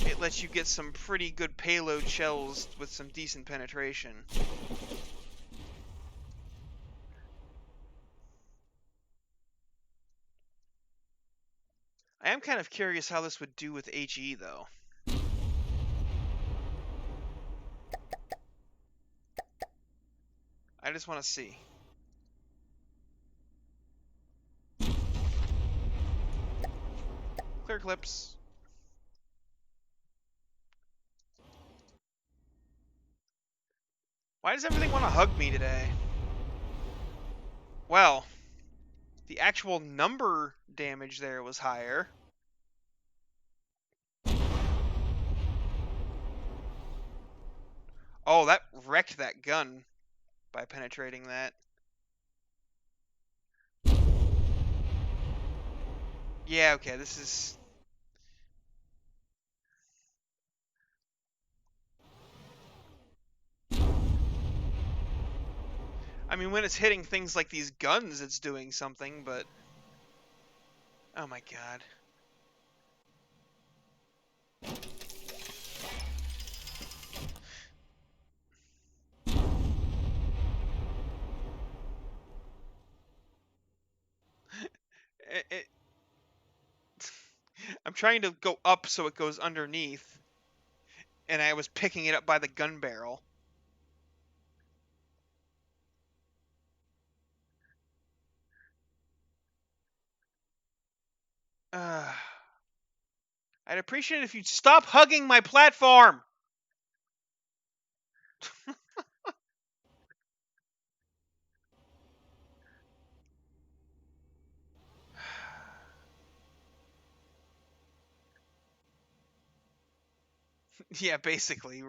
it lets you get some pretty good payload shells with some decent penetration. I am kind of curious how this would do with HE, though. I just want to see. Clear clips. Why does everything want to hug me today? Well, the actual number damage there was higher. Oh, that wrecked that gun by penetrating that. Yeah, okay, this is... I mean, when it's hitting things like these guns, it's doing something, but... Oh my god. It... I'm trying to go up so it goes underneath, and I was picking it up by the gun barrel. I'd appreciate it if you'd stop hugging my platform! Yeah, basically,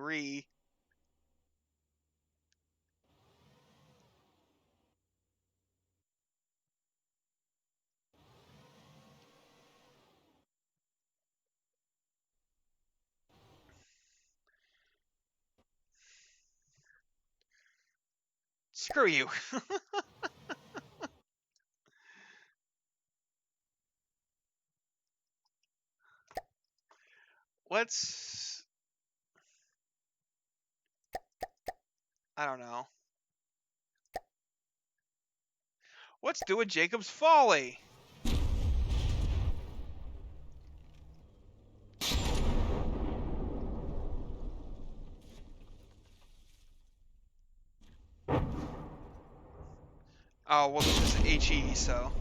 Screw you. Let's... I don't know. Let's do a Jacob's Folly. Oh, well, this is HE, so...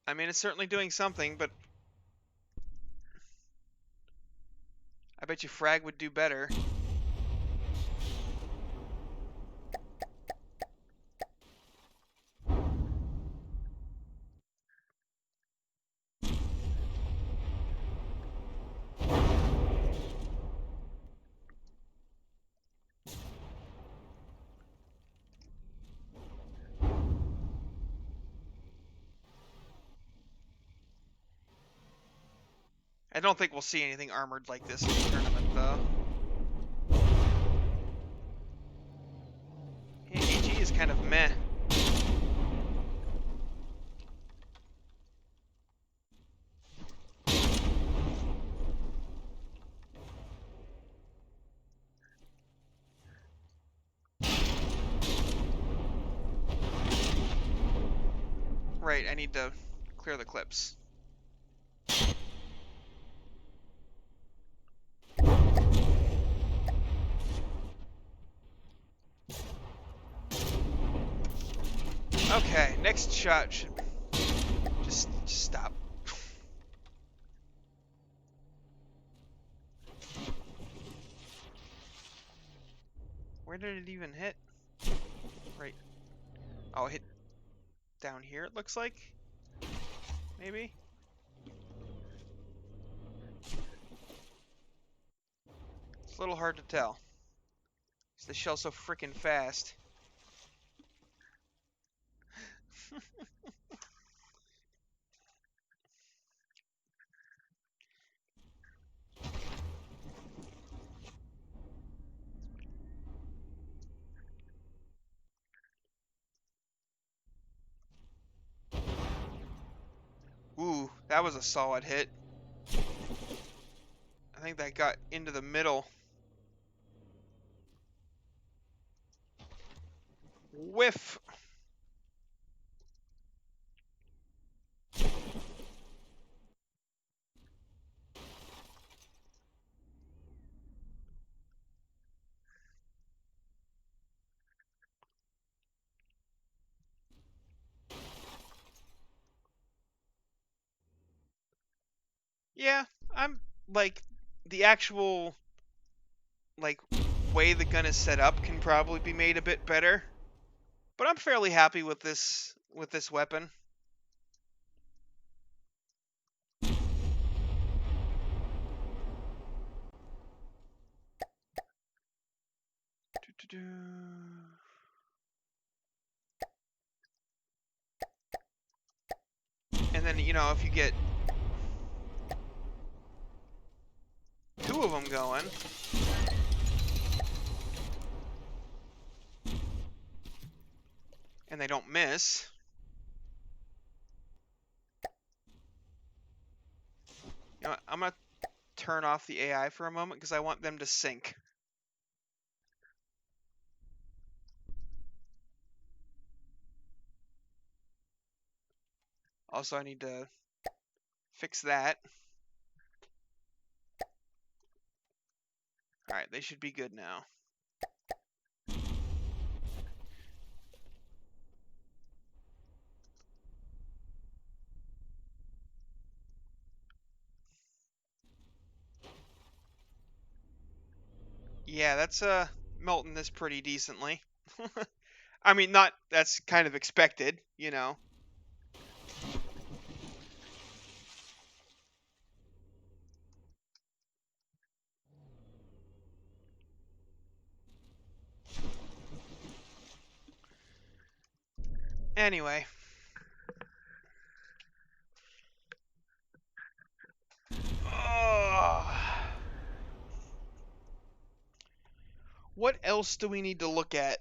I mean, it's certainly doing something, but... I bet you Frag would do better. I don't think we'll see anything armored like this in the tournament, though. Yeah, HE is kind of meh. Right, I need to clear the clips. Okay, next shot should... Just stop. Where did it even hit? Right. Oh, it hit down here, it looks like? Maybe? It's a little hard to tell. The shell's so freaking fast. That was a solid hit. I think that got into the middle. Whiff. Yeah, I'm like the actual like way the gun is set up can probably be made a bit better, but I'm fairly happy with this weapon. And then, you know, if you get two of them going, and they don't miss, you know what, I'm gonna turn off the AI for a moment because I want them to sync. Also, I need to fix that. Alright, they should be good now. Yeah, that's melting this pretty decently. I mean, not that's kind of expected, you know. Anyway. What else do we need to look at?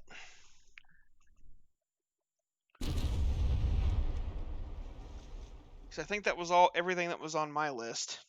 Because I think that was everything that was on my list.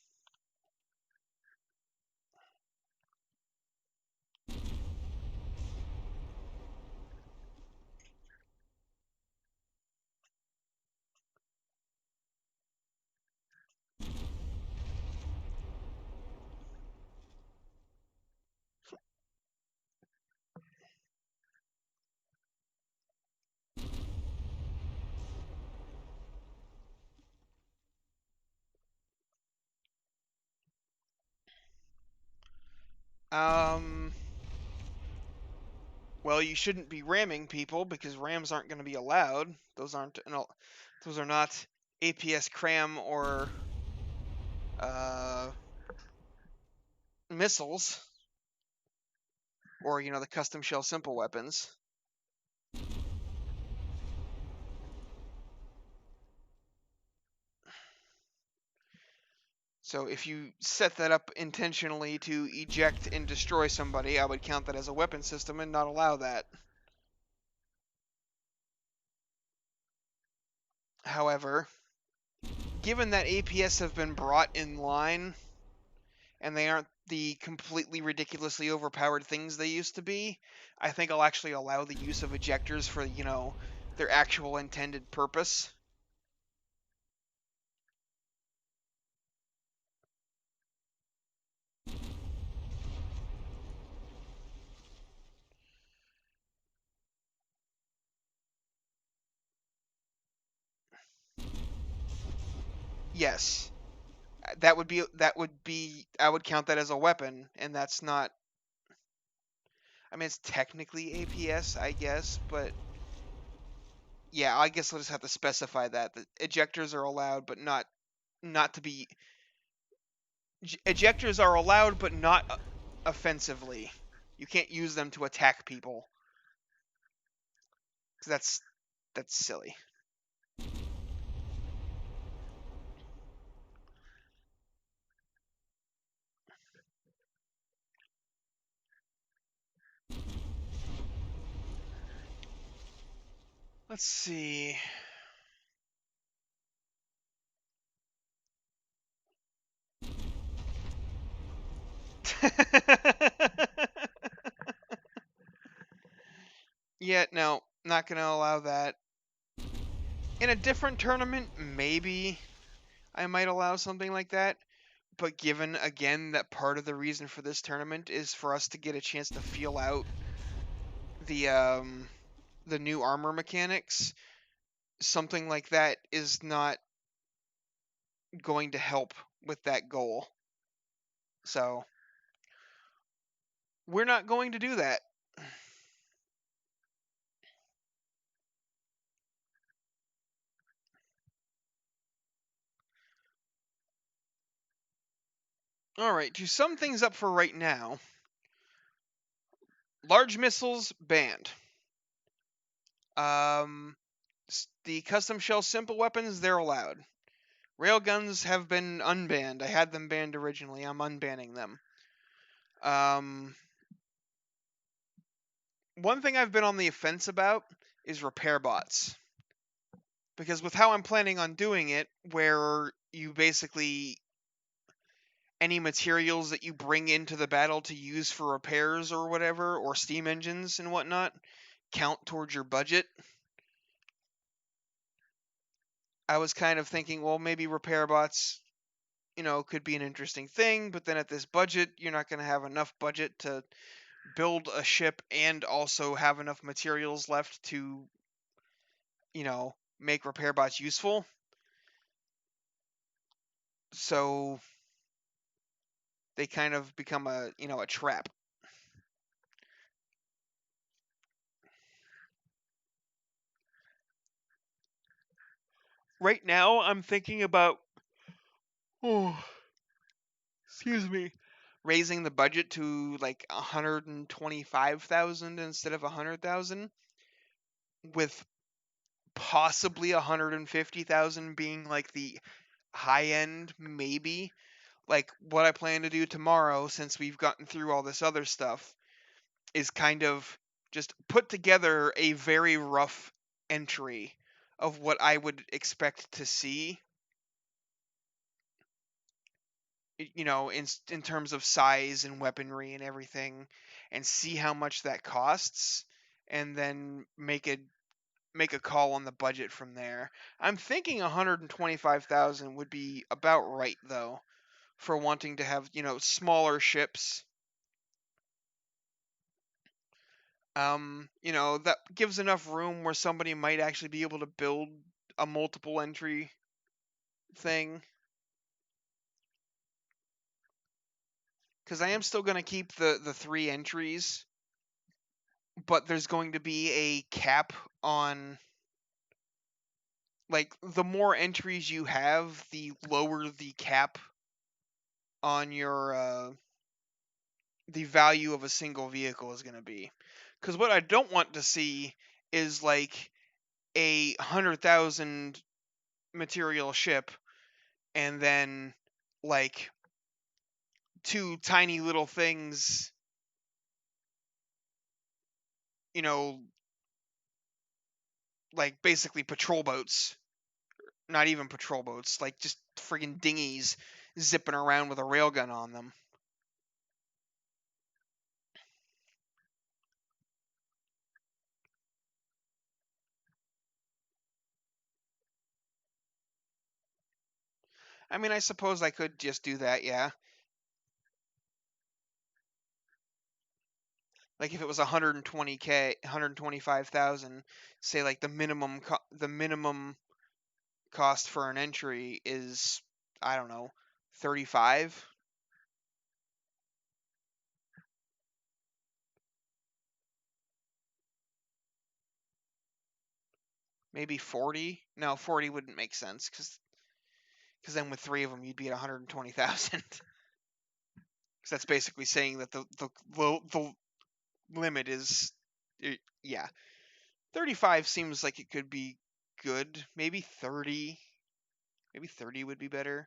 Well, you shouldn't be ramming people because rams aren't going to be allowed. Those are not APS cram or missiles, or you know, the custom shell simple weapons. So if you set that up intentionally to eject and destroy somebody, I would count that as a weapon system and not allow that. However, given that APS have been brought in line and they aren't the completely ridiculously overpowered things they used to be, I think I'll actually allow the use of ejectors for, you know, their actual intended purpose. Yes. I would count that as a weapon, and that's not, I mean, it's technically APS, I guess, but yeah, I guess I'll just have to specify that the ejectors are allowed, but not to be. Ejectors are allowed, but not offensively. You can't use them to attack people, because that's silly. Let's see. Yeah, no, not gonna allow that. In a different tournament, maybe I might allow something like that. But given again that part of the reason for this tournament is for us to get a chance to feel out the new armor mechanics, something like that is not going to help with that goal. So we're not going to do that. All right, to sum things up for right now, large missiles banned. The custom shell simple weapons, they're allowed. Railguns have been unbanned. I had them banned originally. I'm unbanning them. One thing I've been on the offense about is repair bots. Because with how I'm planning on doing it, where you basically any materials that you bring into the battle to use for repairs or whatever, or steam engines and whatnot, count towards your budget. I was kind of thinking, well, maybe repair bots, could be an interesting thing, but then at this budget, you're not going to have enough budget to build a ship and also have enough materials left to, make repair bots useful. So they kind of become a trap. Right now, I'm thinking about, excuse me, raising the budget to like 125,000 instead of 100,000, with possibly 150,000 being like the high end, maybe. Like what I plan to do tomorrow, since we've gotten through all this other stuff, is kind of just put together a very rough entry of what I would expect to see, in terms of size and weaponry and everything, and see how much that costs, and then make a call on the budget from there. I'm thinking 125,000 would be about right though, for wanting to have, smaller ships. That gives enough room where somebody might actually be able to build a multiple entry thing. Because I am still going to keep the 3 entries, but there's going to be a cap on, like, the more entries you have, the lower the cap on your the value of a single vehicle is going to be. Because what I don't want to see is like a 100,000 material ship and then like 2 tiny little things, you know, like basically patrol boats. Not even patrol boats, like just friggin' dinghies zipping around with a railgun on them. I mean, I suppose I could just do that, yeah. Like if it was 120k, 125,000, say like the minimum cost for an entry is, I don't know, 35. Maybe 40. No, 40 wouldn't make sense because then with 3 of them you'd be at 120,000. Because that's basically saying that the limit is, yeah. 35 seems like it could be good. Maybe 30. Maybe 30 would be better.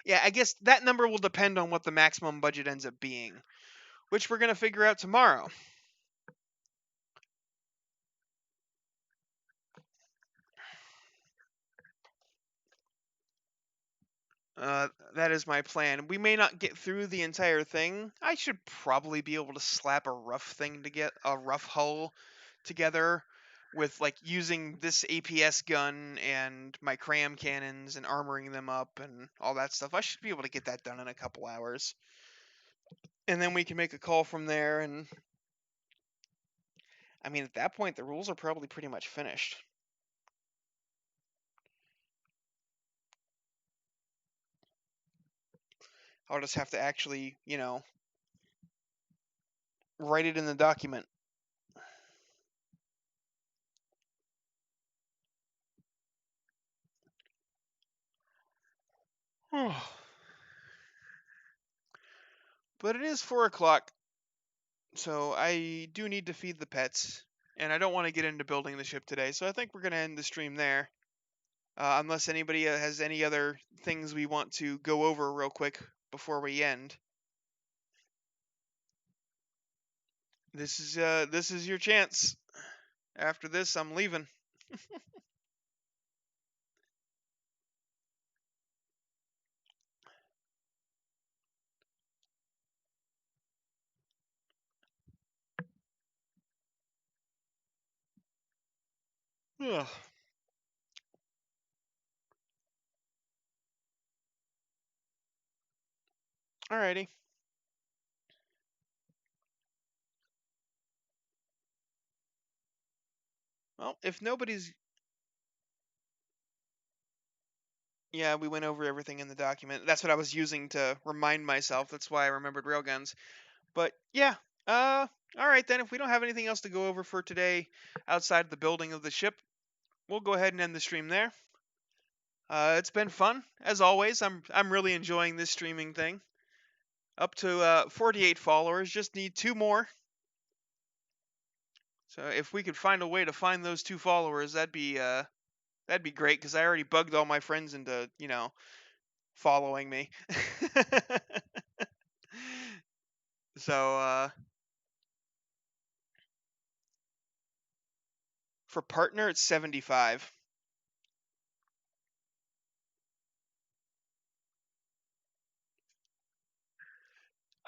Yeah, I guess that number will depend on what the maximum budget ends up being, which we're going to figure out tomorrow. That is my plan. We may not get through the entire thing. I should probably be able to slap a rough hull together with like using this APS gun and my cram cannons and armoring them up and all that stuff. I should be able to get that done in a couple hours. And then we can make a call from there, and I mean at that point the rules are probably pretty much finished. I'll just have to actually, write it in the document. But it is 4 o'clock, so I do need to feed the pets, and I don't want to get into building the ship today, so I think we're going to end the stream there. Unless anybody has any other things we want to go over real quick before we end. This is your chance. After this, I'm leaving. Ugh. Alrighty. Well, if nobody's... Yeah, we went over everything in the document. That's what I was using to remind myself. That's why I remembered Railguns. But yeah, alright then. If we don't have anything else to go over for today outside the building of the ship, we'll go ahead and end the stream there. It's been fun, as always. I'm really enjoying this streaming thing. Up to 48 followers. Just need 2 more. So if we could find a way to find those 2 followers, that'd be great. Because I already bugged all my friends into following me. So for partner, it's 75.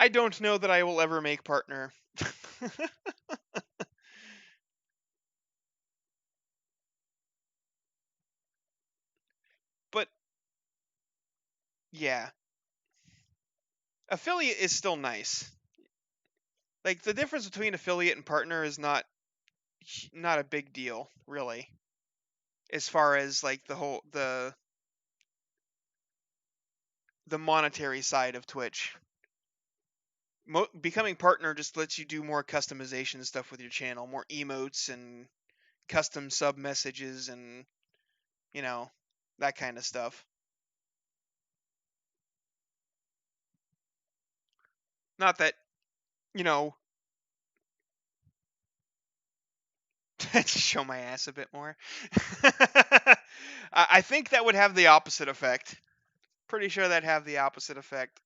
I don't know that I will ever make partner. But yeah, affiliate is still nice. Like the difference between affiliate and partner is not a big deal, really. As far as like the monetary side of Twitch. Becoming partner just lets you do more customization stuff with your channel, more emotes and custom sub messages and that kind of stuff. Not that to show my ass a bit more. I think that would have the opposite effect. Pretty sure that'd have the opposite effect.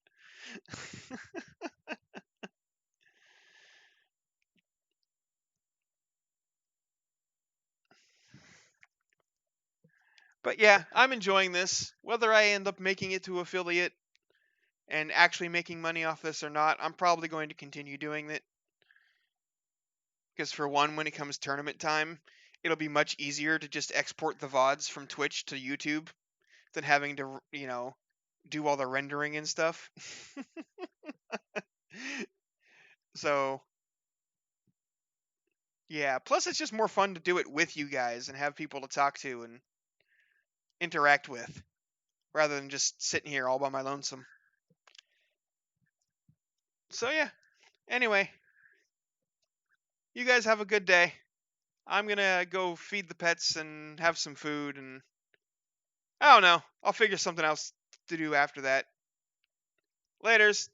But yeah, I'm enjoying this. Whether I end up making it to affiliate and actually making money off this or not, I'm probably going to continue doing it. Because for one, when it comes tournament time, it'll be much easier to just export the VODs from Twitch to YouTube than having to, do all the rendering and stuff. So, yeah. Plus, it's just more fun to do it with you guys and have people to talk to and interact with, rather than just sitting here all by my lonesome. So, yeah. Anyway, you guys have a good day. I'm gonna go feed the pets and have some food, and I don't know. I'll figure something else to do after that. Laters.